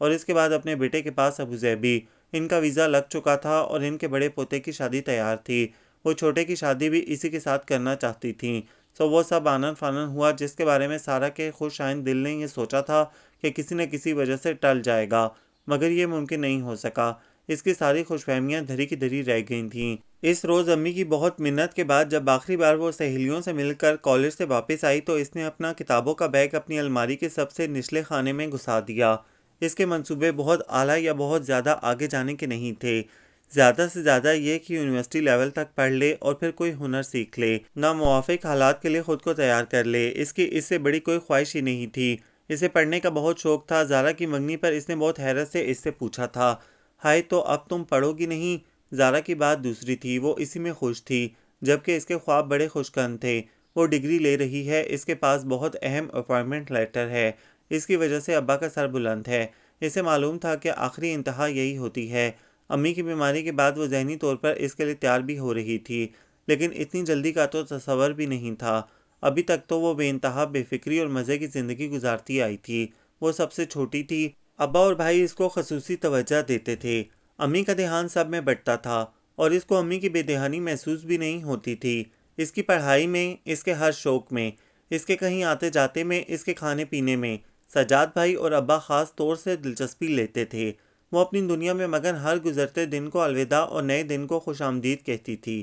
اور اس کے بعد اپنے بیٹے کے پاس ابوظہبی۔ ان کا ویزا لگ چکا تھا اور ان کے بڑے پوتے کی شادی تیار تھی۔ وہ چھوٹے کی شادی بھی اسی کے ساتھ کرنا چاہتی تھیں۔ سو وہ سب آنن فانن ہوا، جس کے بارے میں سارہ کے خوش آئند دل نے یہ سوچا تھا کہ کسی نہ کسی وجہ سے ٹل جائے گا، مگر یہ ممکن نہیں ہو سکا۔ اس کی ساری خوش فہمیاں دھری کی دھری رہ گئی تھیں۔ اس روز امی کی بہت منت کے بعد جب آخری بار وہ سہیلیوں سے مل کر کالج سے واپس آئی تو اس نے اپنا کتابوں کا بیگ اپنی الماری کے سب سے نچلے خانے میں گھسا دیا۔ اس کے منصوبے بہت اعلیٰ یا بہت زیادہ آگے جانے کے نہیں تھے، زیادہ سے زیادہ یہ کہ یونیورسٹی لیول تک پڑھ لے اور پھر کوئی ہنر سیکھ لے، نہ موافق حالات کے لیے خود کو تیار کر لے۔ اس کی اس سے بڑی کوئی خواہش ہی نہیں تھی۔ اسے پڑھنے کا بہت شوق تھا۔ زارا کی منگنی پر اس نے بہت حیرت سے اس سے پوچھا تھا، ہائے تو اب تم پڑھو گی نہیں؟ زارا کی بات دوسری تھی، وہ اسی میں خوش تھی، جبکہ اس کے خواب بڑے خوشگن تھے۔ وہ ڈگری لے رہی ہے، اس کے پاس بہت اہم اپائنٹمنٹ لیٹر ہے، اس کی وجہ سے ابا کا سر بلند ہے۔ اسے معلوم تھا کہ آخری انتہا یہی ہوتی ہے۔ امی کی بیماری کے بعد وہ ذہنی طور پر اس کے لیے تیار بھی ہو رہی تھی، لیکن اتنی جلدی کا تو تصور بھی نہیں تھا۔ ابھی تک تو وہ بے انتہا بے فکری اور مزے کی زندگی گزارتی آئی تھی۔ وہ سب سے چھوٹی تھی، ابا اور بھائی اس کو خصوصی توجہ دیتے تھے۔ امی کا دھیان سب میں بٹتا تھا اور اس کو امی کی بے دھیانی محسوس بھی نہیں ہوتی تھی۔ اس کی پڑھائی میں، اس کے ہر شوق میں، اس کے کہیں آتے جاتے میں، اس کے کھانے پینے میں۔ سجاد بھائی اور ابا خاص طور سے دلچسپی لیتے تھے۔ وہ اپنی دنیا میں مگن ہر گزرتے دن کو الوداع اور نئے دن کو خوش آمدید کہتی تھی۔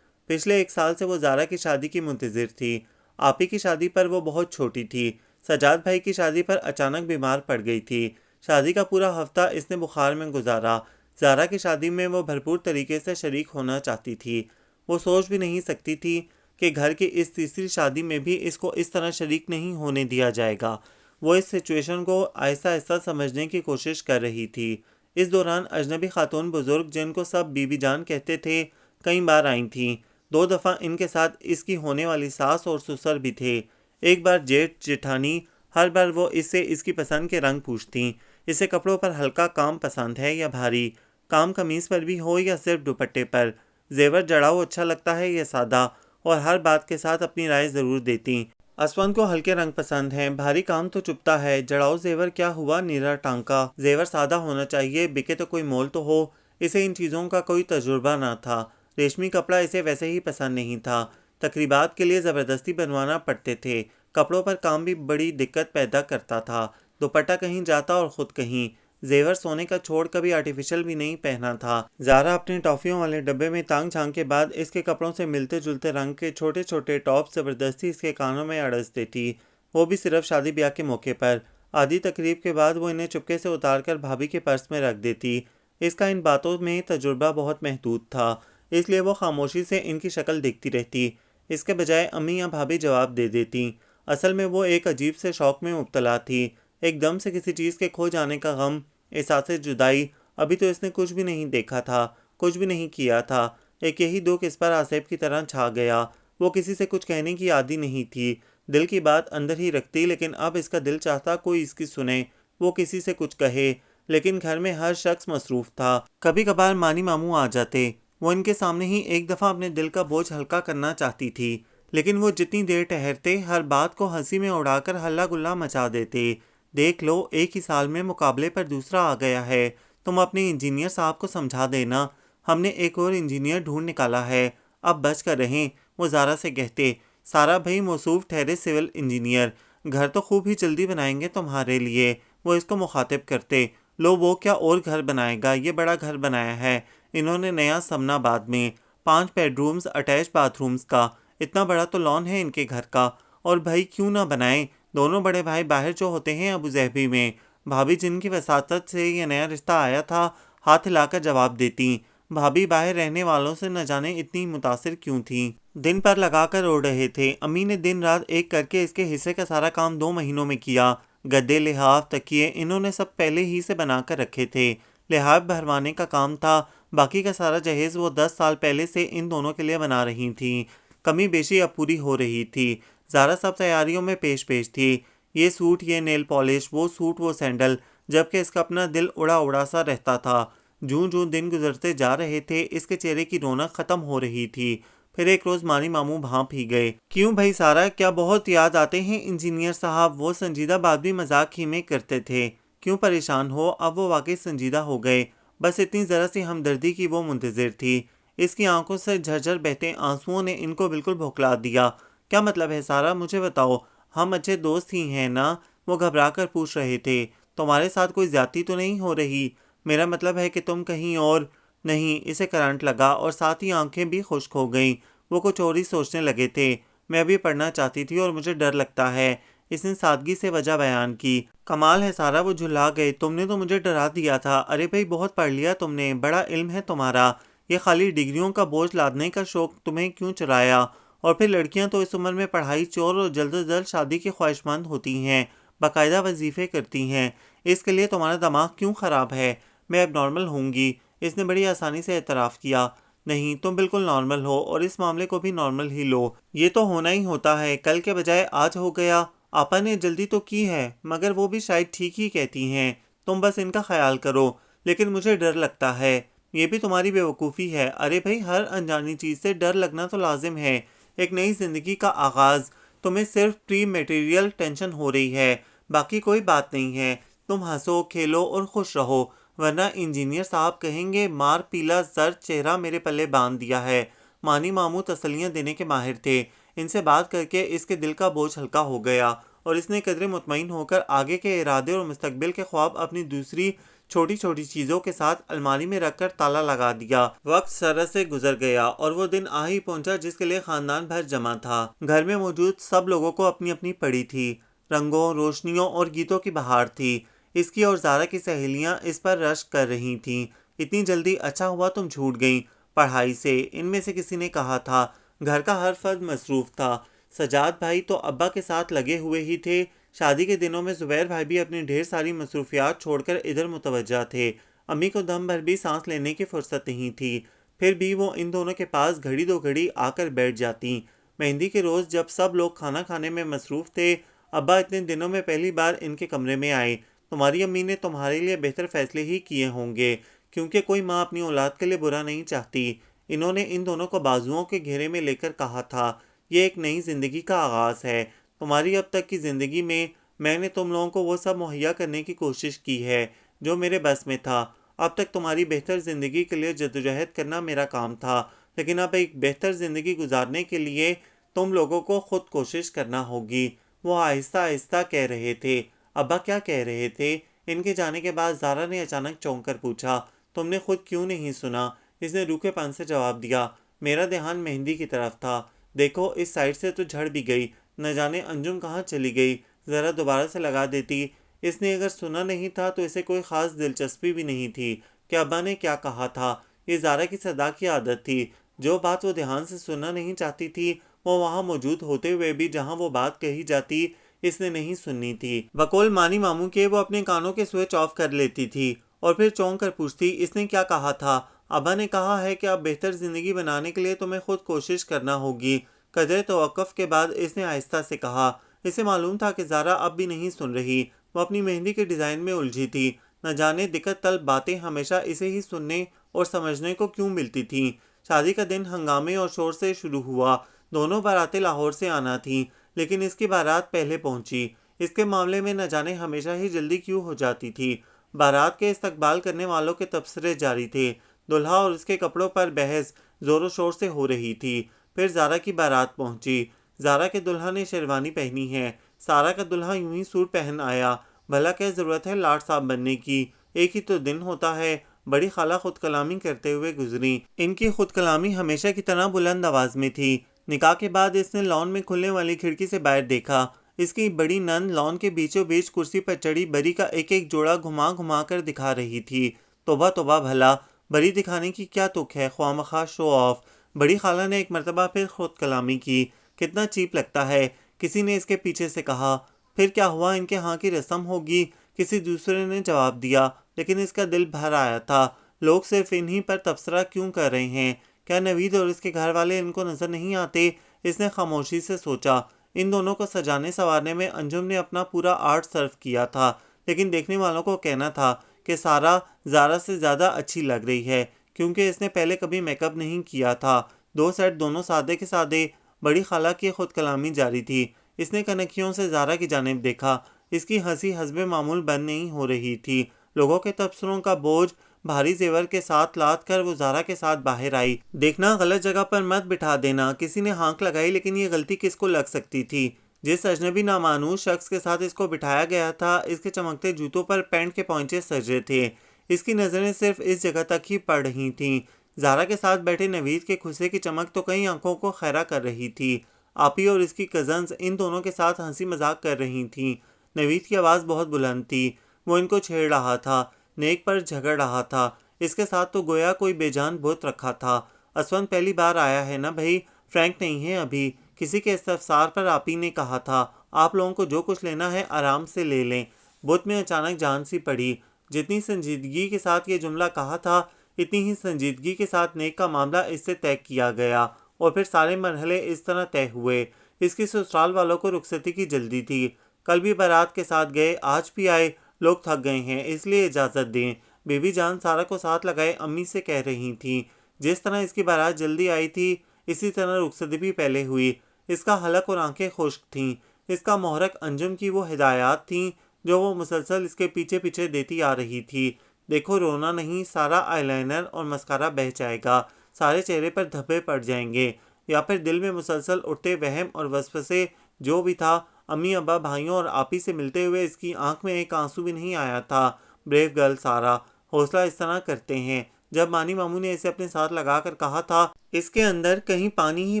پچھلے 1 سال سے وہ زارا کی شادی کی منتظر تھی۔ آپی کی شادی پر وہ بہت چھوٹی تھی۔ سجاد بھائی کی شادی پر اچانک بیمار پڑ گئی تھی۔ شادی کا پورا ہفتہ اس نے بخار میں گزارا۔ زارا کی شادی میں وہ بھرپور طریقے سے شریک ہونا چاہتی تھی۔ وہ سوچ بھی نہیں سکتی تھی کہ گھر کی اس تیسری شادی میں بھی اس کو اس طرح شریک نہیں ہونے دیا جائے گا۔ وہ اس سچویشن کو آہستہ آہستہ سمجھنے کی کوشش کر رہی تھی۔ اس دوران اجنبی خاتون بزرگ، جن کو سب بی بی جان کہتے تھے، کئی بار آئی تھیں۔ 2 دفعہ ان کے ساتھ اس کی ہونے والی ساس اور سسر بھی تھے۔ ایک بار جیٹھ جیٹھانی۔ ہر بار وہ اس سے اس کی پسند کے رنگ پوچھتیں۔ اسے کپڑوں پر ہلکا کام پسند ہے یا بھاری؟ کام قمیص پر بھی ہو یا صرف دوپٹے پر؟ زیور جڑاؤ اچھا لگتا ہے یا سادہ؟ اور ہر بات کے ساتھ اپنی رائے ضرور دیتی۔ اسوند کو ہلکے رنگ پسند ہیں، بھاری کام تو چپتا ہے، جڑاؤ زیور کیا ہوا نیرا ٹانکا، زیور سادہ ہونا چاہیے، بکے تو کوئی مول تو ہو۔ اسے ان چیزوں کا کوئی تجربہ نہ تھا۔ ریشمی کپڑا اسے ویسے ہی پسند نہیں تھا۔ تقریبات کے لیے زبردستی بنوانا پڑتے تھے۔ کپڑوں پر کام بھی بڑی دقت پیدا کرتا تھا۔ دوپٹہ کہیں جاتا اور خود کہیں۔ زیور سونے کا چھوڑ کبھی آرٹیفیشل بھی نہیں پہنا تھا۔ زارا اپنے ٹافیوں والے ڈبے میں تانگ جھانک کے بعد اس کے کپڑوں سے ملتے جلتے رنگ کے چھوٹے چھوٹے ٹاپ زبردستی اس کے کانوں میں اڑس دیتی، وہ بھی صرف شادی بیاہ کے موقع پر۔ آدھی تقریب کے بعد وہ انہیں چپکے سے اتار کر بھابھی کے پرس میں رکھ دیتی۔ اس کا ان باتوں میں تجربہ بہت محدود تھا، اس لیے وہ خاموشی سے ان کی شکل دیکھتی رہتی۔ اس کے بجائے امی یا بھابھی جواب دے دیتی۔ اصل میں وہ ایک عجیب سے شوق میں مبتلا تھی، ایک دم سے کسی چیز کے کھو جانے کا غم، احساس جدائی۔ ابھی تو اس نے کچھ بھی نہیں دیکھا تھا، کچھ بھی نہیں کیا تھا۔ ایک یہی دکھ اس پر آصف کی طرح چھا گیا۔ وہ کسی سے کچھ کہنے کی عادی نہیں تھی، دل کی بات اندر ہی رکھتی، لیکن اب اس کا دل چاہتا کوئی اس کی سنے، وہ کسی سے کچھ کہے، لیکن گھر میں ہر شخص مصروف تھا۔ کبھی کبھار مانی ماموں آ جاتے، وہ ان کے سامنے ہی ایک دفعہ اپنے دل کا بوجھ ہلکا کرنا چاہتی تھی، لیکن وہ جتنی دیر ٹھہرتے ہر بات کو ہنسی میں اڑا کر ہلہ گلا مچا دیتے۔ دیکھ لو، ایک ہی سال میں مقابلے پر دوسرا آ گیا ہے، تم اپنے انجینئر صاحب کو سمجھا دینا، ہم نے ایک اور انجینئر ڈھونڈ نکالا ہے، اب بچ کر رہیں۔ وہ زارا سے کہتے، سارا بھائی موصوف ٹھہرے سول انجینئر، گھر تو خوب ہی جلدی بنائیں گے تمہارے لیے۔ وہ اس کو مخاطب کرتے، لو وہ کیا اور گھر بنائے گا، یہ بڑا گھر بنایا ہے انہوں نے نیا سمنا آباد میں، 5 bedrooms attach bathrooms کا، اتنا بڑا تو لان ہے ان کے گھر کا۔ اور بھائی کیوں نہ بنائیں، دونوں بڑے بھائی باہر جو ہوتے ہیں ابوظہبی میں۔ بھابھی جن کی وساطت سے یہ نیا رشتہ آیا تھا ہاتھ ہلا کر جواب دیتی۔ بھابھی باہر رہنے والوں سے نہ جانے اتنی متاثر کیوں تھیں، دن پر لگا کر رو رہے تھے۔ امی نے دن رات ایک کر کے اس کے حصے کا سارا کام 2 مہینوں میں کیا۔ گدے، لحاف، تکیے انہوں نے سب پہلے ہی سے بنا کر رکھے تھے۔ لحاف بھروانے کا کام تھا، باقی کا سارا جہیز وہ 10 سال پہلے سے ان دونوں کے لیے بنا رہی تھیں۔ کمی بیشی اب پوری ہو رہی تھی۔ زارا سب تیاریوں میں پیش تھی، یہ سوٹ، یہ نیل پالش، وہ سوٹ، وہ سینڈل، جبکہ اس کا اپنا دل اڑا اڑا سا رہتا تھا۔ جوں جوں دن گزرتے جا رہے تھے اس کے چہرے کی رونق ختم ہو رہی تھی۔ پھر ایک روز مانی ماموں بھانپ ہی گئے۔ کیوں بھائی سارا، کیا بہت یاد آتے ہیں انجینئر صاحب؟ وہ سنجیدہ بات بھی مذاق ہی میں کرتے تھے۔ کیوں پریشان ہو؟ اب وہ واقعی سنجیدہ ہو گئے، بس اتنی ذرا سی ہمدردی کی وہ منتظر تھی۔ اس کی آنکھوں سے جھرجھر بہتے آنسوؤں نے ان کو بالکل بھوکلا دیا۔ کیا مطلب ہے سارا؟ مجھے بتاؤ، ہم اچھے دوست ہی ہیں نا؟ وہ گھبرا کر پوچھ رہے تھے۔ تمہارے ساتھ کوئی زیادتی تو نہیں ہو رہی؟ میرا مطلب ہے کہ تم کہیں اور نہیں۔ اسے کرنٹ لگا اور ساتھ ہی آنکھیں بھی خشک ہو گئیں۔ وہ کچھ اور ہی سوچنے لگے تھے۔ میں ابھی پڑھنا چاہتی تھی اور مجھے ڈر لگتا ہے۔ اس نے سادگی سے وجہ بیان کی۔ کمال ہے سارا، وہ جھلا گئے۔ تم نے تو مجھے ڈرا دیا تھا۔ ارے بھائی، بہت پڑھ لیا تم نے، بڑا علم ہے تمہارا۔ یہ خالی ڈگریوں کا بوجھ لادنے کا شوق تمہیں کیوں چرایا؟ اور پھر لڑکیاں تو اس عمر میں پڑھائی چور اور جلد از جلد شادی کی خواہش مند ہوتی ہیں، باقاعدہ وظیفے کرتی ہیں۔ اس کے لیے تمہارا دماغ کیوں خراب ہے؟ میں اب نارمل ہوں گی۔ اس نے بڑی آسانی سے اعتراف کیا۔ نہیں، تم بالکل نارمل ہو، اور اس معاملے کو بھی نارمل ہی لو۔ یہ تو ہونا ہی ہوتا ہے، کل کے بجائے آج ہو گیا۔ آپا نے جلدی تو کی ہے، مگر وہ بھی شاید ٹھیک ہی کہتی ہیں۔ تم بس ان کا خیال کرو۔ لیکن مجھے ڈر لگتا ہے۔ یہ بھی تمہاری بیوقوفی ہے۔ ارے بھائی، ہر انجانی چیز سے ڈر لگنا تو لازم ہے۔ ایک نئی زندگی کا آغاز۔ تمہیں صرف پری میٹیریل ٹینشن ہو رہی ہے، باقی کوئی بات نہیں ہے۔ تم ہنسو، کھیلو اور خوش رہو، ورنہ انجینئر صاحب کہیں گے مار پیلا زرد چہرہ میرے پلے باندھ دیا ہے۔ مانی ماموں تسلیاں دینے کے ماہر تھے۔ ان سے بات کر کے اس کے دل کا بوجھ ہلکا ہو گیا، اور اس نے قدرے مطمئن ہو کر آگے کے ارادے اور مستقبل کے خواب اپنی دوسری چھوٹی چھوٹی چیزوں کے ساتھ الماری میں رکھ کر تالا لگا دیا۔ وقت سرے سے گزر گیا اور وہ دن آ ہی پہنچا جس کے لیے خاندان بھر جمع تھا۔ گھر میں موجود سب لوگوں کو اپنی اپنی پڑی تھی۔ رنگوں، روشنیوں اور گیتوں کی بہار تھی۔ اس کی اور زارا کی سہیلیاں اس پر رشک کر رہی تھیں۔ اتنی جلدی؟ اچھا ہوا تم چھوٹ گئیں پڑھائی سے، ان میں سے کسی نے کہا تھا۔ گھر کا ہر فرد مصروف تھا۔ سجاد بھائی تو ابا کے ساتھ لگے ہوئے ہی تھے۔ شادی کے دنوں میں زبیر بھائی بھی اپنی ڈھیر ساری مصروفیات چھوڑ کر ادھر متوجہ تھے۔ امی کو دم بھر بھی سانس لینے کی فرصت نہیں تھی، پھر بھی وہ ان دونوں کے پاس گھڑی دو گھڑی آ کر بیٹھ جاتی۔ مہندی کے روز جب سب لوگ کھانا کھانے میں مصروف تھے، ابا اتنے دنوں میں پہلی بار ان کے کمرے میں آئے۔ تمہاری امی نے تمہارے لیے بہتر فیصلے ہی کیے ہوں گے، کیونکہ کوئی ماں اپنی اولاد کے لیے برا نہیں چاہتی۔ انہوں نے ان دونوں کو بازوؤں کے گھیرے میں لے کر کہا تھا، یہ ایک نئی زندگی کا آغاز ہے۔ تمہاری اب تک کی زندگی میں نے تم لوگوں کو وہ سب مہیا کرنے کی کوشش کی ہے جو میرے بس میں تھا۔ اب تک تمہاری بہتر زندگی کے لیے جدوجہد کرنا میرا کام تھا، لیکن اب ایک بہتر زندگی گزارنے کے لیے تم لوگوں کو خود کوشش کرنا ہوگی۔ وہ آہستہ آہستہ کہہ رہے تھے۔ ابا کیا کہہ رہے تھے؟ ان کے جانے کے بعد زارا نے اچانک چونک کر پوچھا۔ تم نے خود کیوں نہیں سنا؟ اس نے روکھے پن سے جواب دیا۔ میرا دھیان مہندی کی طرف تھا۔ دیکھو، اس سائڈ سے تو جھڑ بھی گئی، نہ جانے انجم کہاں چلی گئی، ذرا دوبارہ سے لگا دیتی۔ اس نے اگر سنا نہیں تھا تو اسے کوئی خاص دلچسپی بھی نہیں تھی کہ ابا نے کیا کہا تھا۔ یہ زارا کی صدا کی عادت تھی۔ جو بات وہ دھیان سے سننا نہیں چاہتی تھی، وہ وہاں موجود ہوتے ہوئے بھی جہاں وہ بات کہی جاتی اس نے نہیں سننی تھی۔ بقول مانی ماموں کے وہ اپنے کانوں کے سوئچ آف کر لیتی تھی اور پھر چونک کر پوچھتی، اس نے کیا کہا تھا؟ ابا نے کہا ہے کہ اب بہتر زندگی بنانے کے لیے تمہیں خود کوشش کرنا ہوگی۔ قدرے توقف کے بعد اس نے آہستہ سے کہا۔ اسے معلوم تھا کہ زارا اب بھی نہیں سن رہی۔ وہ اپنی مہندی کے ڈیزائن میں الجھی تھی۔ نہ جانے دقت طلب باتیں ہمیشہ اسے ہی سننے اور سمجھنے کو کیوں ملتی تھیں۔ شادی کا دن ہنگامے اور شور سے شروع ہوا۔ دونوں باراتیں لاہور سے آنا تھیں، لیکن اس کی بارات پہلے پہنچی۔ اس کے معاملے میں نہ جانے ہمیشہ ہی جلدی کیوں ہو جاتی تھی۔ بارات کے استقبال کرنے والوں کے تبصرے جاری تھے۔ دلہا اور اس کے کپڑوں پر بحث زور و شور سے ہو رہی تھی۔ پھر زارا کی بارات پہنچی۔ زارا کے دلہا نے شیروانی پہنی ہے، سارا کا دلہا یوں ہی سوٹ پہن آیا۔ بھلا کیا ضرورت ہے لاٹ صاحب بننے کی، ایک ہی تو دن ہوتا ہے۔ بڑی خالہ خود کلامی کرتے ہوئے گزری۔ ان کی خود کلامی ہمیشہ کی طرح بلند آواز میں تھی۔ نکاح کے بعد اس نے لان میں کھلنے والی کھڑکی سے باہر دیکھا۔ اس کی بڑی نند لان کے بیچوں بیچ کرسی پر چڑھی بری کا ایک ایک جوڑا گھما گھما کر دکھا رہی تھی۔ توبہ توبہ، بھلا بری دکھانے کی کیا تک ہے، خواہ مخواہ شو آف۔ بڑی خالہ نے ایک مرتبہ پھر خود کلامی کی۔ کتنا چیپ لگتا ہے، کسی نے اس کے پیچھے سے کہا۔ پھر کیا ہوا، ان کے ہاں کی رسم ہوگی، کسی دوسرے نے جواب دیا، لیکن اس کا دل بھر آیا تھا۔ لوگ صرف انہی پر تبصرہ کیوں کر رہے ہیں؟ کیا نوید اور اس کے گھر والے ان کو نظر نہیں آتے؟ اس نے خاموشی سے سوچا۔ ان دونوں کو سجانے سنوارنے میں انجم نے اپنا پورا آرٹ صرف کیا تھا، لیکن دیکھنے والوں کو کہنا تھا کہ سارا زارا سے زیادہ اچھی لگ رہی ہے، کیونکہ اس نے پہلے کبھی میک اپ نہیں کیا تھا۔ دو سیٹ دونوں سادے کے سادے۔ بڑی خالہ کی خود کلامی جاری تھی۔ اس نے کنکھیوں سے زارا کی جانب دیکھا۔ اس کی ہنسی حسب معمول بند نہیں ہو رہی تھی۔ لوگوں کے تبصروں کا بوجھ بھاری زیور کے ساتھ لاد کر وہ زارا کے ساتھ باہر آئی۔ دیکھنا غلط جگہ پر مت بٹھا دینا۔ کسی نے ہانک لگائی، لیکن یہ غلطی کس کو لگ سکتی تھی؟ جس اجنبی نامانوس شخص کے ساتھ اس کو بٹھایا گیا تھا، اس کے چمکتے جوتوں پر پینٹ کے پوئنچے سجے تھے۔ اس کی نظریں صرف اس جگہ تک ہی پڑ رہی تھیں۔ زارا کے ساتھ بیٹھے نوید کے کھسے کی چمک تو کئی آنکھوں کو خیرہ کر رہی تھی۔ آپی اور اس کی کزنز ان دونوں کے ساتھ ہنسی مذاق کر رہی تھیں۔ نوید کی آواز بہت بلند تھی، وہ ان کو چھیڑ رہا تھا، نیک پر جھگڑ رہا تھا۔ اس کے ساتھ تو گویا کوئی بے جان بت رکھا تھا۔ اسفند پہلی بار آیا ہے نا بھائی، فرینک نہیں ہے ابھی۔ کسی کے استفسار پر آپی نے کہا تھا، آپ لوگوں کو جو کچھ لینا ہے آرام سے لے لیں۔ بت میں اچانک جان سی پڑی۔ جتنی سنجیدگی کے ساتھ یہ جملہ کہا تھا، اتنی ہی سنجیدگی کے ساتھ نیک کا معاملہ اس سے طے کیا گیا، اور پھر سارے مرحلے اس طرح طے ہوئے۔ اس کی سسرال والوں کو رخصتی کی جلدی تھی، کل بھی بارات کے ساتھ گئے، آج بھی آئے، لوگ تھک گئے ہیں، اس لیے اجازت دیں۔ بی بی جان سارا کو ساتھ لگائے امی سے کہہ رہی تھیں، جس طرح اس کی بارات جلدی آئی تھی، اسی طرح رخصتی بھی پہلے ہوئی۔ اس کا حلق اور آنکھیں خشک تھیں۔ اس کا محرک انجم کی وہ ہدایات تھیں جو وہ مسلسل اس کے پیچھے پیچھے دیتی آ رہی تھی۔ دیکھو رونا نہیں، سارا آئی لائنر اور مسکارا بہہ جائے گا، سارے چہرے پر دھبے پڑ جائیں گے، یا پھر دل میں مسلسل اٹھتے وہم اور وسوسے جو بھی تھا۔ امی ابا بھائیوں اور آپی سے ملتے ہوئے اس کی آنکھ میں ایک آنسو بھی نہیں آیا تھا۔ بریو گرل سارا، حوصلہ اس طرح کرتے ہیں۔ جب مانی ماموں نے اسے اپنے ساتھ لگا کر کہا تھا، اس کے اندر کہیں پانی ہی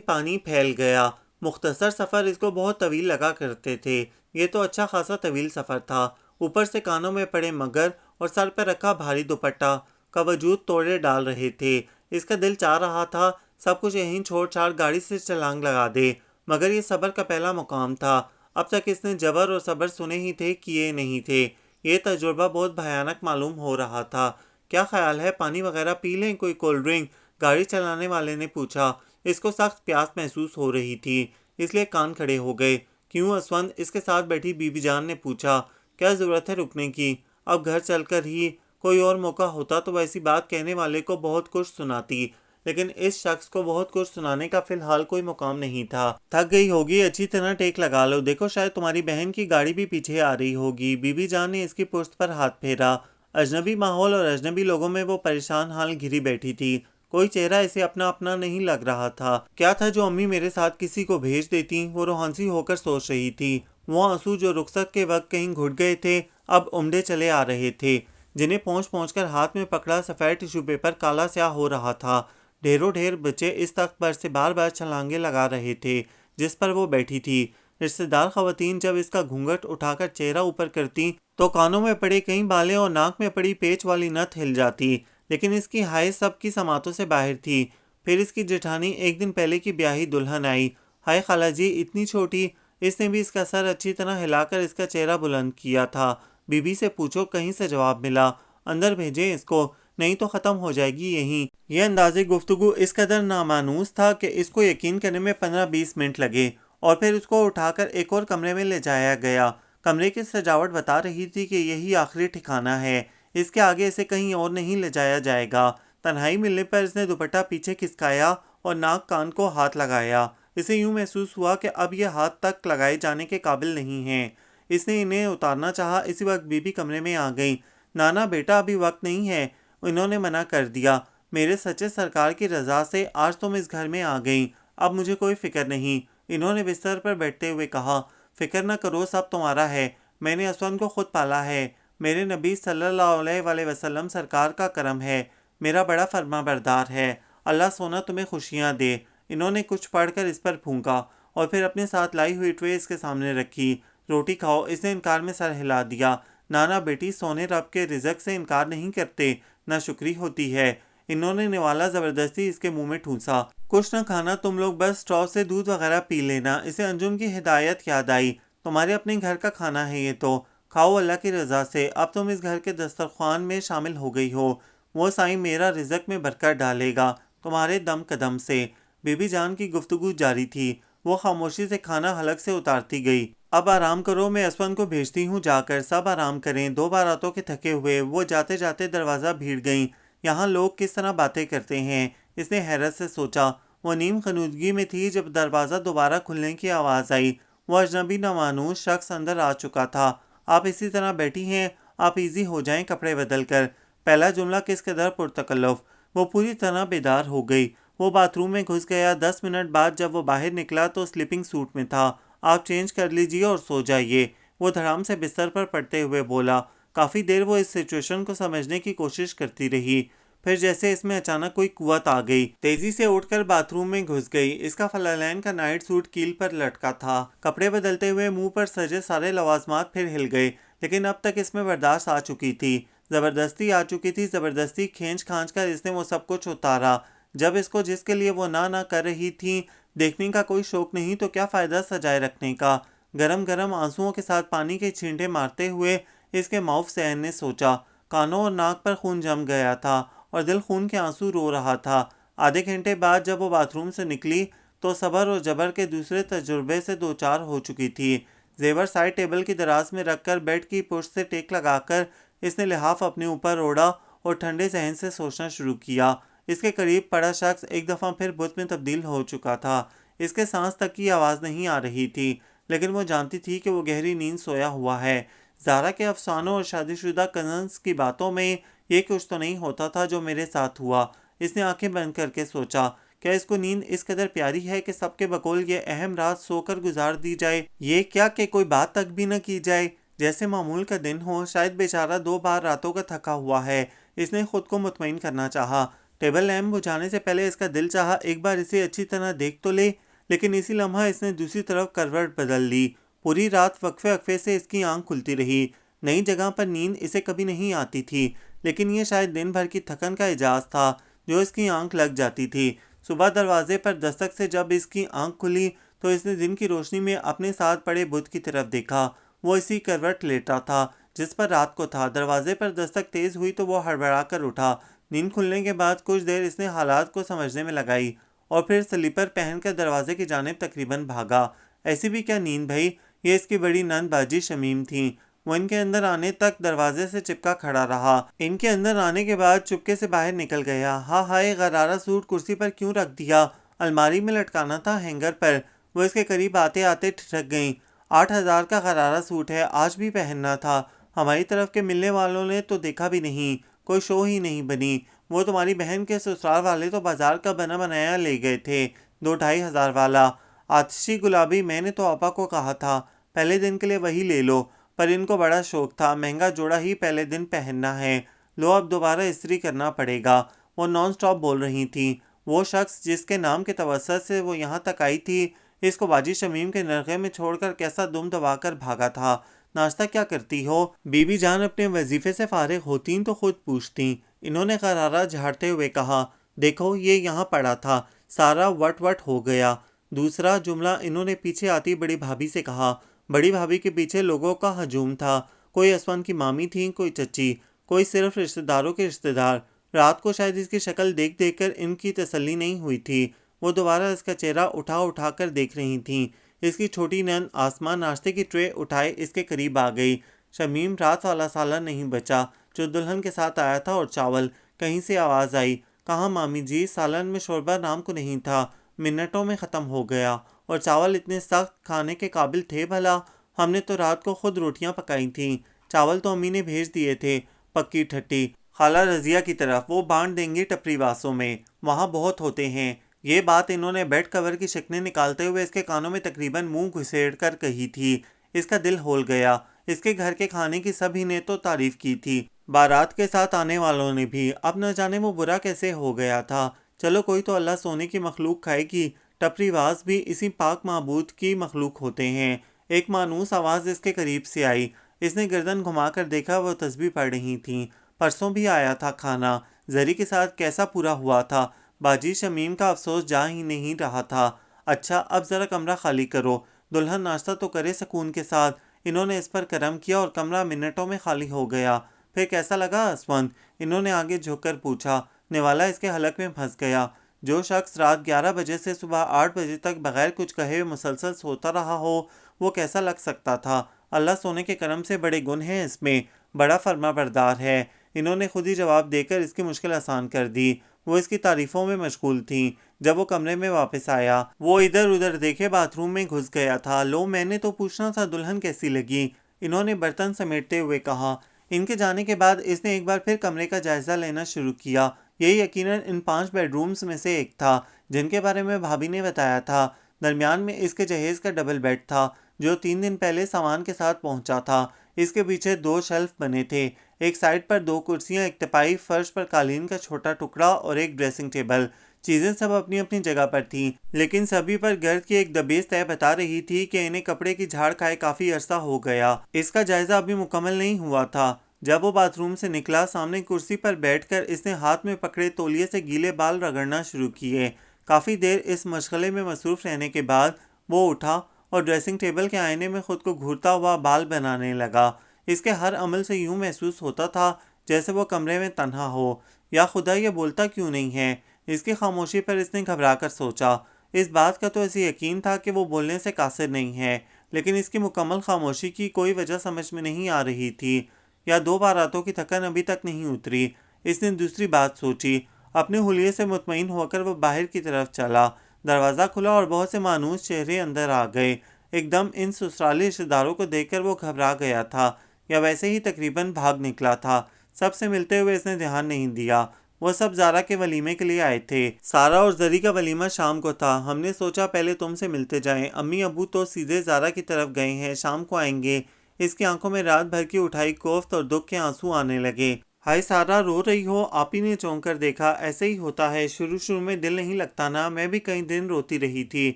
پانی پھیل گیا۔ مختصر سفر اس کو بہت طویل لگا کرتے تھے، یہ تو اچھا خاصا طویل سفر تھا۔ اوپر سے کانوں میں پڑے مگر اور سر پہ رکھا بھاری دوپٹہ کا وجود توڑے ڈال رہے تھے۔ اس کا دل چاہ رہا تھا سب کچھ یہیں چھوڑ چھاڑ گاڑی سے چھلانگ لگا دے، مگر یہ صبر کا پہلا مقام تھا۔ اب تک اس نے جبر اور صبر سنے ہی تھے، کیے نہیں تھے۔ یہ تجربہ بہت بھیانک معلوم ہو رہا تھا۔ کیا خیال ہے پانی وغیرہ پی لیں، کوئی کولڈ ڈرنک؟ گاڑی چلانے والے نے پوچھا۔ اس کو سخت پیاس محسوس ہو رہی تھی، اس لیے کان کھڑے ہو گئے۔ کیوں اسفند؟ اس کے ساتھ بیٹھی بی بی جان نے پوچھا۔ کیا ضرورت ہے رکنے کی؟ اب گھر چل کر ہی کوئی اور موقع ہوتا تو ویسی بات کہنے والے کو بہت کچھ سناتی، لیکن اس شخص کو بہت کچھ سنانے کا فی الحال کوئی مقام نہیں تھا۔ تھک گئی ہوگی، اچھی طرح ٹیک لگا لو، دیکھو شاید تمہاری بہن کی گاڑی بھی پیچھے آ رہی ہوگی۔ بی بی جان نے اس کی پشت پر ہاتھ پھیرا۔ اجنبی ماحول اور اجنبی لوگوں میں وہ پریشان حال گھری بیٹھی تھی، کوئی چہرہ اسے اپنا اپنا نہیں لگ رہا تھا۔ کیا تھا جو امی میرے ساتھ کسی کو بھیج دیتی؟ وہ روحانسی ہو کر سوچ رہی تھی۔ وہ آنسو جو رخصت کے وقت کہیں گھٹ گئے تھے، اب امڈے چلے آ رہے تھے، جنہیں پہنچ پہنچ کر ہاتھ میں پکڑا سفید ٹیشو پیپر کالا سیاہ ہو رہا تھا۔ ڈھیروں ڈھیر بچے اس تخت پر سے بار بار چھلانگیں لگا رہے تھے جس پر وہ بیٹھی تھی۔ رشتہ دار خواتین جب اس کا گھونگھٹ اٹھا کر چہرہ اوپر کرتی تو کانوں میں پڑے کئی بالیں اور ناک میں پڑی پیچ والی نت ہل جاتی، لیکن اس کی ہائے سب کی سماعتوں سے باہر تھی۔ پھر اس کی جٹھانی ایک دن پہلے کی بیاہی دلہن آئی۔ ہائے خالہ جی، اتنی چھوٹی! اس نے بھی اس کا سر اچھی طرح ہلا کر اس کا چہرہ بلند کیا تھا۔ بی بی سے پوچھو کہیں سے جواب ملا، اندر بھیجیں اس کو، نہیں تو ختم ہو جائے گی یہیں۔ یہ انداز گفتگو اس قدر نامانوس تھا کہ اس کو یقین کرنے میں 15-20 منٹ لگے، اور پھر اس کو اٹھا کر ایک اور کمرے میں لے جایا گیا۔ کمرے کی سجاوٹ بتا رہی تھی کہ یہی آخری ٹھکانہ ہے، اس کے آگے اسے کہیں اور نہیں لے جایا جائے گا۔ تنہائی ملنے پر اس نے دوپٹہ پیچھے کھسکایا اور ناک کان کو ہاتھ لگایا۔ اسے یوں محسوس ہوا کہ اب یہ ہاتھ تک لگائے جانے کے قابل نہیں ہیں۔ اس نے انہیں اتارنا چاہا، اسی وقت بی بی کمرے میں آ گئی۔ نانا بیٹا، ابھی وقت نہیں ہے، انہوں نے منع کر دیا۔ میرے سچے سرکار کی رضا سے آج تم اس گھر میں آ گئیں، اب مجھے کوئی فکر نہیں، انہوں نے بستر پر بیٹھتے ہوئے کہا۔ فکر نہ کرو، سب تمہارا ہے، میں نے اسفند کو خود پالا ہے، میرے نبی صلی اللہ علیہ وآلہ وسلم سرکار کا کرم ہے، میرا بڑا فرما بردار ہے، اللہ سونا تمہیں خوشیاں دے۔ انہوں نے کچھ پڑھ کر اس پر پھونکا اور پھر اپنے ساتھ لائی ہوئی ٹرے اس کے سامنے رکھی۔ روٹی کھاؤ، اس نے انکار میں سر ہلا دیا۔ نانا بیٹی، سونے رب کے رزق سے انکار نہیں کرتے، نہ شکری ہوتی ہے۔ انہوں نے نوالا زبردستی اس کے منہ میں ٹھونسا۔ کچھ نہ کھانا تم لوگ، بس اسٹرو سے دودھ وغیرہ پی لینا۔ اسے انجم کی ہدایت یاد آئی، تمہارے اپنے گھر کا کھانا ہے یہ تو، کھاؤ اللہ کی رضا سے، اب تم اس گھر کے دسترخوان میں شامل ہو گئی ہو، وہ سائیں میرا رزق میں برکت ڈالے گا تمہارے دم قدم سے۔ بی بی جان کی گفتگو جاری تھی، وہ خاموشی سے کھانا حلق سے اتارتی گئی۔ اب آرام کرو، میں اسفند کو بھیجتی ہوں جا کر، سب آرام کریں۔ 2 باراتوں کے تھکے ہوئے وہ جاتے جاتے دروازہ بھیڑ گئیں۔ یہاں لوگ کس طرح باتیں کرتے ہیں، اس نے حیرت سے سوچا۔ وہ نیم خنودگی میں تھی جب دروازہ دوبارہ کھلنے کی آواز آئی۔ وہ اجنبی نامانوس شخص اندر آ چکا تھا، آپ اسی طرح بیٹھی ہیں، آپ ایزی ہو جائیں کپڑے بدل کر۔ پہلا جملہ کس قدر پرتکلف۔ وہ پوری طرح بیدار ہو گئی۔ وہ باتھ روم میں گھس گیا۔ 10 منٹ بعد جب وہ باہر نکلا تو سلیپنگ سوٹ میں تھا۔ آپ چینج کر لیجئے اور سو جائیے، وہ دھڑام سے بستر پر پڑتے ہوئے بولا۔ کافی دیر وہ اس سچویشن کو سمجھنے کی کوشش کرتی رہی، پھر جیسے اس میں اچانک کوئی قوت آ گئی، تیزی سے اٹھ کر باتھ روم میں گھس گئی۔ اس کا فلالین کا نائٹ سوٹ کیل پر لٹکا تھا۔ کپڑے بدلتے ہوئے منہ پر سجے سارے لوازمات پھر ہل گئے، لیکن اب تک اس میں برداشت آ چکی تھی، زبردستی آ چکی تھی۔ زبردستی کھینچ کھانچ کر اس نے وہ سب کچھ اتارا۔ جب اس کو جس کے لیے وہ نہ کر رہی تھی دیکھنے کا کوئی شوق نہیں تو کیا فائدہ سجائے رکھنے کا۔ گرم گرم آنسوؤں کے ساتھ پانی کے چھینٹے مارتے ہوئے اس کے معاف صحن نے سوچا۔ کانوں اور ناک پر خون جم گیا تھا اور دل خون کے آنسو رو رہا تھا۔ آدھے گھنٹے بعد جب وہ باتھ روم سے نکلی تو صبر اور جبر کے دوسرے تجربے سے دوچار ہو چکی تھی۔ زیور سائڈ ٹیبل کی دراز میں رکھ کر بیڈ کی پشت سے ٹیک لگا کر اس نے لحاف اپنے اوپر اوڑھا اور ٹھنڈے ذہن سے سوچنا شروع کیا۔ اس کے قریب پڑا شخص ایک دفعہ پھر بت میں تبدیل ہو چکا تھا۔ اس کے سانس تک کی آواز نہیں آ رہی تھی، لیکن وہ جانتی تھی کہ وہ گہری نیند سویا ہوا ہے۔ زارا کے افسانوں اور شادی شدہ کزنز کی باتوں میں یہ کچھ تو نہیں ہوتا تھا جو میرے ساتھ ہوا۔ اس نے آنکھیں بند کر کے سوچا، کیا اس کو نیند اس قدر پیاری ہے کہ سب کے بقول یہ اہم رات سو کر گزار دی جائے؟ یہ کیا کہ کوئی بات تک بھی نہ کی جائے، جیسے معمول کا دن ہو؟ شاید بیچارہ 2 بار راتوں کا تھکا ہوا ہے۔ اس نے خود کو مطمئن کرنا چاہا۔ ٹیبل لیمپ بجھانے سے پہلے اس کا دل چاہا ایک بار اسے اچھی طرح دیکھ تو لے، لیکن اسی لمحہ اس نے دوسری طرف کروٹ بدل لی۔ پوری رات وقفے وقفے سے اس کی آنکھ کھلتی رہی۔ نئی جگہ پر نیند اسے کبھی نہیں آتی تھی، لیکن یہ شاید دن بھر کی تھکن کا اعجاز تھا جو اس کی آنکھ لگ جاتی تھی۔ صبح دروازے پر دستک سے جب اس کی آنکھ کھلی تو اس نے دن کی روشنی میں اپنے ساتھ پڑے بت کی طرف دیکھا۔ وہ اسی کروٹ لیٹا تھا جس پر رات کو تھا۔ دروازے پر دستک تیز ہوئی تو وہ ہڑبڑا کر اٹھا۔ نیند کھلنے کے بعد کچھ دیر اس نے حالات کو سمجھنے میں لگائی اور پھر سلیپر پہن کر دروازے کی جانب تقریباً بھاگا۔ ایسی بھی کیا نیند بھائی؟ یہ اس کی بڑی نند باجی شمیم تھیں۔ وہ ان کے اندر آنے تک دروازے سے چپکا کھڑا رہا۔ ان کے اندر آنے کے بعد چپکے سے باہر نکل گیا۔ ہاں ہائے، غرارہ سوٹ کرسی پر کیوں رکھ دیا؟ الماری میں لٹکانا تھا ہینگر پر۔ وہ اس کے قریب آتے آتے ٹھٹک گئیں۔ 8,000 کا غرارہ سوٹ ہے، آج بھی پہننا تھا۔ ہماری طرف کے ملنے والوں نے تو دیکھا بھی نہیں، کوئی شو ہی نہیں بنی۔ وہ تمہاری بہن کے سسرال والے تو بازار کا بنا بنایا لے گئے تھے، 2-2,500 والا آتشی گلابی۔ میں نے تو آپا کو کہا تھا پہلے دن کے لیے وہی لے لو، پر ان کو بڑا شوق تھا، مہنگا جوڑا ہی پہلے دن پہننا ہے، لو اب دوبارہ استری کرنا پڑے گا۔ وہ نان سٹاپ بول رہی تھیں۔ وہ شخص جس کے نام کے توسط سے وہ یہاں تک آئی تھی اس کو باجی شمیم کے نرغے میں چھوڑ کر کیسا دم دبا کر بھاگا تھا۔ ناشتہ کیا کرتی ہو؟ بی بی جان اپنے وظیفے سے فارغ ہوتیں تو خود پوچھتیں، انہوں نے غرارہ جھاڑتے ہوئے کہا۔ دیکھو یہ یہاں پڑا تھا۔ سارا وٹ وٹ ہو گیا۔ دوسرا جملہ انہوں نے پیچھے آتی بڑی بھابھی سے کہا۔ بڑی بھابھی کے پیچھے لوگوں کا ہجوم تھا، کوئی اسون کی مامی تھیں، کوئی چچی، کوئی صرف رشتہ داروں کے رشتہ دار۔ رات کو شاید اس کی شکل دیکھ دیکھ کر ان کی تسلی نہیں ہوئی تھی، وہ دوبارہ اس کا چہرہ اٹھا اٹھا کر دیکھ رہی تھیں۔ اس کی چھوٹی نند آسماں ناشتے کی ٹرے اٹھائے اس کے قریب آ گئی۔ شمیم، رات والا سالن نہیں بچا جو دلہن کے ساتھ آیا تھا اور چاول۔ کہیں سے آواز آئی، کہاں مامی جی؟ سالن میں شوربہ نام کو نہیں تھا، منٹوں میں ختم ہو گیا، اور چاول اتنے سخت کھانے کے قابل تھے بھلا؟ ہم نے تو رات کو خود روٹیاں پکائی تھیں، چاول تو امی نے بھیج دیے تھے۔ پکی ٹھٹی، خالہ رضیہ کی طرف، وہ بانٹ دیں گی ٹپری واسوں میں، وہاں بہت ہوتے ہیں۔ یہ بات انہوں نے بیڈ کور کی شکنیں نکالتے ہوئے اس کے کانوں میں تقریباً منہ گھسیڑ کر کہی تھی۔ اس کا دل ہول گیا۔ اس کے گھر کے کھانے کی سبھی نے تو تعریف کی تھی، بارات کے ساتھ آنے والوں نے بھی، اب نہ جانے وہ برا کیسے ہو گیا تھا۔ چلو کوئی تو اللہ سونے کی مخلوق کھائے گی، ٹپری باز بھی اسی پاک معبود کی مخلوق ہوتے ہیں۔ ایک مانوس آواز اس کے قریب سے آئی۔ اس نے گردن گھما کر دیکھا، وہ تسبیح پڑھ رہی تھیں۔ پرسوں بھی آیا تھا کھانا، زری کے ساتھ کیسا پورا ہوا تھا۔ باجی شمیم کا افسوس جا ہی نہیں رہا تھا۔ اچھا اب ذرا کمرہ خالی کرو، دلہن ناشتہ تو کرے سکون کے ساتھ۔ انہوں نے اس پر کرم کیا اور کمرہ منٹوں میں خالی ہو گیا۔ پھر کیسا لگا اسونت؟ انہوں نے آگے جھک کر پوچھا۔ نوالا اس کے حلق میں پھنس گیا۔ جو شخص رات 11 بجے سے صبح 8 بجے تک بغیر کچھ کہے مسلسل سوتا رہا ہو وہ کیسا لگ سکتا تھا؟ اللہ سونے کے کرم سے بڑے گن ہیں اس میں، بڑا فرما بردار ہے۔ انہوں نے خود ہی جواب دے کر اس کی مشکل آسان کر دی۔ وہ اس کی تعریفوں میں مشغول تھیں۔ جب وہ کمرے میں واپس آیا وہ ادھر ادھر دیکھے باتھ روم میں گھس گیا تھا۔ لو، میں نے تو پوچھنا تھا دلہن کیسی لگی؟ انہوں نے برتن سمیٹتے ہوئے کہا۔ ان کے جانے کے بعد اس نے ایک بار پھر کمرے کا جائزہ لینا شروع کیا۔ یہ یقیناً ان 5 بیڈ رومز میں سے ایک تھا جن کے بارے میں بھابی نے بتایا تھا۔ درمیان میں اس کے جہیز کا ڈبل بیڈ تھا جو 3 دن پہلے سامان کے ساتھ پہنچا تھا۔ اس کے پیچھے 2 شیلف بنے تھے، ایک سائڈ پر 2 کرسیاں، ایک تپائی، فرش پر قالین کا چھوٹا ٹکڑا اور ایک ڈریسنگ ٹیبل۔ چیزیں سب اپنی اپنی جگہ پر تھیں، لیکن سبھی پر گرد کی ایک دبیز طے بتا رہی تھی کہ انہیں کپڑے کی جھاڑ کھائے کافی عرصہ ہو گیا۔ اس کا جائزہ ابھی مکمل نہیں ہوا تھا۔ جب وہ باتھ روم سے نکلا، سامنے کرسی پر بیٹھ کر اس نے ہاتھ میں پکڑے تولیے سے گیلے بال رگڑنا شروع کیے۔ کافی دیر اس مشغلے میں مصروف رہنے کے بعد وہ اٹھا اور ڈریسنگ ٹیبل کے آئینے میں خود کو گھورتا ہوا بال بنانے لگا۔ اس کے ہر عمل سے یوں محسوس ہوتا تھا جیسے وہ کمرے میں تنہا ہو۔ یا خدا، یہ بولتا کیوں نہیں ہے؟ اس کی خاموشی پر اس نے گھبرا کر سوچا۔ اس بات کا تو اسے یقین تھا کہ وہ بولنے سے قاصر نہیں ہے، لیکن اس کی مکمل خاموشی کی کوئی وجہ سمجھ میں نہیں آ رہی تھی۔ یا 2 بار راتوں کی تھکن ابھی تک نہیں اتری؟ اس نے دوسری بات سوچی۔ اپنے حلیے سے مطمئن ہو کر وہ باہر کی طرف چلا۔ دروازہ کھلا اور بہت سے مانوس چہرے اندر آ گئے۔ ایک دم ان سسرالی رشتہ داروں کو دیکھ کر وہ گھبرا گیا تھا، یا ویسے ہی تقریباً بھاگ نکلا تھا۔ سب سے ملتے ہوئے اس نے دھیان نہیں دیا۔ وہ سب زارا کے ولیمے کے لیے آئے تھے۔ سارا اور زری کا ولیمہ شام کو تھا۔ ہم نے سوچا پہلے تم سے ملتے جائیں۔ امی ابو تو سیدھے زارا کی طرف گئے ہیں، شام کو آئیں گے۔ اس کی آنکھوں میں رات بھر کی اٹھائی کوفت اور دکھ کے آنسو آنے لگے۔ ہائے سارا، رو رہی ہو؟ آپی نے چونک کر دیکھا۔ ایسے ہی ہوتا ہے، شروع میں دل نہیں لگتا نا، میں بھی کئی دن روتی رہی تھی۔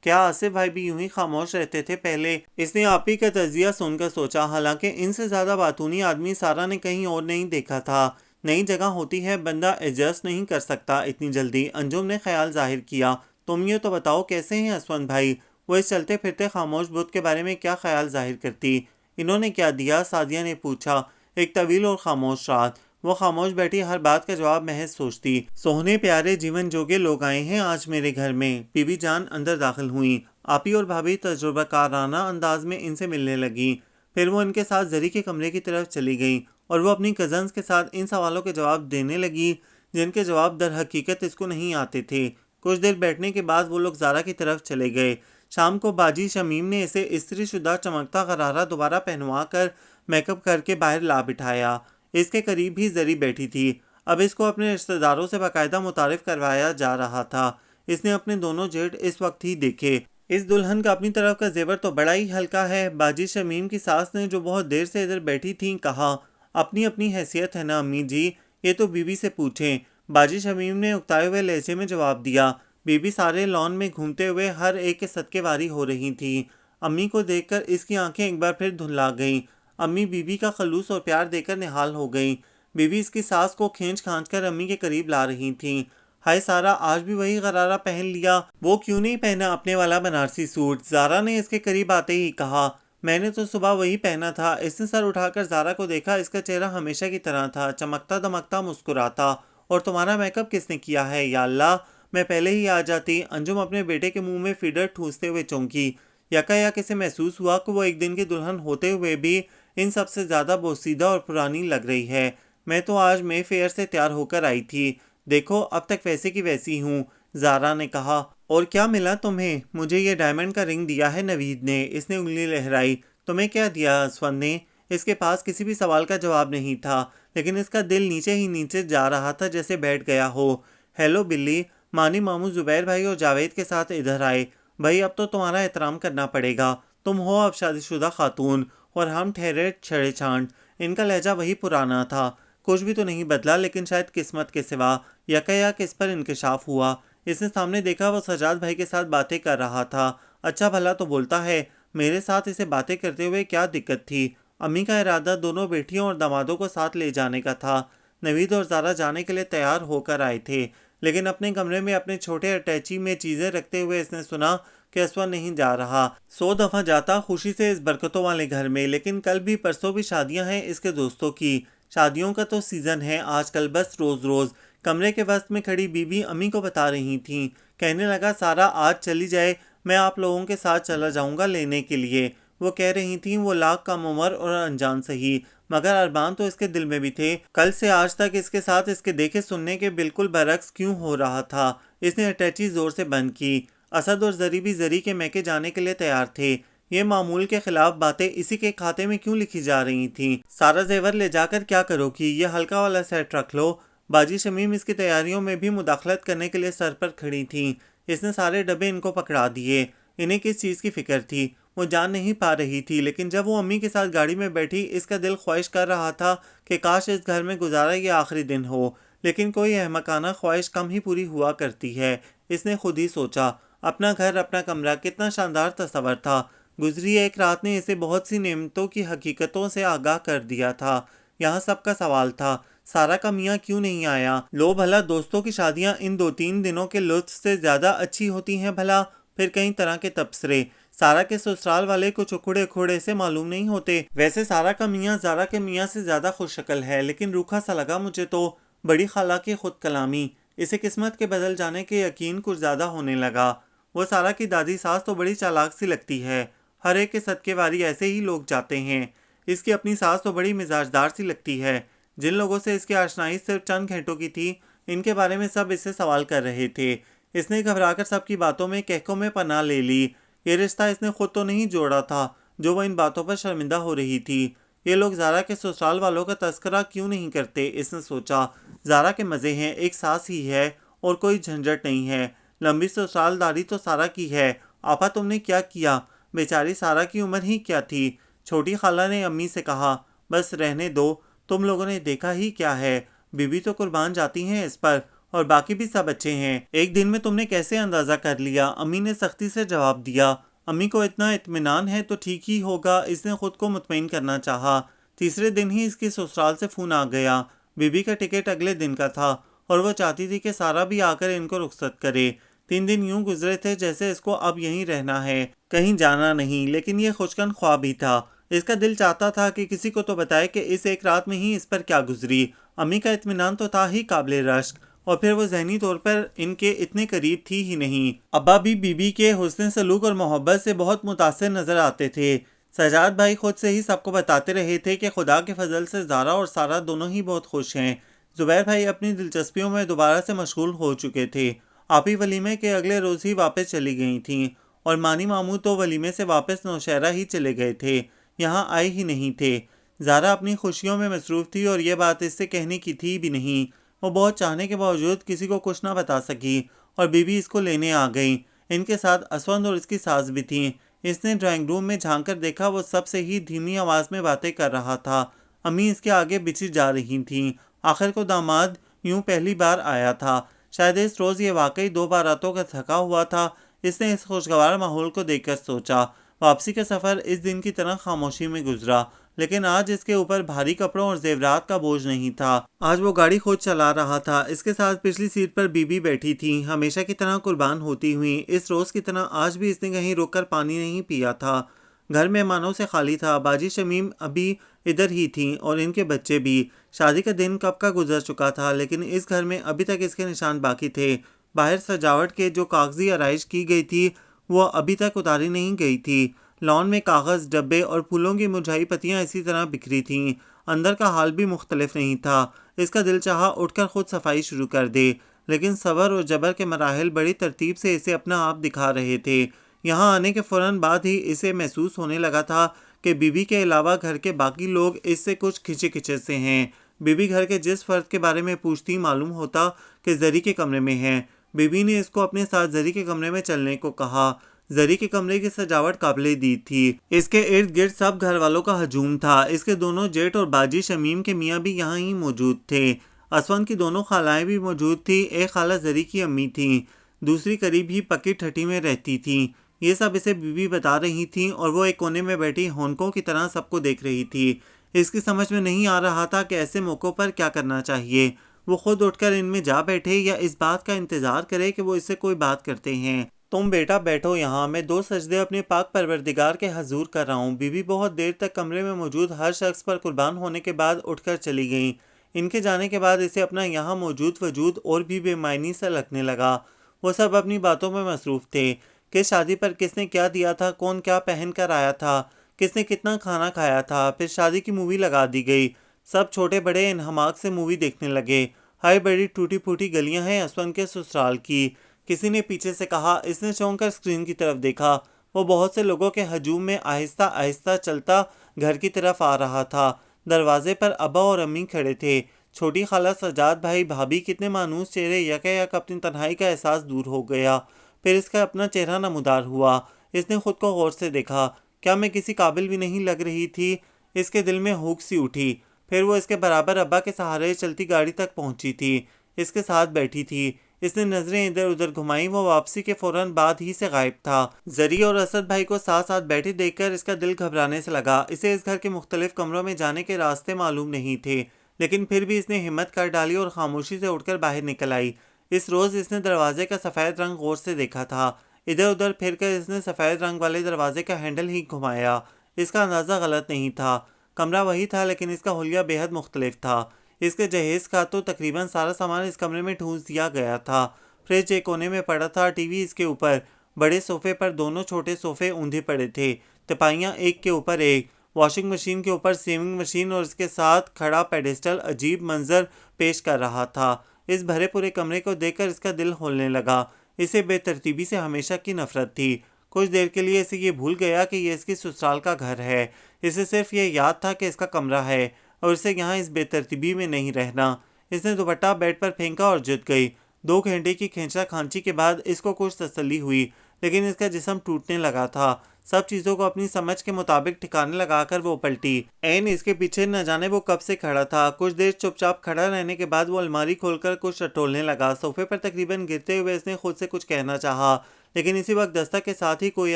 کیا آصف بھائی بھی یوں ہی خاموش رہتے تھے پہلے؟ اس نے آپی کا تجزیہ سن کر سوچا، حالانکہ ان سے زیادہ باتونی آدمی سارا نے کہیں اور نہیں دیکھا تھا۔ نئی جگہ ہوتی ہے، بندہ ایڈجسٹ نہیں کر سکتا اتنی جلدی۔ انجم نے خیال ظاہر کیا۔ تم یہ تو بتاؤ کیسے ہیں اسون بھائی؟ وہ اس چلتے پھرتے خاموش بت کے بارے میں کیا خیال ظاہر کرتی؟ انہوں نے کیا دیا؟ سعدیہ نے پوچھا۔ ایک طویل اور خاموش رات۔ وہ خاموش بیٹھی، ہر بات کا جواب محض سوچتی۔ سوہنے پیارے جیون جوگے لوگ آئے ہیں آج میرے گھر میں۔ بی بی جان اندر داخل ہوئیں۔ آپی اور بھابھی تجربہ کارانہ انداز میں ان سے ملنے لگیں۔ پھر وہ ان کے ساتھ زری کے کمرے کی طرف چلی گئیں اور وہ اپنی کزنز کے ساتھ ان سوالوں کے جواب دینے لگی جن کے جواب در حقیقت اس کو نہیں آتے تھے۔ کچھ دیر بیٹھنے کے بعد وہ لوگ زارا کی طرف چلے گئے۔ شام کو باجی شمیم نے اسے استری شدہ چمکتا غرارہ دوبارہ پہنوا کر میک اپ کر کے باہر لا بٹھایا۔ اس کے قریب ہی زری بیٹھی تھی۔ اب اس کو اپنے رشتہ داروں سے باقاعدہ متعارف کروایا جا رہا تھا۔ اس نے اپنے دونوں جیٹ اس وقت ہی دیکھے۔ اس دلہن کا اپنی طرف کا زیور تو بڑا ہی ہلکا ہے، باجی شمیم کی ساس نے جو بہت دیر سے ادھر بیٹھی تھیں کہا۔ اپنی اپنی حیثیت ہے نا امی جی، یہ تو بی بی سے پوچھیں۔ باجی شمیم نے اکتائے ہوئے لہجے میں جواب دیا۔ بی بی سارے لان میں گھومتے ہوئے ہر ایک کے صدقے واری ہو رہی تھیں۔ امی کو دیکھ کر اس کی آنکھیں ایک بار پھر دھندلا گئیں۔ امی بی بی کا خلوص اور پیار دیکھ کر نہال ہو گئیں۔ بی بی اس کی ساس کو کھینچ کھانچ کر امی کے قریب لا رہی تھیں۔ ہائے سارا، آج بھی وہی غرارہ پہن لیا؟ وہ کیوں نہیں پہنا اپنے والا بنارسی سوٹ؟ زارا نے اس کے قریب آتے ہی کہا۔ میں نے تو صبح وہی پہنا تھا۔ اس نے سر اٹھا کر زارا کو دیکھا۔ اس کا چہرہ ہمیشہ کی طرح تھا، چمکتا دمکتا مسکراتا۔ اور تمہارا میک اپ کس نے کیا ہے؟ یا اللہ، میں پہلے ہی آ جاتی۔ انجم اپنے بیٹے کے منہ میں فیڈر ٹھونستے ہوئے چونکی۔ یکایک اسے محسوس ہوا کہ وہ ایک دن کی دلہن ہوتے ہوئے بھی ان سب سے زیادہ بوسیدہ اور پرانی لگ رہی ہے۔ میں تو آج مے فیئر سے تیار ہو کر آئی تھی، دیکھو اب تک ویسے کی ویسی ہوں، زارا نے کہا۔ اور کیا ملا تمہیں؟ مجھے یہ ڈائمنڈ کا رنگ دیا ہے نوید نے، اس نے انگلی لہرائی۔ تمہیں کیا دیا اسون نے؟ اس کے پاس کسی بھی سوال کا جواب نہیں تھا، لیکن اس کا دل نیچے ہی نیچے جا رہا تھا جیسے بیٹھ گیا ہو۔ ہیلو بلی، مانی ماموں زبیر بھائی اور جاوید کے ساتھ ادھر آئے۔ بھائی اب تو تمہارا احترام کرنا پڑے گا، تم ہو اب شادی شدہ خاتون اور ہم ٹھہرے چھڑے چھانٹ۔ ان کا لہجہ وہی پرانا تھا، کچھ بھی تو نہیں بدلا، لیکن شاید قسمت کے سوا۔ یکایک اس پر انکشاف ہوا۔ اس نے سامنے دیکھا وہ سجاد بھائی کے ساتھ باتیں کر رہا تھا۔ اچھا بھلا تو بولتا ہے، میرے ساتھ اسے باتیں کرتے ہوئے کیا دقت تھی؟ امی کا ارادہ دونوں بیٹیوں اور دامادوں کو ساتھ لے جانے کا تھا۔ نوید اور زارا جانے کے لیے تیار ہو کر آئے تھے، لیکن اپنے کمرے میں اپنے چھوٹے اٹیچی میں چیزیں رکھتے ہوئے اس نے سنا کہ اسون نہیں جا رہا۔ 100 دفعہ جاتا خوشی سے اس برکتوں والے گھر میں، لیکن کل بھی پرسوں بھی شادیاں ہیں اس کے دوستوں کی۔ شادیوں کا تو سیزن ہے آج کل، بس روز روز۔ کمرے کے وسط میں کھڑی بی بی امی کو بتا رہی تھیں۔ کہنے لگا، سارا آج چلی جائے، میں آپ لوگوں کے ساتھ چلا جاؤں گا لینے کے لیے۔ وہ کہہ رہی تھیں وہ لاکھ کم عمر اور انجان سہی، مگر ارمان تو اس کے دل میں بھی تھے۔ کل سے آج تک اس کے ساتھ اس کے دیکھے سننے کے بالکل برعکس کیوں ہو رہا تھا؟ اس نے اٹیچی زور سے بند کی۔ اسد اور زری بھی زری کے میکے جانے کے لیے تیار تھے۔ یہ معمول کے خلاف باتیں اسی کے کھاتے میں کیوں لکھی جا رہی تھیں؟ سارا زیور لے جا کر کیا کرو گی؟ یہ ہلکا والا سیٹ رکھ لو۔ باجی شمیم اس کی تیاریوں میں بھی مداخلت کرنے کے لیے سر پر کھڑی تھیں۔ اس نے سارے ڈبے ان کو پکڑا دیے۔ انہیں کس چیز کی فکر تھی؟ وہ جان نہیں پا رہی تھی، لیکن جب وہ امی کے ساتھ گاڑی میں بیٹھی اس کا دل خواہش کر رہا تھا کہ کاش اس گھر میں گزارا یہ آخری دن ہو، لیکن کوئی احمقانہ خواہش کم ہی پوری ہوا کرتی ہے۔ اس نے خود ہی سوچا، اپنا گھر، اپنا کمرہ، کتنا شاندار تصور تھا۔ گزری ایک رات نے اسے بہت سی نعمتوں کی حقیقتوں سے آگاہ کر دیا تھا۔ یہاں سب کا سوال تھا، سارا کا میاں کیوں نہیں آیا؟ لو بھلا دوستوں کی شادیاں ان 2-3 دنوں کے لطف سے زیادہ اچھی ہوتی ہیں بھلا؟ پھر کئی طرح کے تبصرے۔ سارا کے سسرال والے کچھ اکھڑے اکھڑے سے معلوم نہیں ہوتے؟ ویسے سارا کا میاں زارا کے میاں سے زیادہ خوش شکل ہے، لیکن روکھا سا لگا مجھے تو۔ بڑی خالہ کی خود کلامی، اسے قسمت کے بدل جانے کے یقین کچھ زیادہ ہونے لگا۔ وہ سارا کی دادی ساس تو بڑی چالاک سی لگتی ہے، ہر ایک کے صدقے واری ایسے ہی لوگ جاتے ہیں۔ اس کی اپنی ساس تو بڑی مزاجدار سی لگتی ہے۔ جن لوگوں سے اس کی آشنائی صرف چند گھنٹوں کی تھی، ان کے بارے میں سب اس سے سوال کر رہے تھے۔ اس نے گھبرا کر سب کی باتوں میں کہکوں میں پناہ لے لی۔ یہ رشتہ اس نے خود تو نہیں جوڑا تھا جو وہ ان باتوں پر شرمندہ ہو رہی تھی۔ یہ لوگ زارا کے سسرال والوں کا تذکرہ کیوں نہیں کرتے؟ اس نے سوچا، زارا کے مزے ہیں، ایک ساس ہی ہے اور کوئی جھنجھٹ نہیں ہے۔ لمبی سسرال داری تو سارا کی ہے۔ آپا تم نے کیا کیا؟ بیچاری سارا کی عمر ہی کیا تھی؟ چھوٹی خالہ نے امی سے کہا، بس رہنے دو، تم لوگوں نے دیکھا ہی کیا ہے، بی بی تو قربان جاتی ہیں اس پر، اور باقی بھی سب اچھے ہیں۔ ایک دن میں تم نے کیسے اندازہ کر لیا؟ امی نے سختی سے جواب دیا۔ امی کو اتنا اطمینان ہے تو ٹھیک ہی ہوگا، اس نے خود کو مطمئن کرنا چاہا۔ تیسرے دن ہی اس کی سسرال سے فون آ گیا۔ بی بی کا ٹکٹ اگلے دن کا تھا اور وہ چاہتی تھی کہ سارا بھی آ کر ان کو رخصت کرے۔ 3 دن یوں گزرے تھے جیسے اس کو اب یہیں رہنا ہے، کہیں جانا نہیں، لیکن یہ خوشکن خواب ہی تھا۔ اس کا دل چاہتا تھا کہ کسی کو تو بتائے کہ اس ایک رات میں ہی اس پر کیا گزری۔ امی کا اطمینان تو تھا ہی قابل رشک، اور پھر وہ ذہنی طور پر ان کے اتنے قریب تھی ہی نہیں۔ ابا بھی بی بی کے حسن سلوک اور محبت سے بہت متاثر نظر آتے تھے۔ سجاد بھائی خود سے ہی سب کو بتاتے رہے تھے کہ خدا کے فضل سے زارا اور سارا دونوں ہی بہت خوش ہیں۔ زبیر بھائی اپنی دلچسپیوں میں دوبارہ سے مشغول ہو چکے تھے۔ آپی ولیمے کے اگلے روز ہی واپس چلی گئی تھیں، اور مانی ماموں تو ولیمے سے واپس نوشہرہ ہی چلے گئے تھے، یہاں آئے ہی نہیں تھے۔ زارا اپنی خوشیوں میں مصروف تھی اور یہ بات اس سے کہنے کی تھی بھی نہیں۔ وہ بہت چاہنے کے باوجود کسی کو کچھ نہ بتا سکی، اور بی بی اس کو لینے آ گئیں۔ ان کے ساتھ اسوند اور اس کی ساس بھی تھیں۔ اس نے ڈرائنگ روم میں جھانک کر دیکھا، وہ سب سے ہی دھیمی آواز میں باتیں کر رہا تھا۔ امی اس کے آگے بچھی جا رہی تھیں۔ آخر کو داماد یوں پہلی بار آیا تھا۔ شاید اس روز یہ واقعی 2 باراتوں کا تھکا ہوا تھا۔ اس نے اس خوشگوار ماحول کو دیکھ کر سوچا، واپسی کا سفر اس دن کی طرح خاموشی میں گزرا، لیکن آج اس کے اوپر بھاری کپڑوں اور زیورات کا بوجھ نہیں تھا۔ آج وہ گاڑی خود چلا رہا تھا۔ اس کے ساتھ پچھلی سیٹ پر بی بی بیٹھی تھی، ہمیشہ کی طرح قربان ہوتی ہوئی۔ اس روز کی طرح آج بھی اس نے کہیں رک کر پانی نہیں پیا تھا۔ گھر مہمانوں سے خالی تھا۔ باجی شمیم ابھی ادھر ہی تھیں اور ان کے بچے بھی۔ شادی کا دن کب کا گزر چکا تھا، لیکن اس گھر میں ابھی تک اس کے نشان باقی تھے۔ باہر سجاوٹ کے جو کاغذی آرائش کی گئی تھی وہ ابھی تک اتاری نہیں گئی تھی۔ لان میں کاغذ، ڈبے اور پھولوں کی مرجھائی پتیاں اسی طرح بکھری تھیں۔ اندر کا حال بھی مختلف نہیں تھا۔ اس کا دل چاہا اٹھ کر خود صفائی شروع کر دے، لیکن صبر اور جبر کے مراحل بڑی ترتیب سے اسے اپنا آپ دکھا رہے تھے۔ یہاں آنے کے فوراً بعد ہی اسے محسوس ہونے لگا تھا کہ بی بی کے علاوہ گھر کے باقی لوگ اس سے کچھ کھچے کھچے سے ہیں۔ بی بی گھر کے جس فرد کے بارے میں پوچھتی معلوم ہوتا کہ زری کے کمرے میں ہیں۔ بی بی نے اس کو اپنے ساتھ زری کے کمرے میں چلنے کو کہا۔ زری کے کمرے کی سجاوٹ قابل دید تھی۔ اس کے ارد گرد سب گھر والوں کا ہجوم تھا۔ اس کے دونوں جیٹ اور باجی شمیم کے میاں بھی یہاں ہی موجود تھے۔ اسون کی دونوں خالائیں بھی موجود تھیں۔ ایک خالہ زری کی امی تھیں، دوسری قریب ہی پکی ٹھٹی میں رہتی تھیں۔ یہ سب اسے بی بی بتا رہی تھیں اور وہ ایک کونے میں بیٹھی ہونکوں کی طرح سب کو دیکھ رہی تھی۔ اس کی سمجھ میں نہیں آ رہا تھا کہ ایسے موقعوں پر کیا کرنا چاہیے۔ وہ خود اٹھ کر ان میں جا بیٹھے یا اس بات کا انتظار کرے کہ وہ اس سے کوئی بات کرتے ہیں۔ تم بیٹا بیٹھو یہاں، میں 2 سجدے اپنے پاک پروردگار کے حضور کر رہا ہوں۔ بی بی بہت دیر تک کمرے میں موجود ہر شخص پر قربان ہونے کے بعد اٹھ کر چلی گئیں۔ ان کے جانے کے بعد اسے اپنا یہاں موجود وجود اور بھی بے معنی سا لگنے لگا۔ وہ سب اپنی باتوں میں مصروف تھے کہ شادی پر کس نے کیا دیا تھا، کون کیا پہن کر آیا تھا، کس نے کتنا کھانا کھایا تھا۔ پھر شادی کی مووی لگا دی گئی۔ سب چھوٹے بڑے انہماک سے مووی دیکھنے لگے۔ ہائی بڑی ٹوٹی پھوٹی گلیاں ہیں اسون کے سسرال کی، کسی نے پیچھے سے کہا۔ اس نے چونک کر اسکرین کی طرف دیکھا۔ وہ بہت سے لوگوں کے ہجوم میں آہستہ آہستہ چلتا گھر کی طرف آ رہا تھا۔ دروازے پر ابا اور امی کھڑے تھے۔ چھوٹی خالہ، سجاد بھائی، بھابھی، کتنے مانوس چہرے، یک اپنی تنہائی کا احساس دور ہو گیا۔ پھر اس کا اپنا چہرہ نمودار ہوا۔ اس نے خود کو غور سے دیکھا۔ کیا میں کسی قابل بھی نہیں لگ رہی تھی؟ اس کے دل میں ہوک سی اٹھی۔ پھر وہ اس کے برابر ابا کے سہارے چلتی گاڑی تک پہنچی تھی، اس کے ساتھ بیٹھی تھی۔ اس نے نظریں ادھر ادھر گھمائیں۔ وہ واپسی کے فوراً بعد ہی سے غائب تھا۔ زری اور اسد بھائی کو ساتھ ساتھ بیٹھے دیکھ کر اس کا دل گھبرانے سے لگا۔ اسے اس گھر کے مختلف کمروں میں جانے کے راستے معلوم نہیں تھے، لیکن پھر بھی اس نے ہمت کر ڈالی اور خاموشی سے اٹھ کر باہر نکل آئی۔ اس روز اس نے دروازے کا سفید رنگ غور سے دیکھا تھا۔ ادھر ادھر پھر کر اس نے سفید رنگ والے دروازے کا ہینڈل ہی گھمایا۔ اس کا اندازہ غلط نہیں تھا، کمرہ وہی تھا، لیکن اس کا حلیہ بے حد مختلف تھا۔ اس کے جہیز کا تو تقریباً سارا سامان اس کمرے میں ٹھونس دیا گیا تھا۔ فریج ایک کونے میں پڑا تھا، ٹی وی اس کے اوپر، بڑے صوفے پر دونوں چھوٹے صوفے اوندھے پڑے تھے، تپائیاں ایک کے اوپر ایک، واشنگ مشین کے اوپر سیونگ مشین اور اس کے ساتھ کھڑا پیڈسٹل عجیب منظر پیش کر رہا تھا۔ اس بھرے پورے کمرے کو دیکھ کر اس کا دل ہولنے لگا۔ اسے بے ترتیبی سے ہمیشہ کی نفرت تھی۔ کچھ دیر کے لیے اسے یہ بھول گیا کہ یہ اس کی سسرال کا گھر ہے۔ اسے صرف یہ یاد تھا کہ اس کا کمرہ ہے اور اسے یہاں اس بے ترتیبی میں نہیں رہنا۔ اس نے دوپٹہ بیڈ پر پھینکا اور جت گئی۔ 2 گھنٹے کی کھینچا کھانچی کے بعد اس کو کچھ تسلی ہوئی، لیکن اس کا جسم ٹوٹنے لگا تھا۔ سب چیزوں کو اپنی سمجھ کے مطابق ٹھکانے لگا کر وہ پلٹی۔ عین اس کے پیچھے نہ جانے وہ کب سے کھڑا تھا۔ کچھ دیر چپ چاپ کھڑا رہنے کے بعد وہ الماری کھول کر کچھ ٹٹولنے لگا۔ صوفے پر تقریباً گرتے ہوئے اس نے خود سے کچھ کہنا چاہا، لیکن اسی وقت دستک کے ساتھ ہی کوئی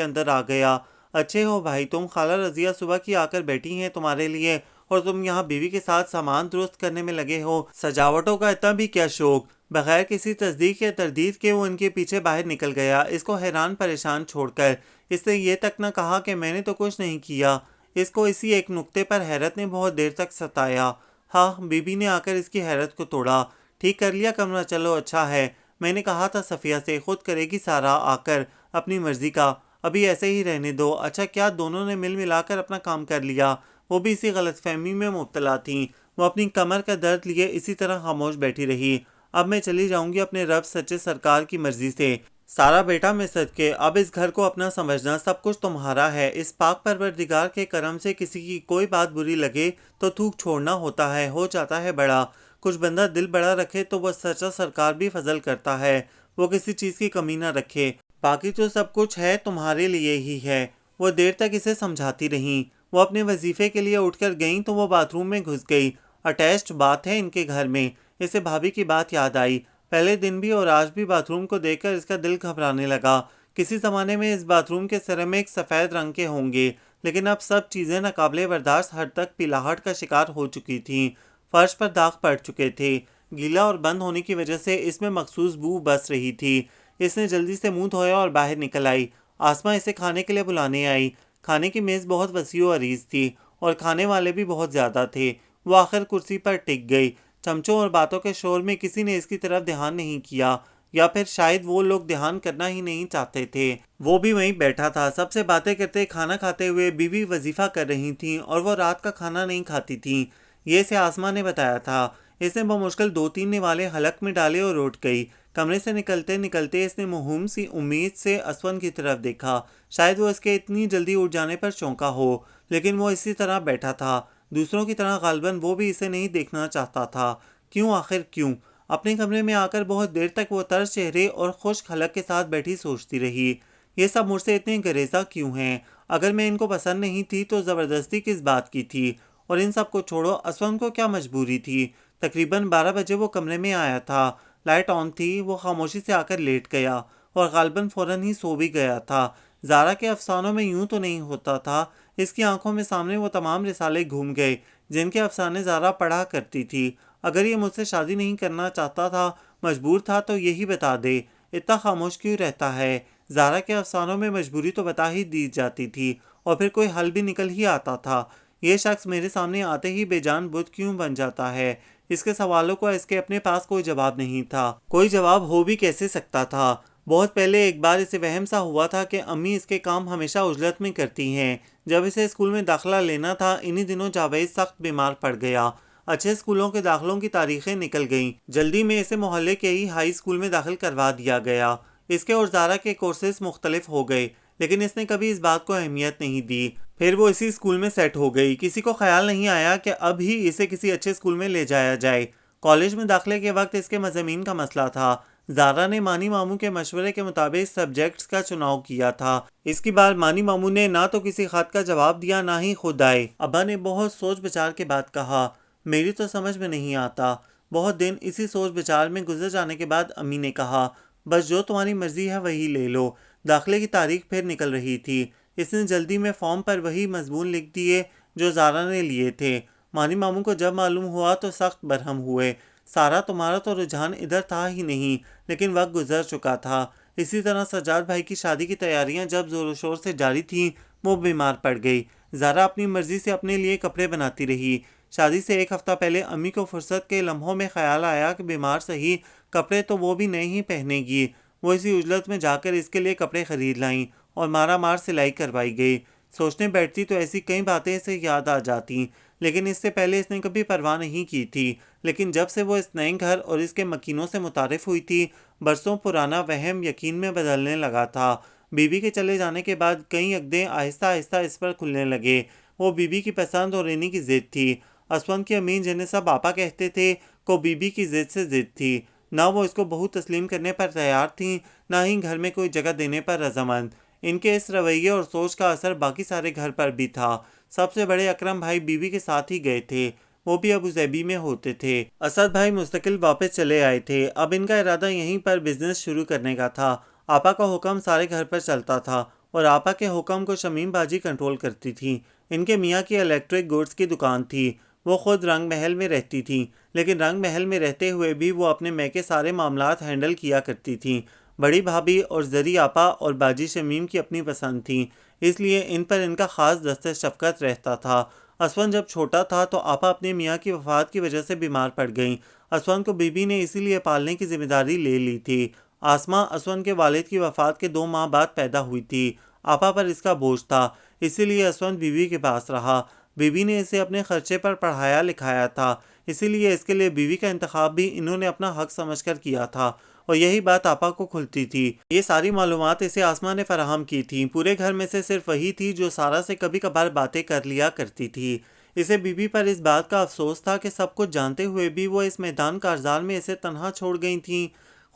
اندر آ گیا۔ اچھے ہو بھائی تم، خالہ رضیہ صبح کی آ کر بیٹھی ہیں تمہارے لیے، اور تم یہاں بیوی کے ساتھ سامان درست کرنے میں لگے ہو۔ سجاوٹوں کا اتنا بھی کیا شوق؟ بغیر کسی تصدیق یا تردید کے وہ ان کے پیچھے باہر نکل گیا، اس کو حیران پریشان چھوڑ کر۔ اس نے یہ تک نہ کہا کہ میں نے تو کچھ نہیں کیا۔ اس کو اسی ایک نکتے پر حیرت نے بہت دیر تک ستایا۔ ہاں، بی بی نے آ کر اس کی حیرت کو توڑا۔ ٹھیک کر لیا کمرہ؟ چلو اچھا ہے۔ میں نے کہا تھا صفیہ سے خود کرے گی سارا آ کر اپنی مرضی کا، ابھی ایسے ہی رہنے دو۔ اچھا کیا دونوں نے مل ملا کر اپنا کام کر لیا؟ وہ بھی اسی غلط فہمی میں مبتلا تھیں۔ وہ اپنی کمر کا درد لیے اسی طرح خاموش بیٹھی رہی۔ اب میں چلی جاؤں گی اپنے رب سچے سرکار کی مرضی سے۔ سارا بیٹا میں صدقے، اب اس گھر کو اپنا سمجھنا، سب کچھ تمہارا ہے۔ اس پاک پروردگار کے کرم سے کسی کی کوئی بات بری لگے تو تھوک چھوڑنا ہوتا ہے، ہو جاتا ہے بڑا۔ کچھ بندہ دل بڑا رکھے تو وہ سچا سرکار بھی فضل کرتا ہے، وہ کسی چیز کی کمی نہ رکھے۔ باقی تو سب کچھ ہے تمہارے لیے ہی ہے۔ وہ دیر تک اسے سمجھاتی رہیں۔ وہ اپنے وظیفے کے لیے اٹھ کر گئیں تو وہ باتھ روم میں گھس گئی۔ اٹیچڈ باتھ ہے ان کے گھر میں۔ اسے بھابھی کی بات یاد آئی۔ پہلے دن بھی اور آج بھی باتھ روم کو دیکھ کر اس کا دل گھبرانے لگا۔ کسی زمانے میں اس باتھ روم کے سیرامک سفید رنگ کے ہوں گے، لیکن اب سب چیزیں ناقابل برداشت حد تک پیلاہٹ کا شکار ہو چکی تھیں۔ فرش پر داغ پڑ چکے تھے۔ گیلا اور بند ہونے کی وجہ سے اس میں مخصوص بو بس رہی تھی۔ اس نے جلدی سے منہ دھویا اور باہر نکل آئی۔ آسماں اسے کھانے کے لیے بلانے آئی۔ کھانے کی میز بہت وسیع و عریض تھی اور کھانے والے بھی بہت زیادہ تھے۔ وہ آخر کرسی پر ٹک گئی۔ چمچوں اور باتوں کے شور میں کسی نے اس کی طرف دھیان نہیں کیا، یا پھر شاید وہ لوگ دھیان کرنا ہی نہیں چاہتے تھے۔ وہ بھی وہیں بیٹھا تھا، سب سے باتیں کرتے، کھانا کھاتے ہوئے۔ بیوی وظیفہ کر رہی تھیں اور وہ رات کا کھانا نہیں کھاتی تھیں، یہ اسے آسماں نے بتایا تھا۔ اس نے بمشکل 2-3 نوالے حلق میں ڈالے اور اٹھ گئی۔ کمرے سے نکلتے نکلتے اس نے مہم سی امید سے اسون کی طرف دیکھا۔ شاید وہ اس کے اتنی جلدی اٹھ جانے پر چونکا ہو، لیکن وہ اسی طرح بیٹھا تھا۔ دوسروں کی طرح غالباً وہ بھی اسے نہیں دیکھنا چاہتا تھا۔ کیوں آخر کیوں؟ اپنے کمرے میں آ کر بہت دیر تک وہ تر چہرے اور خشک حلق کے ساتھ بیٹھی سوچتی رہی، یہ سب مجھ سے اتنے گریزاں کیوں ہیں؟ اگر میں ان کو پسند نہیں تھی تو زبردستی کس بات کی تھی؟ اور ان سب کو چھوڑو، اسون کو کیا مجبوری تھی؟ تقریباً 12 بجے وہ کمرے میں آیا تھا، لائٹ آن تھی۔ وہ خاموشی سے آ کر لیٹ گیا اور غالباً فوراً ہی سو بھی گیا تھا۔ زارا کے افسانوں میں یوں تو نہیں ہوتا تھا۔ اس کی آنکھوں میں سامنے وہ تمام رسالے گھوم گئے جن کے افسانے زارا پڑھا کرتی تھی۔ اگر یہ مجھ سے شادی نہیں کرنا چاہتا تھا، مجبور تھا، تو یہی بتا دے، اتنا خاموش کیوں رہتا ہے؟ زارا کے افسانوں میں مجبوری تو بتا ہی دی جاتی تھی اور پھر کوئی حل بھی نکل ہی آتا تھا۔ یہ شخص میرے سامنے آتے ہی بے جان بت کیوں بن جاتا ہے؟ اس کے سوالوں کا اس کے اپنے پاس کوئی جواب نہیں تھا۔ کوئی جواب ہو بھی کیسے سکتا تھا؟ بہت پہلے ایک بار اسے وہم سا ہوا تھا کہ امی اس کے کام ہمیشہ عجلت میں کرتی ہیں۔ جب اسے اسکول میں داخلہ لینا تھا، انہی دنوں جاوید سخت بیمار پڑ گیا۔ اچھے اسکولوں کے داخلوں کی تاریخیں نکل گئیں۔ جلدی میں اسے محلے کے ہی ہائی اسکول میں داخل کروا دیا گیا۔ اس کے اور زارا کے کورسز مختلف ہو گئے۔ لیکن اس نے کبھی اس بات کو اہمیت نہیں دی۔ پھر وہ اسی اسکول میں سیٹ ہو گئی، کسی کو خیال نہیں آیا کہ اب ہی اسے کسی اچھے اسکول میں لے جایا جائے۔ کالج میں داخلے کے وقت اس کے مضامین کا مسئلہ تھا۔ زارا نے مانی ماموں کے مشورے کے مطابق سبجیکٹس کا چناؤ کیا تھا۔ اس کی بار مانی ماموں نے نہ تو کسی خط کا جواب دیا نہ ہی خود آئے۔ ابا نے بہت سوچ بچار کے بعد کہا، میری تو سمجھ میں نہیں آتا۔ بہت دن اسی سوچ بچار میں گزر جانے کے بعد امی نے کہا، بس جو تمہاری مرضی ہے وہی لے لو۔ داخلے کی تاریخ پھر نکل رہی تھی۔ اس نے جلدی میں فارم پر وہی مضمون لکھ دیے جو زارا نے لیے تھے۔ مانی ماموں کو جب معلوم ہوا تو سخت برہم ہوئے۔ سارا تمہارا تو رجحان ادھر تھا ہی نہیں، لیکن وقت گزر چکا تھا۔ اسی طرح سجاد بھائی کی شادی کی تیاریاں جب زور و شور سے جاری تھیں، وہ بیمار پڑ گئی۔ زارا اپنی مرضی سے اپنے لیے کپڑے بناتی رہی۔ شادی سے ایک ہفتہ پہلے امی کو فرصت کے لمحوں میں خیال آیا کہ بیمار صحیح، کپڑے تو وہ بھی نئے ہی پہنے گی۔ وہ اسی عجلت میں جا کر اس کے لیے کپڑے خرید لائیں اور مارا مار سلائی کروائی گئی۔ سوچنے بیٹھتی تو ایسی کئی باتیں اسے یاد آ جاتی، لیکن اس سے پہلے اس نے کبھی پرواہ نہیں کی تھی۔ لیکن جب سے وہ اس نئے گھر اور اس کے مکینوں سے متعارف ہوئی تھی، برسوں پرانا وہم یقین میں بدلنے لگا تھا۔ بیوی کے چلے جانے کے بعد کئی عقدے آہستہ آہستہ اس پر کھلنے لگے۔ وہ بیوی کی پسند اور انہی کی ضد تھی۔ اسون کی امین جنہیں سب آپا کہتے تھے، کو بیوی کی ضد سے ضد تھی۔ نہ وہ اس کو بہو تسلیم کرنے پر تیار تھیں، نہ ہی گھر میں کوئی جگہ دینے پر رضامند۔ ان کے اس رویے اور سوچ کا اثر باقی سارے گھر پر بھی تھا۔ سب سے بڑے اکرم بھائی بیوی کے ساتھ ہی گئے تھے، وہ بھی ابوظہبی میں ہوتے تھے۔ اسد بھائی مستقل واپس چلے آئے تھے۔ اب ان کا ارادہ یہیں پر بزنس شروع کرنے کا تھا۔ آپا کا حکم سارے گھر پر چلتا تھا اور آپا کے حکم کو شمیم باجی کنٹرول کرتی تھی۔ ان کے میاں کی الیکٹرک گوڈز کی دکان تھی۔ وہ خود رنگ محل میں رہتی تھیں، لیکن رنگ محل میں رہتے ہوئے بھی وہ اپنے میکے سارے معاملات ہینڈل کیا کرتی تھیں۔ بڑی بھابھی اور زری آپا اور باجی شمیم کی اپنی پسند تھیں، اس لیے ان پر ان کا خاص دست شفقت رہتا تھا۔ اسون جب چھوٹا تھا تو آپا اپنے میاں کی وفات کی وجہ سے بیمار پڑ گئیں۔ اسون کو بی بی نے اسی لیے پالنے کی ذمہ داری لے لی تھی۔ آسمہ اسون کے والد کی وفات کے 2 ماہ بعد پیدا ہوئی تھی۔ آپا پر اس کا بوجھ تھا، اسی لیے اسون بی بی کے پاس رہا۔ بی بی نے اسے اپنے خرچے پر پڑھایا لکھایا تھا، اسی لیے اس کے لیے بیوی کا انتخاب بھی انہوں نے اپنا حق سمجھ کر کیا تھا، اور یہی بات آپا کو کھلتی تھی۔ یہ ساری معلومات اسے آسمہ نے فراہم کی تھیں۔ پورے گھر میں سے صرف وہی تھی جو سارا سے کبھی کبھار باتیں کر لیا کرتی تھی۔ اسے بی بی پر اس بات کا افسوس تھا کہ سب کچھ جانتے ہوئے بھی وہ اس میدان کارزار میں اسے تنہا چھوڑ گئی تھیں۔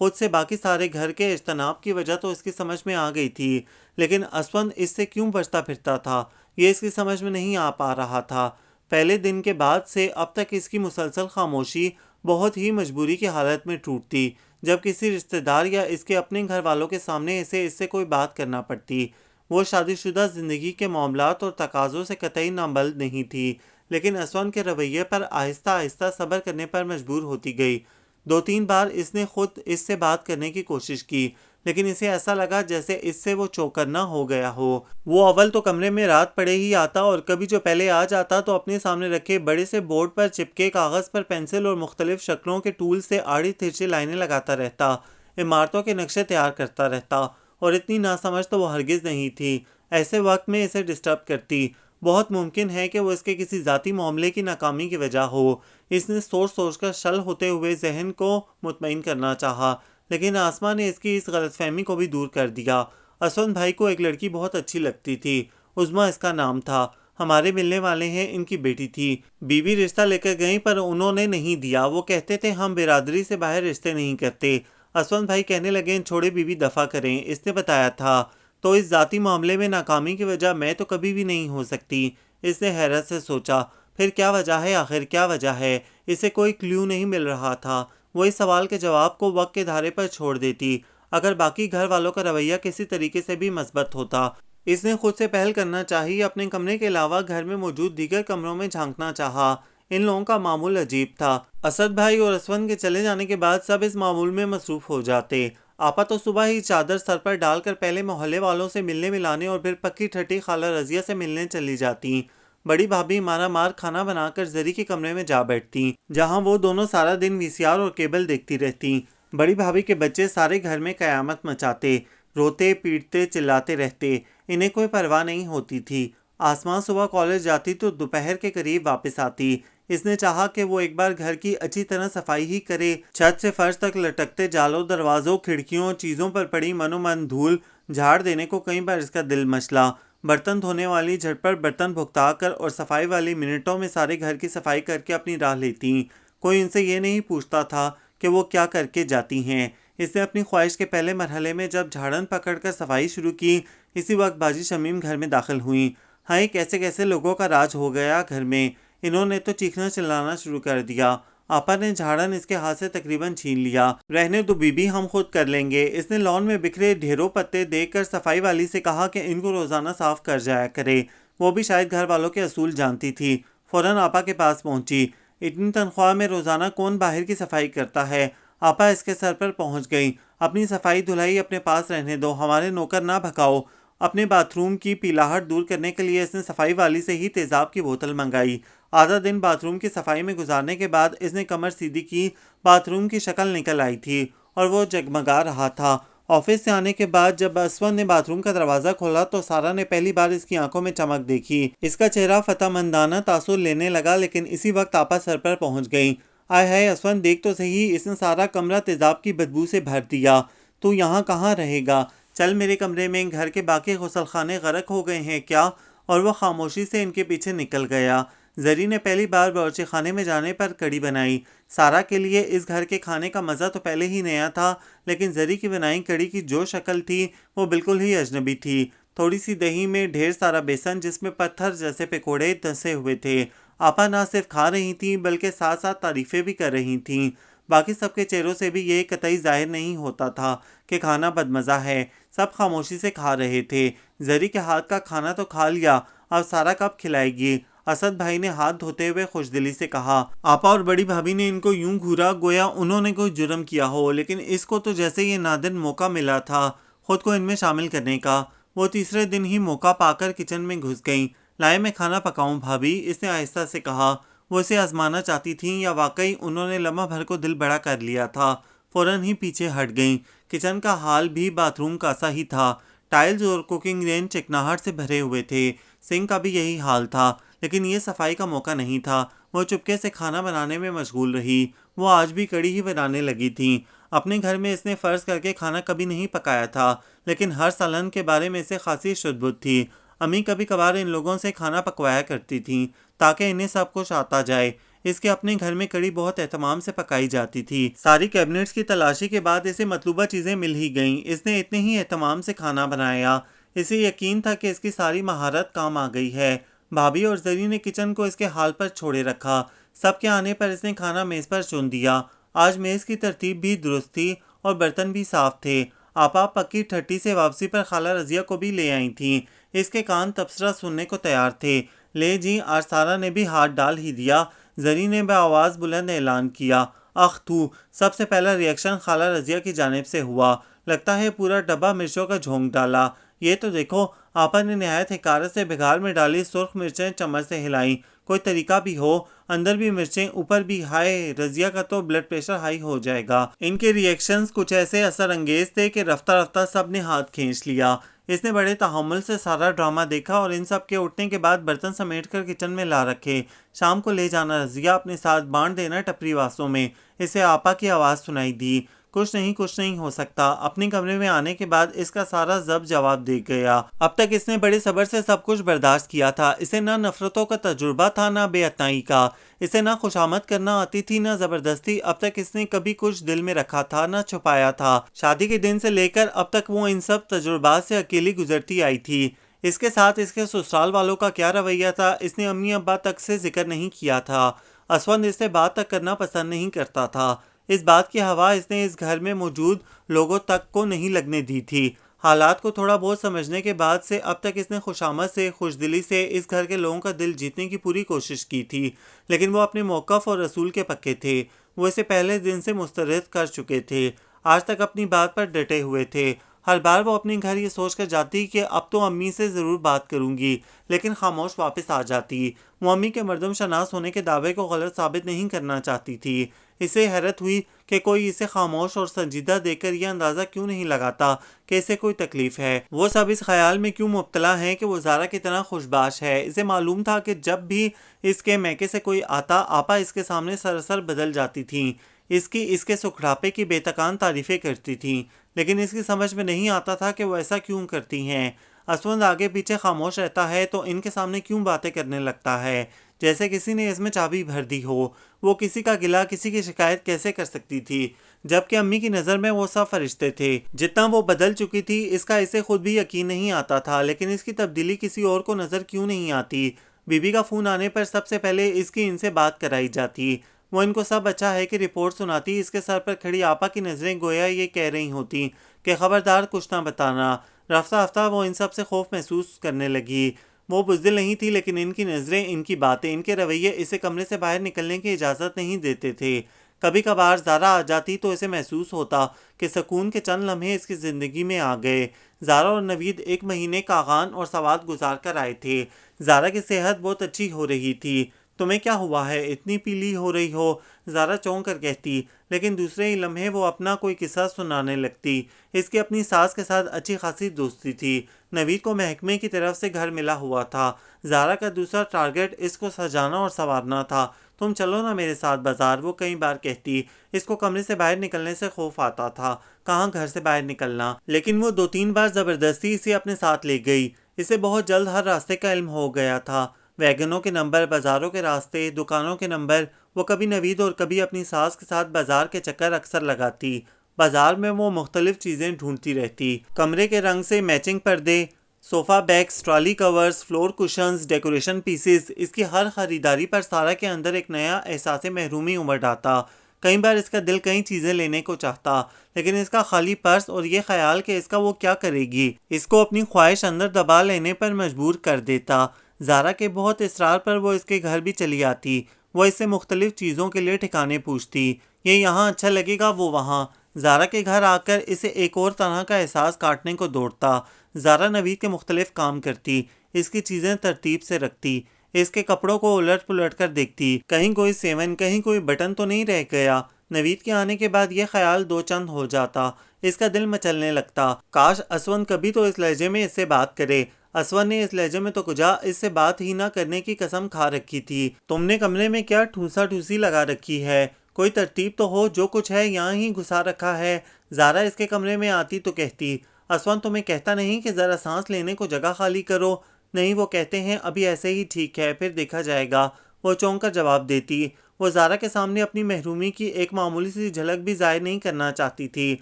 خود سے باقی سارے گھر کے اجتناب کی وجہ تو اس کی سمجھ میں آ گئی تھی، لیکن اسون اس سے کیوں بچتا پھرتا تھا، یہ اس کی سمجھ میں نہیں آ پا رہا تھا۔ پہلے دن کے بعد سے اب تک اس کی مسلسل خاموشی بہت ہی مجبوری کی حالت میں ٹوٹتی، جب کسی رشتہ دار یا اس کے اپنے گھر والوں کے سامنے اسے اس سے کوئی بات کرنا پڑتی۔ وہ شادی شدہ زندگی کے معاملات اور تقاضوں سے قطعی نابلد نہیں تھی، لیکن اسون کے رویے پر آہستہ آہستہ صبر کرنے پر مجبور ہوتی گئی۔ 2-3 بار اس نے خود اس سے بات کرنے کی کوشش کی، لیکن اسے ایسا لگا جیسے اس سے وہ چوکنا ہو گیا ہو۔ وہ اول تو کمرے میں رات پڑے ہی آتا اور کبھی جو پہلے آ جاتا تو اپنے سامنے رکھے بڑے سے بورڈ پر چپکے کاغذ پر پینسل اور مختلف شکلوں کے ٹول سے آڑی ترچھی لائنیں لگاتا رہتا، عمارتوں کے نقشے تیار کرتا رہتا، اور اتنی ناسمجھ تو وہ ہرگز نہیں تھی۔ ایسے وقت میں اسے ڈسٹرب کرتی۔ بہت ممکن ہے کہ وہ اس کے کسی ذاتی معاملے کی ناکامی کی وجہ ہو۔ اس نے سوچ کر شل ہوتے ہوئے ذہن کو مطمئن کرنا چاہا، لیکن آسمہ نے اس کی اس غلط فہمی کو بھی دور کر دیا۔ اسون بھائی کو ایک لڑکی بہت اچھی لگتی تھی، عظمیٰ اس کا نام تھا، ہمارے ملنے والے ہیں، ان کی بیٹی تھی۔ بیوی رشتہ لے کر گئیں پر انہوں نے نہیں دیا، وہ کہتے تھے ہم برادری سے باہر رشتے نہیں کرتے۔ اسون بھائی کہنے لگے چھوڑے بیوی دفع کریں، اس نے بتایا تھا، تو اس ذاتی معاملے میں ناکامی کی وجہ میں تو کبھی بھی نہیں ہو سکتی۔ اس نے حیرت سے سوچا، پھر کیا وجہ ہے، آخر کیا وجہ ہے؟ اسے کوئی کلیو نہیں مل رہا تھا۔ وہ اس سوال کے جواب کو وقت کے دھارے پر چھوڑ دیتی۔ اگر باقی گھر والوں کا رویہ کسی طریقے سے بھی مثبت ہوتا، اس نے خود سے پہل کرنا چاہی، اپنے کمرے کے علاوہ گھر میں موجود دیگر کمروں میں جھانکنا چاہا۔ ان لوگوں کا معمول عجیب تھا۔ اسد بھائی اور اسون کے چلے جانے کے بعد سب اس معمول میں مصروف ہو جاتے۔ آپا تو صبح ہی چادر سر پر ڈال کر پہلے محلے والوں سے ملنے ملانے اور پھر پکی ٹھٹی خالہ رضیہ سے ملنے چلی جاتی۔ بڑی بھابھی مارا مار کھانا بنا کر زری کے کمرے میں جا بیٹھتی، جہاں وہ دونوں سارا دن وی سی آر اور کیبل دیکھتی رہتی۔ بڑی بھابھی کے بچے سارے گھر میں قیامت مچاتے، روتے پیٹتے چلاتے رہتے، انہیں کوئی پرواہ نہیں ہوتی تھی۔ آسمان صبح کالج جاتی تو دوپہر کے قریب واپس آتی۔ اس نے چاہا کہ وہ ایک بار گھر کی اچھی طرح صفائی ہی کرے۔ چھت سے فرش تک لٹکتے جالوں، دروازوں، کھڑکیوں، چیزوں پر پڑی من و من دھول جھاڑ دینے کو کئی بار اس کا دل مچلا۔ برتن دھونے والی جھٹپٹ برتن بھگتا کر اور صفائی والی منٹوں میں سارے گھر کی صفائی کر کے اپنی راہ لیتی۔ کوئی ان سے یہ نہیں پوچھتا تھا کہ وہ کیا کر کے جاتی ہیں۔ اس نے اپنی خواہش کے پہلے مرحلے میں جب جھاڑن پکڑ کر صفائی شروع کی، اسی وقت باجی شمیم گھر میں داخل ہوئیں۔ ہائے کیسے کیسے لوگوں کا راج ہو گیا گھر میں۔ انہوں نے تو چیخنا چلانا شروع کر دیا۔ آپا نے جھاڑن اس کے ہاتھ سے تقریباً چھین لیا۔ رہنے دو بی بی، ہم خود کر لیں گے۔ اس نے لان میں بکھرے ڈھیروں پتے دیکھ کر صفائی والی سے کہا کہ ان کو روزانہ صاف کر جایا کرے۔ وہ بھی شاید گھر والوں کے اصول جانتی تھی۔ فوراً آپا کے پاس پہنچی۔ اتنی تنخواہ میں روزانہ کون باہر کی صفائی کرتا ہے؟ آپا اس کے سر پر پہنچ گئیں۔ اپنی صفائی دھلائی اپنے پاس رہنے دو، ہمارے نوکر نہ بھکاؤ۔ اپنے باتھ روم کی پیلاہٹ دور کرنے کے لیے اس نے صفائی والی سے ہی تیزاب کی بوتل منگائی۔ آدھا دن باتھ روم کی صفائی میں گزارنے کے بعد اس نے کمر سیدھی کی۔ باتھ روم کی شکل نکل آئی تھی اور وہ جگمگا رہا تھا۔ آفس سے آنے کے بعد جب اسود نے باتھ روم کا دروازہ کھولا تو سارا نے پہلی بار اس کی آنکھوں میں چمک دیکھی۔ اس کا چہرہ فتح مندانہ تاثر لینے لگا، لیکن اسی وقت آپا سر پر پہنچ گئیں۔ آئے ہائے اسود دیکھ تو صحیح، اس نے سارا کمرہ تیزاب کی بدبو سے بھر دیا۔ تو یہاں کہاں رہے گا؟ چل میرے کمرے میں، گھر کے باقی غسل خانے غرق ہو گئے ہیں کیا؟ اور وہ خاموشی سے ان کے پیچھے نکل گیا۔ زری نے پہلی بار باورچی خانے میں جانے پر کڑی بنائی۔ سارا کے لیے اس گھر کے کھانے کا مزہ تو پہلے ہی نیا تھا، لیکن زری کی بنائی کڑی کی جو شکل تھی وہ بالکل ہی اجنبی تھی۔ تھوڑی سی دہی میں ڈھیر سارا بیسن جس میں پتھر جیسے پکوڑے دھسے ہوئے تھے۔ آپا نہ صرف کھا رہی تھیں بلکہ ساتھ ساتھ تعریفیں بھی کر رہی تھیں۔ باقی سب کے چہروں سے بھی یہ قطعی ظاہر نہیں ہوتا تھا کہ کھانا بدمزہ ہے۔ سب خاموشی سے کھا رہے تھے۔ زری کے ہاتھ کا کھانا تو کھا لیا، اب سارا کب کھلائے گی؟ اسد بھائی نے ہاتھ دھوتے ہوئے خوش دلی سے کہا۔ آپا اور بڑی بھابھی نے ان کو یوں گھورا گویا انہوں نے کوئی جرم کیا ہو، لیکن اس کو تو جیسے یہ نادر موقع ملا تھا خود کو ان میں شامل کرنے کا۔ وہ تیسرے دن ہی موقع پا کر کچن میں گھس گئیں۔ لائے میں کھانا پکاؤں بھابھی؟ اس نے آہستہ سے کہا۔ وہ اسے آزمانا چاہتی تھیں یا واقعی انہوں نے لمحہ بھر کو دل بڑا کر لیا تھا؟ فوراً ہی پیچھے ہٹ گئیں۔ کچن کا حال بھی باتھ روم کا سا ہی تھا۔ ٹائلز اور کوکنگ رینج چکناہٹ سے بھرے ہوئے تھے۔ سنک کا بھی یہی حال تھا، لیکن یہ صفائی کا موقع نہیں تھا۔ وہ چپکے سے کھانا بنانے میں مشغول رہی۔ وہ آج بھی کڑی ہی بنانے لگی تھیں۔ اپنے گھر میں اس نے فرض کر کے کھانا کبھی نہیں پکایا تھا، لیکن ہر سالن کے بارے میں اسے خاصی شدبد تھی۔ امی کبھی کبھار ان لوگوں سے کھانا پکوایا کرتی تھیں تاکہ انہیں سب کچھ آتا جائے۔ اس کے اپنے گھر میں کڑی بہت اہتمام سے پکائی جاتی تھی۔ ساری کیبنٹس کی تلاشی کے بعد اسے مطلوبہ چیزیں مل ہی گئیں۔ اس نے اتنے ہی اہتمام سے کھانا بنایا۔ اسے یقین تھا کہ اس کی ساری مہارت کام آ گئی ہے۔ بھابھی اور زری نے کچن کو اس کے حال پر چھوڑے رکھا۔ سب کے آنے پر اس نے کھانا میز پر چن دیا۔ آج میز کی ترتیب بھی درست تھی اور برتن بھی صاف تھے۔ آپا پکی ٹھٹی سے واپسی پر خالہ رضیہ کو بھی لے آئی تھیں۔ اس کے کان تبصرہ سننے کو تیار تھے۔ لے جی، آج سارا نے بھی ہاتھ ڈال ہی دیا۔ زری نے بآواز بلند اعلان کیا۔ اخ تو! سب سے پہلا ری ایکشن خالہ رضیہ کی جانب سے ہوا۔ لگتا ہے پورا ڈبہ مرچوں کا جھونک ڈالا۔ یہ تو دیکھو! آپا نے نہایت حقارت سے بگھار میں ڈالی سرخ مرچیں چمچ سے ہلائیں۔ کوئی طریقہ بھی ہو، اندر بھی مرچیں اوپر بھی۔ ہائے، رضیہ کا تو بلڈ پریشر ہائی ہو جائے گا۔ ان کے ری ایکشنز کچھ ایسے اثر انگیز تھے کہ رفتہ رفتہ سب نے ہاتھ کھینچ لیا۔ اس نے بڑے تحمل سے سارا ڈرامہ دیکھا اور ان سب کے اٹھنے کے بعد برتن سمیٹ کر کچن میں لا رکھے۔ شام کو لے جانا رضیہ، اپنے ساتھ بانٹ دینا ٹپری واسوں میں۔ اسے آپا کی آواز سنائی دی۔ کچھ نہیں ہو سکتا۔ اپنے کمرے میں آنے کے بعد اس کا سارا ضبط جواب دے گیا۔ اب تک اس نے بڑے صبر سے سب کچھ برداشت کیا تھا۔ اسے نہ نفرتوں کا تجربہ تھا نہ بے اتنائی کا۔ اسے نہ خوشامد کرنا آتی تھی نہ زبردستی۔ اب تک اس نے کبھی کچھ دل میں رکھا تھا نہ چھپایا تھا۔ شادی کے دن سے لے کر اب تک وہ ان سب تجربات سے اکیلی گزرتی آئی تھی۔ اس کے ساتھ اس کے سسرال والوں کا کیا رویہ تھا اس نے امی ابا تک سے ذکر نہیں کیا تھا۔ اسود اس سے بات تک کرنا پسند نہیں کرتا تھا۔ اس بات کی ہوا اس نے اس گھر میں موجود لوگوں تک کو نہیں لگنے دی تھی۔ حالات کو تھوڑا بہت سمجھنے کے بعد سے اب تک اس نے خوشامد سے، خوش دلی سے اس گھر کے لوگوں کا دل جیتنے کی پوری کوشش کی تھی، لیکن وہ اپنے موقف اور رسول کے پکے تھے۔ وہ اسے پہلے دن سے مسترد کر چکے تھے۔ آج تک اپنی بات پر ڈٹے ہوئے تھے۔ ہر بار وہ اپنے گھر یہ سوچ کر جاتی کہ اب تو امی سے ضرور بات کروں گی، لیکن خاموش واپس آ جاتی۔ وہ امی کے مردم شناس ہونے کے دعوے کو غلط ثابت نہیں کرنا چاہتی تھی۔ اسے حیرت ہوئی کہ کوئی اسے خاموش اور سنجیدہ دیکھ کر یہ اندازہ کیوں نہیں لگاتا کہ اسے کوئی تکلیف ہے۔ وہ سب اس خیال میں کیوں مبتلا ہیں کہ وہ زارا کی طرح خوشباش ہے۔ اسے معلوم تھا کہ جب بھی اس کے میکے سے کوئی آتا، آپا اس کے سامنے سراسر بدل جاتی تھیں، اس کے سکھڑاپے کی بے تکان تعریفیں کرتی تھیں، لیکن اس کی سمجھ میں نہیں آتا تھا کہ وہ ایسا کیوں کرتی ہیں۔ اسود آگے پیچھے خاموش رہتا ہے تو ان کے سامنے کیوں باتیں کرنے لگتا ہے، جیسے کسی نے اس میں چابی بھر دی ہو۔ وہ کسی کا گلہ، کسی کی شکایت کیسے کر سکتی تھی، جبکہ امی کی نظر میں وہ سب فرشتے تھے۔ جتنا وہ بدل چکی تھی اس کا اسے خود بھی یقین نہیں آتا تھا، لیکن اس کی تبدیلی کسی اور کو نظر کیوں نہیں آتی۔ بی بی کا فون آنے پر سب سے پہلے اس کی ان سے بات کرائی جاتی۔ وہ ان کو سب اچھا ہے کہ رپورٹ سناتی۔ اس کے سر پر کھڑی آپا کی نظریں گویا یہ کہہ رہی ہوتی کہ خبردار کچھ نہ بتانا۔ رفتہ رفتہ وہ ان سب سے خوف محسوس کرنے لگی۔ وہ بزدل نہیں تھی، لیکن ان کی نظریں، ان کی باتیں، ان کے رویے اسے کمرے سے باہر نکلنے کی اجازت نہیں دیتے تھے۔ کبھی کبھار زارا آ جاتی تو اسے محسوس ہوتا کہ سکون کے چند لمحے اس کی زندگی میں آ گئے۔ زارا اور نوید 1 مہینے کاغان اور سوات گزار کر آئے تھے۔ زارا کی صحت بہت اچھی ہو رہی تھی۔ تمہیں کیا ہوا ہے، اتنی پیلی ہو رہی ہو، زارا چونک کر کہتی، لیکن دوسرے ہی لمحے وہ اپنا کوئی قصہ سنانے لگتی۔ اس کی اپنی ساس کے ساتھ اچھی خاصی دوستی تھی۔ نوید کو محکمے کی طرف سے گھر ملا ہوا تھا۔ زارا کا دوسرا ٹارگٹ اس کو سجانا اور سنوارنا تھا۔ تم چلو نا میرے ساتھ بازار، وہ کئی بار کہتی۔ اس کو کمرے سے باہر نکلنے سے خوف آتا تھا، کہاں گھر سے باہر نکلنا، لیکن وہ 2-3 بار زبردستی اسے اپنے ساتھ لے گئی۔ اسے بہت جلد ہر راستے کا علم ہو گیا تھا، ویگنوں کے نمبر، بازاروں کے راستے، دکانوں کے نمبر۔ وہ کبھی نوید اور کبھی اپنی ساس کے ساتھ بازار کے چکر اکثر لگاتی۔ بازار میں وہ مختلف چیزیں ڈھونڈتی رہتی، کمرے کے رنگ سے میچنگ پردے، sofa bags, trolley covers, floor cushions, decoration pieces. اس کی ہر خریداری پر سارا کے اندر ایک نیا احساس محرومی امڑ آتا۔ کئی بار اس کا دل کئی چیزیں لینے کو چاہتا، لیکن اس کا خالی پرس اور یہ خیال کہ اس کا وہ کیا کرے گی، اس کو اپنی خواہش اندر دبا لینے پر مجبور کر دیتا۔ زارا کے بہت اصرار پر وہ اس کے گھر بھی چلی آتی۔ وہ اس سے مختلف چیزوں کے لیے ٹھکانے پوچھتی، یہ یہاں اچھا لگے گا، وہ وہاں۔ زارا کے گھر آ کر اسے ایک اور طرح کا احساس کاٹنے کو دوڑتا۔ زارا نوید کے مختلف کام کرتی، اس کی چیزیں ترتیب سے رکھتی، اس کے کپڑوں کو الٹ پلٹ کر دیکھتی، کہیں کوئی سیون، کہیں کوئی بٹن تو نہیں رہ گیا۔ نوید کے آنے کے بعد یہ خیال دو چند ہو جاتا، اس کا دل مچلنے لگتا، کاش اسود کبھی تو اس لہجے میں اس سے بات کرے۔ اسود نے اس لہجے میں تو کجا اس سے بات ہی نہ کرنے کی قسم کھا رکھی تھی۔ تم نے کمرے میں کیا ٹھوسا ٹھوسی لگا رکھی ہے، کوئی ترتیب تو ہو، جو کچھ ہے یہاں ہی گھسا رکھا ہے۔ زارا اس کے کمرے میں آتی تو کہتی، اسود تمہیں کہتا نہیں کہ ذرا سانس لینے کو جگہ خالی کرو؟ نہیں، وہ کہتے ہیں ابھی ایسے ہی ٹھیک ہے، پھر دیکھا جائے گا، وہ چونک کر جواب دیتی۔ وہ زارا کے سامنے اپنی محرومی کی ایک معمولی سی جھلک بھی ظاہر نہیں کرنا چاہتی تھی۔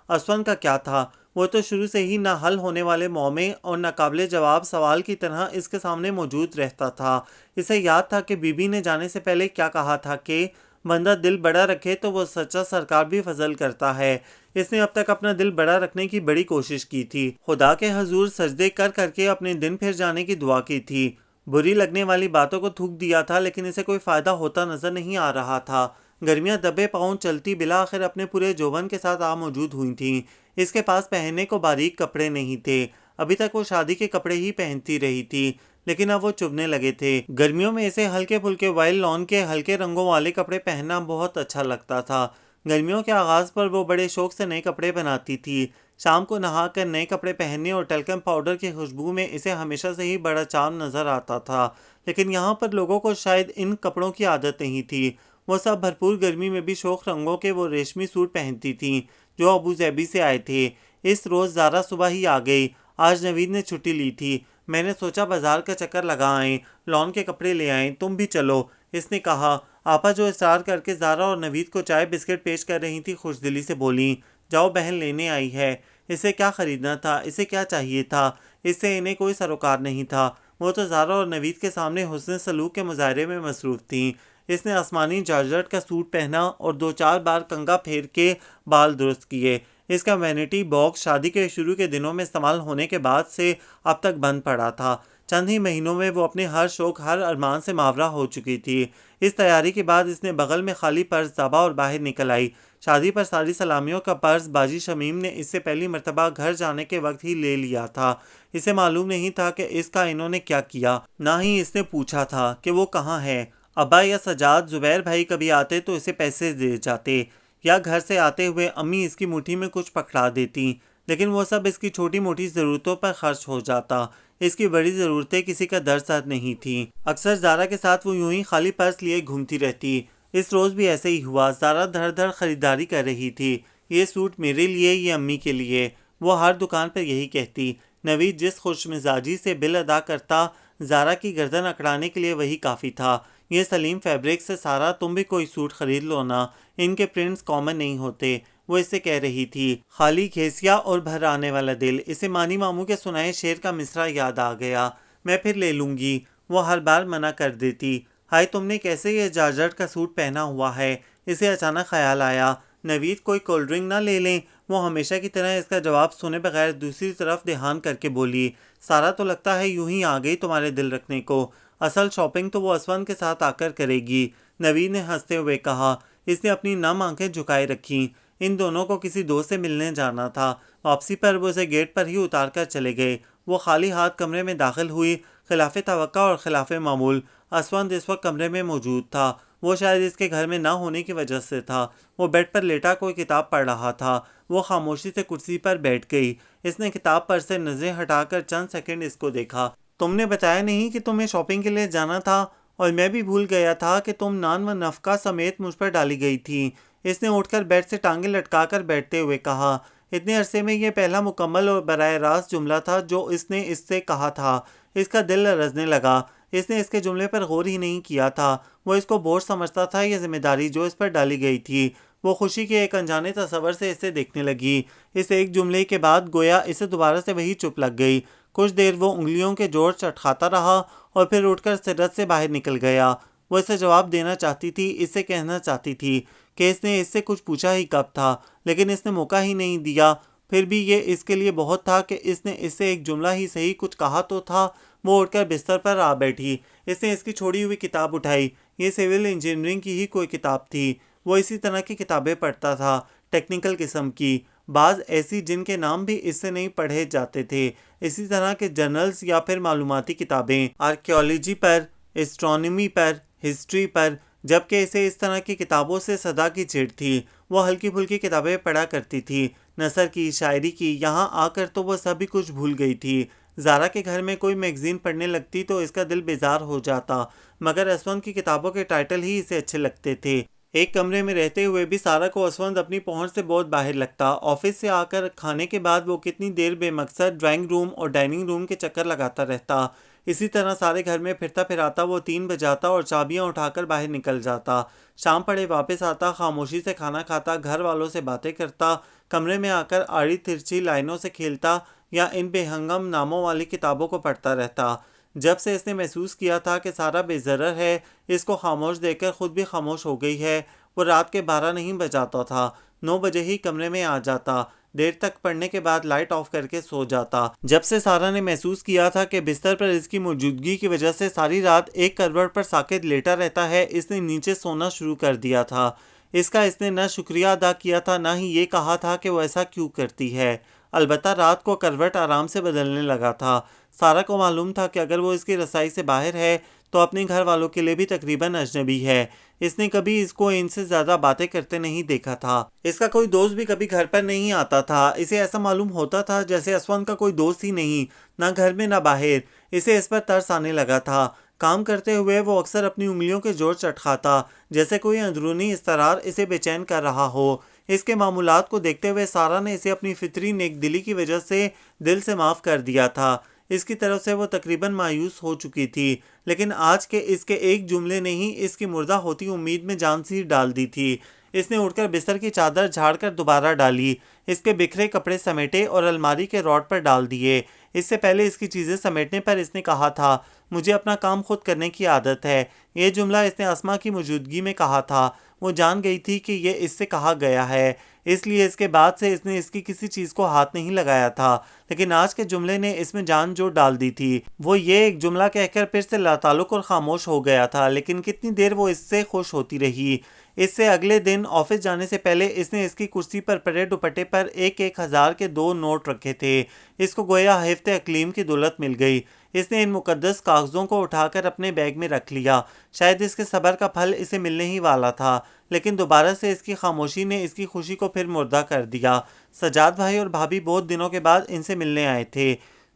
اسود کا کیا تھا، وہ تو شروع سے ہی نہ حل ہونے والے معمے اور ناقابل جواب سوال کی طرح اس کے سامنے موجود رہتا تھا۔ اسے یاد تھا کہ بی بی نے جانے سے پہلے کیا کہا تھا کہ بندہ دل بڑا رکھے تو وہ سچا سرکار بھی فضل کرتا ہے۔ اس نے اب تک اپنا دل بڑا رکھنے کی بڑی کوشش کی تھی، خدا کے حضور سجدے کر کر کے اپنے دن پھر جانے کی دعا کی تھی، بری لگنے والی باتوں کو تھوک دیا تھا، لیکن اسے کوئی فائدہ ہوتا نظر نہیں آ رہا تھا۔ گرمیاں دبے پاؤں چلتی بالآخر اپنے پورے جوبن کے ساتھ آ موجود ہوئی تھیں۔ اس کے پاس پہننے کو باریک کپڑے نہیں تھے، ابھی تک وہ شادی کے کپڑے ہی پہنتی رہی تھی، لیکن اب وہ چبھنے لگے تھے۔ گرمیوں میں اسے ہلکے پھلکے وائل لان کے ہلکے رنگوں والے کپڑے پہننا بہت اچھا لگتا تھا۔ گرمیوں کے آغاز پر وہ بڑے شوق سے نئے کپڑے بناتی تھی۔ شام کو نہا کر نئے کپڑے پہننے اور ٹلکم پاؤڈر کی خوشبو میں اسے ہمیشہ سے ہی بڑا چام نظر آتا تھا، لیکن یہاں پر لوگوں کو شاید ان کپڑوں کی عادت نہیں تھی۔ وہ سب بھرپور گرمی میں بھی شوخ رنگوں کے وہ ریشمی سوٹ پہنتی تھیں جو ابو ظہبی سے آئے تھے۔ اس روز زارا صبح ہی آ گئی۔ آج نوید نے چھٹی لی تھی، میں نے سوچا بازار کا چکر لگا آئیں، لان کے کپڑے لے آئیں، تم بھی چلو، اس نے کہا۔ آپا جو اصرار کر کے زارا اور نوید کو چائے بسکٹ پیش کر رہی تھی خوش دلی سے بولیں، جاؤ بہن لینے آئی ہے۔ اسے کیا خریدنا تھا، اسے کیا چاہیے تھا، اس سے انہیں کوئی سروکار نہیں تھا۔ وہ تو زارا اور نوید کے سامنے حسن سلوک کے مظاہرے میں مصروف تھیں۔ اس نے آسمانی جارجٹ کا سوٹ پہنا اور 2-4 بار کنگھا پھیر کے بال درست کیے۔ اس کا وینٹی باکس شادی کے شروع کے دنوں میں استعمال ہونے کے بعد سے اب تک بند پڑا تھا۔ چند ہی مہینوں میں وہ اپنے ہر شوق، ہر ارمان سے ماورا ہو چکی تھی۔ اس تیاری کے بعد اس نے بغل میں خالی پرس دابا اور باہر نکل آئی۔ شادی پر ساری سلامیوں کا پرس باجی شمیم نے اس سے پہلی مرتبہ گھر جانے کے وقت ہی لے لیا تھا۔ اسے معلوم نہیں تھا کہ اس کا انہوں نے کیا کیا، نہ ہی اس نے پوچھا تھا کہ وہ کہاں ہے۔ ابا یا سجاد زبیر بھائی کبھی آتے تو اسے پیسے دے جاتے، یا گھر سے آتے ہوئے امی اس کی مٹھی میں کچھ پکڑا دیتی، لیکن وہ سب اس کی چھوٹی موٹی ضرورتوں پر خرچ ہو جاتا۔ اس کی بڑی ضرورتیں کسی کا در سر نہیں تھیں۔ اکثر زارا کے ساتھ وہ یوں ہی خالی پرس لیے گھومتی رہتی۔ اس روز بھی ایسے ہی ہوا۔ زارا دھڑ دھڑ خریداری کر رہی تھی، یہ سوٹ میرے لیے، یہ امی کے لیے۔ وہ ہر دکان پر یہی کہتی۔ نوید جس خوش مزاجی سے بل ادا کرتا، زارا کی گردن اکڑانے کے لیے وہی کافی تھا۔ یہ سلیم فیبرک سے سارا تم بھی کوئی سوٹ خرید لو نا، ان کے پرنٹس کامن نہیں ہوتے، وہ اس سے کہہ رہی تھی۔ خالی کھیسیا اور بھر آنے والا دل۔ اسے مانی ماموں کے سنائے شعر کا مصرع یاد آ گیا۔ میں پھر لے لوں گی، وہ ہر بار منع کر دیتی۔ ہائے تم نے کیسے یہ جارجٹ کا سوٹ پہنا ہوا ہے؟ اسے اچانک خیال آیا، نوید کوئی کولڈ ڈرنک نہ لے لیں؟ وہ ہمیشہ کی طرح اس کا جواب سنے بغیر دوسری طرف دھیان کر کے بولی، سارا تو لگتا ہے یوں ہی آ گئی تمہارے دل رکھنے کو، اصل شاپنگ تو وہ اسون کے ساتھ آ کر کرے گی۔ نوید نے ہنستے ہوئے کہا۔ اس نے اپنی نم آنکھیں جھکائے رکھیں۔ ان دونوں کو کسی دوست سے ملنے جانا تھا۔ واپسی پر وہ اسے گیٹ پر ہی اتار کر چلے گئے۔ وہ خالی ہاتھ کمرے میں داخل ہوئی۔ خلاف توقع اور خلاف معمول اسوند اس وقت کمرے میں موجود تھا۔ وہ شاید اس کے گھر میں نہ ہونے کی وجہ سے تھا۔ وہ بیڈ پر لیٹا کوئی کتاب پڑھ رہا تھا۔ وہ خاموشی سے کرسی پر بیٹھ گئی۔ اس نے کتاب پر سے نظریں ہٹا کر چند سیکنڈ اس کو دیکھا۔ تم نے بتایا نہیں کہ تمہیں شاپنگ کے لیے جانا تھا، اور میں بھی بھول گیا تھا کہ تم نان و نفقہ سمیت مجھ پر ڈالی گئی تھی۔ اس نے اٹھ کر بیڈ سے ٹانگیں لٹکا کر بیٹھتے ہوئے کہا۔ اتنے عرصے میں یہ پہلا مکمل اور براہ راست جملہ تھا جو اس نے اس سے کہا تھا۔ اس کا دل لرزنے لگا۔ اس نے اس کے جملے پر غور ہی نہیں کیا تھا۔ وہ اس کو بوجھ سمجھتا تھا، یہ ذمہ داری جو اس پر ڈالی گئی تھی۔ وہ خوشی کے ایک انجانے تصور سے اسے دیکھنے لگی۔ اس ایک جملے کے بعد گویا اسے دوبارہ سے وہی چپ لگ گئی۔ کچھ دیر وہ انگلیوں کے جوڑ چٹکھاتا رہا اور پھر اٹھ کر سرت سے باہر نکل گیا۔ وہ اسے جواب دینا چاہتی تھی، اس سے کہنا چاہتی تھی کہ اس نے اس سے کچھ پوچھا ہی کب تھا، لیکن اس نے موقع ہی نہیں دیا۔ پھر بھی یہ اس کے لیے بہت تھا کہ اس نے اس سے ایک جملہ ہی صحیح کچھ کہا تو تھا۔ وہ اٹھ کر بستر پر آ بیٹھی۔ اس نے اس کی چھوڑی ہوئی کتاب اٹھائی۔ یہ سول انجینئرنگ کی ہی کوئی کتاب تھی۔ وہ اسی طرح کی کتابیں پڑھتا تھا، ٹیکنیکل قسم کی، بعض ایسی جن کے نام بھی اس سے نہیں پڑھے جاتے تھے، اسی طرح کے جرنلز یا پھر معلوماتی کتابیں، آرکیالوجی پر، اسٹرانومی پر، ہسٹری پر، جبکہ اسے اس طرح کی کتابوں سے صدا کی چڑ تھی۔ وہ ہلکی پھلکی کتابیں پڑھا کرتی تھی، نثر کی، شاعری کی۔ یہاں آ کر تو وہ سبھی کچھ بھول گئی تھی۔ زارا کے گھر میں کوئی میگزین پڑھنے لگتی تو اس کا دل بیزار ہو جاتا، مگر اسوند کی کتابوں کے ٹائٹل ہی اسے اچھے لگتے تھے۔ ایک کمرے میں رہتے ہوئے بھی سارا کو اسوند اپنی پہنچ سے بہت باہر لگتا۔ آفس سے آ کر کھانے کے بعد وہ کتنی دیر بے مقصد ڈرائنگ روم اور ڈائننگ روم کے چکر لگاتا رہتا۔ اسی طرح سارے گھر میں پھرتا پھراتا وہ 3 بجاتا اور چابیاں اٹھا کر باہر نکل جاتا۔ شام پڑے واپس آتا، خاموشی سے کھانا کھاتا، گھر والوں سے باتیں کرتا، کمرے میں آ کر آڑی ترچھی لائنوں سے کھیلتا یا ان بے ہنگم ناموں والی کتابوں کو پڑھتا رہتا۔ جب سے اس نے محسوس کیا تھا کہ سارا بے ضرر ہے، اس کو خاموش دیکھ کر خود بھی خاموش ہو گئی ہے، وہ رات کے 12 نہیں بجاتا تھا، 9 بجے ہی کمرے میں آ جاتا، دیر تک پڑھنے کے بعد لائٹ آف کر کے سو جاتا۔ جب سے سارا نے محسوس کیا تھا کہ بستر پر اس کی موجودگی کی وجہ سے ساری رات ایک کروٹ پر ساکت لیٹا رہتا ہے، اس نے نیچے سونا شروع کر دیا تھا۔ اس نے نہ شکریہ ادا کیا تھا، نہ ہی یہ کہا تھا کہ وہ ایسا کیوں کرتی ہے۔ البتہ رات کو کروٹ آرام سے بدلنے لگا تھا۔ سارا کو معلوم تھا کہ اگر وہ اس کی رسائی سے باہر ہے تو اپنے گھر والوں کے لیے بھی تقریباً اجنبی ہے۔ اس نے کبھی اس کو ان سے زیادہ باتیں کرتے نہیں دیکھا تھا۔ اس کا کوئی دوست بھی کبھی گھر پر نہیں آتا تھا۔ اسے ایسا معلوم ہوتا تھا جیسے اسوند کا کوئی دوست ہی نہیں، نہ گھر میں نہ باہر۔ اسے اس پر ترس آنے لگا تھا۔ کام کرتے ہوئے وہ اکثر اپنی انگلیوں کے جوڑ چٹکھاتا، جیسے کوئی اندرونی اضطرار اسے بے چین کر رہا ہو۔ اس کے معمولات کو دیکھتے ہوئے سارا نے اسے اپنی فطری نیک دلی کی وجہ سے دل سے معاف کر دیا تھا۔ اس کی طرف سے وہ تقریباً مایوس ہو چکی تھی، لیکن آج کے اس کے ایک جملے نے ہی اس کی مردہ ہوتی امید میں جان سی ڈال دی تھی۔ اس نے اٹھ کر بستر کی چادر جھاڑ کر دوبارہ ڈالی، اس کے بکھرے کپڑے سمیٹے اور الماری کے راڈ پر ڈال دیے۔ اس سے پہلے اس کی چیزیں سمیٹنے پر اس نے کہا تھا، مجھے اپنا کام خود کرنے کی عادت ہے۔ یہ جملہ اس نے اسما کی موجودگی میں کہا تھا۔ وہ جان گئی تھی کہ یہ اس سے کہا گیا ہے، اس لیے اس کے بعد سے اس نے اس کی کسی چیز کو ہاتھ نہیں لگایا تھا، لیکن آج کے جملے نے اس میں جان جو ڈال دی تھی۔ وہ یہ ایک جملہ کہہ کر پھر سے لاتعلق اور خاموش ہو گیا تھا، لیکن کتنی دیر وہ اس سے خوش ہوتی رہی۔ اس سے اگلے دن آفس جانے سے پہلے اس نے اس کی کرسی پر پڑے دوپٹے پر 1,000 کے 2 نوٹ رکھے تھے۔ اس کو گویا حفظ اقلیم کی دولت مل گئی۔ اس نے ان مقدس کاغذوں کو اٹھا کر اپنے بیگ میں رکھ لیا۔ شاید اس کے صبر کا پھل اسے ملنے ہی والا تھا، لیکن دوبارہ سے اس کی خاموشی نے اس کی خوشی کو پھر مردہ کر دیا۔ سجاد بھائی اور بھابھی بہت دنوں کے بعد ان سے ملنے آئے تھے۔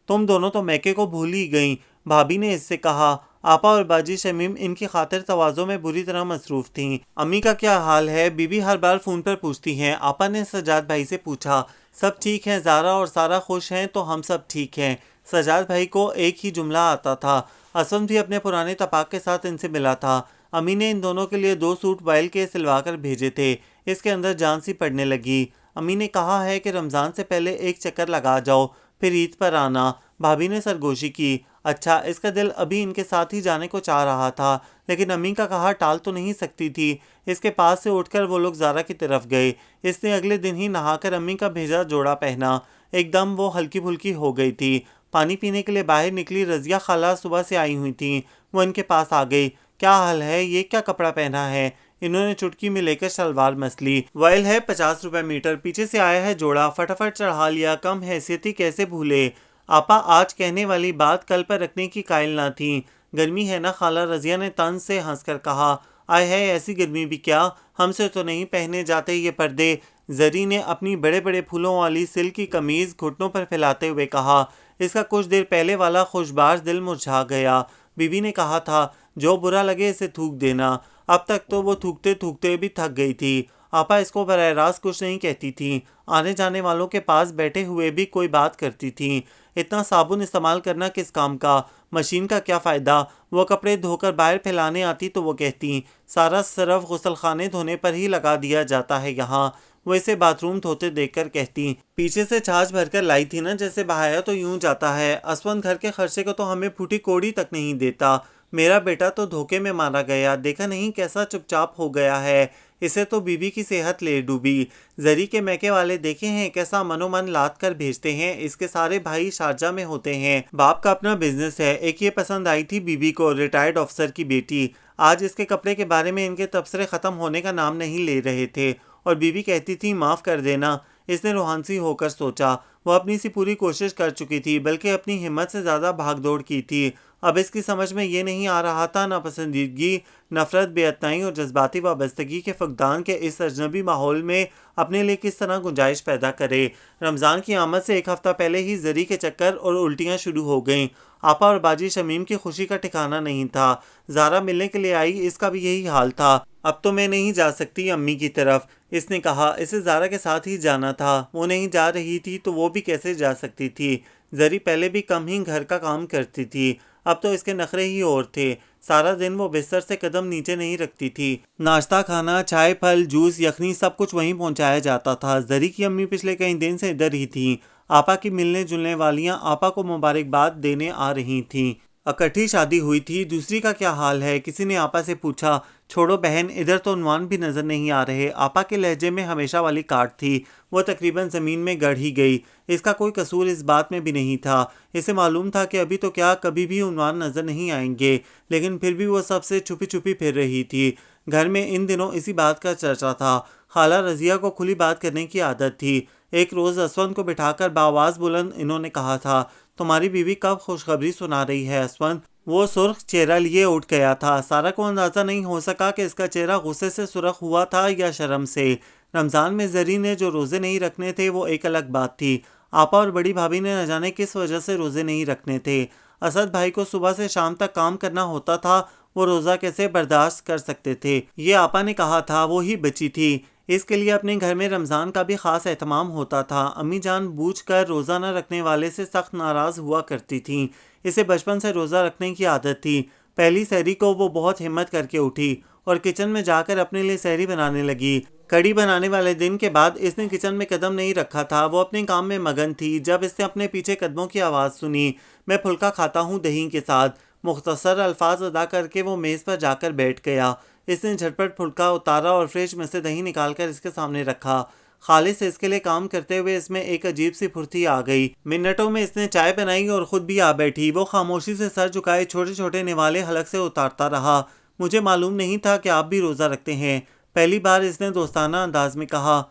تم دونوں تو میکے کو بھول ہی گئیں، بھابھی نے اس سے کہا۔ آپا اور باجی شمیم ان کی خاطر تواضع میں بری طرح مصروف تھیں۔ امی کا کیا حال ہے؟ بی بی ہر بار فون پر پوچھتی ہیں۔ آپا نے سجاد بھائی سے پوچھا۔ سب ٹھیک ہیں، زارا اور سارا خوش ہیں تو ہم سب ٹھیک ہیں۔ سجاد بھائی کو ایک ہی جملہ آتا تھا۔ اسون بھی اپنے پرانے تپاک کے ساتھ ان سے ملا تھا۔ امی نے ان دونوں کے لیے 2 سوٹ وائل کے سلوا کر بھیجے تھے۔ اس کے اندر جان سی پڑنے لگی۔ امی نے کہا ہے کہ رمضان سے پہلے ایک چکر لگا جاؤ، پھر عید پر آنا۔ بھابھی نے سرگوشی کی۔ اچھا، اس کا دل ابھی ان کے ساتھ ہی جانے کو چاہ رہا تھا، لیکن امی کا کہا ٹال تو نہیں سکتی تھی۔ اس کے پاس سے اٹھ کر وہ لوگ زارا کی طرف گئے۔ اس نے اگلے دن ہی نہا کر امی کا بھیجا جوڑا پہنا۔ ایک دم وہ ہلکی پھلکی ہو گئی تھی۔ پانی پینے کے لیے باہر نکلی رضیہ خالہ صبح سے آئی ہوئی تھیں۔ وہ ان کے پاس آ گئی۔ کیا حال ہے؟ یہ کیا کپڑا پہنا ہے؟ انہوں نے چٹکی میں لے کر شلوار مس لی۔ وائل ہے 50 روپے میٹر، پیچھے سے آیا ہے جوڑا، فٹافٹ چڑھا لیا۔ کم حیثیتی کیسے بھولے؟ آپا آج کہنے والی بات کل پر رکھنے کی قائل نہ تھیں۔ گرمی ہے نا خالہ، رضیہ نے طنز سے ہنس کر کہا۔ آئے ہے، ایسی گرمی بھی کیا؟ ہم سے تو نہیں پہنے جاتے یہ پردے۔ زری نے اپنی بڑے بڑے پھولوں والی سلک کی قمیض گھٹنوں پر پھیلاتے ہوئے کہا۔ اس کا کچھ دیر پہلے والا خوشباش دل مرجھا گیا۔ بی بی نے کہا تھا جو برا لگے اسے تھوک دینا۔ اب تک تو وہ تھوکتے تھوکتے بھی تھک گئی تھی۔ آپا اس کو براہ راست کچھ نہیں کہتی تھیں، آنے جانے والوں کے پاس بیٹھے ہوئے بھی کوئی بات کرتی تھیں۔ اتنا صابن استعمال کرنا کس کام کا؟ مشین کا کیا فائدہ؟ وہ کپڑے دھو کر باہر پھیلانے آتی تو وہ کہتی سارا صرف غسل خانے دھونے پر ہی لگا دیا جاتا ہے یہاں۔ وہ اسے باتھ روم دھوتے دیکھ کر کہتی پیچھے سے چھاچھ بھر کر لائی تھی نا، جیسے بہایا تو یوں جاتا ہے۔ اسون گھر کے خرچے کو تو ہمیں پھوٹی کوڑی تک نہیں دیتا۔ میرا بیٹا تو دھوکے میں مارا گیا، دیکھا نہیں کیسا چپ چاپ ہو گیا ہے۔ اسے تو بی بی کی صحت لے ڈوبی۔ زری کے میکے والے دیکھے ہیں کیسا منو من لاد کر بھیجتے ہیں۔ اس کے سارے بھائی شارجہ میں ہوتے ہیں، باپ کا اپنا بزنس ہے۔ ایک یہ پسند آئی تھی بی بی کو، ریٹائرڈ افسر کی بیٹی۔ آج اس کے کپڑے کے بارے میں ان کے تبصرے ختم ہونے کا نام نہیں لے رہے تھے، اور بی بی کہتی تھی معاف کر دینا۔ اس نے روحانسی ہو کر سوچا، وہ اپنی سی پوری کوشش کر چکی تھی، بلکہ اپنی ہمت سے زیادہ بھاگ دوڑ کی تھی۔ اب اس کی سمجھ میں یہ نہیں آ رہا تھا ناپسندیدگی، نفرت، بے اعتنائی اور جذباتی وابستگی کے فقدان کے اس اجنبی ماحول میں اپنے لیے کس طرح گنجائش پیدا کرے۔ رمضان کی آمد سے ایک ہفتہ پہلے ہی زری کے چکر اور الٹیاں شروع ہو گئیں۔ آپا اور باجی شمیم کی خوشی کا ٹھکانہ نہیں تھا۔ زارا ملنے کے لیے آئی، اس کا بھی یہی حال تھا۔ اب تو میں نہیں جا سکتی امی کی طرف، اس نے کہا۔ اسے زارا کے ساتھ ہی جانا تھا، وہ نہیں جا رہی تھی تو وہ بھی کیسے جا سکتی تھی؟ زری پہلے بھی کم ہی گھر کا کام کرتی تھی، اب تو اس کے نخرے ہی اور تھے۔ سارا دن وہ بستر سے قدم نیچے نہیں رکھتی تھی۔ ناشتہ کھانا، چائے، پھل، جوس، یخنی سب کچھ وہیں پہنچایا جاتا تھا۔ زری کی امی پچھلے کئی دن سے ادھر ہی تھیں۔ آپا کی ملنے جلنے والیاں آپا کو مبارکباد دینے آ رہی تھیں۔ اکٹھی شادی ہوئی تھی۔ دوسری کا کیا حال ہے؟ کسی نے آپا سے پوچھا۔ چھوڑو بہن، ادھر تو عنوان بھی نظر نہیں آ رہے۔ آپا کے لہجے میں ہمیشہ والی کاٹ تھی، وہ تقریباً زمین میں گڑ ہی گئی۔ اس کا کوئی قصور اس بات میں بھی نہیں تھا۔ اسے معلوم تھا کہ ابھی تو کیا کبھی بھی عنوان نظر نہیں آئیں گے، لیکن پھر بھی وہ سب سے چھپی چھپی پھر رہی تھی۔ گھر میں ان دنوں اسی بات کا چرچا تھا۔ خالہ رضیہ کو کھلی بات کرنے کی عادت تھی۔ ایک روز اسون کو بٹھا کر بآواز بلند انہوں نے کہا تھا، تمہاری بیوی کب خوشخبری سنا رہی ہے اسون؟ وہ سرخ چہرہ لیے اٹھ گیا تھا۔ سارا کو اندازہ نہیں ہو سکا کہ اس کا چہرہ غصے سے سرخ ہوا تھا یا شرم سے۔ رمضان میں زری نے جو روزے نہیں رکھنے تھے وہ ایک الگ بات تھی۔ آپا اور بڑی بھابھی نے نہ جانے کس وجہ سے روزے نہیں رکھنے تھے۔ اسد بھائی کو صبح سے شام تک کام کرنا ہوتا تھا، وہ روزہ کیسے برداشت کر سکتے تھے؟ یہ آپا نے کہا تھا، وہی بچی تھی۔ اس کے لیے اپنے گھر میں رمضان کا بھی خاص اہتمام ہوتا تھا۔ امی جان بوجھ کر روزہ نہ رکھنے والے سے سخت ناراض ہوا کرتی تھیں۔ اسے بچپن سے روزہ رکھنے کی عادت تھی۔ پہلی سحری کو وہ بہت ہمت کر کے اٹھی اور کچن میں جا کر اپنے لیے سحری بنانے لگی۔ کڑی بنانے والے دن کے بعد اس نے کچن میں قدم نہیں رکھا تھا، وہ اپنے کام میں مگن تھی۔ جب اس نے اپنے پیچھے قدموں کی آواز سنی، میں پھلکا کھاتا ہوں دہی کے ساتھ، مختصر الفاظ ادا کر کے وہ میز پر جا کر بیٹھ گیا۔ اس نے جھٹپٹ پھلکا اتارا اور فریج میں سے دہی نکال کر اس کے سامنے رکھا۔ خالص اس کے لیے کام کرتے ہوئے اس میں ایک عجیب سی پھرتی آ گئی۔ منٹوں میں اس نے چائے بنائی اور خود بھی آ بیٹھی۔ وہ خاموشی سے سر جھکائے چھوٹے چھوٹے نوالے حلق سے اتارتا رہا۔ مجھے معلوم نہیں تھا کہ آپ بھی روزہ رکھتے ہیں، پہلی بار اس نے دوستانہ انداز میں کہا۔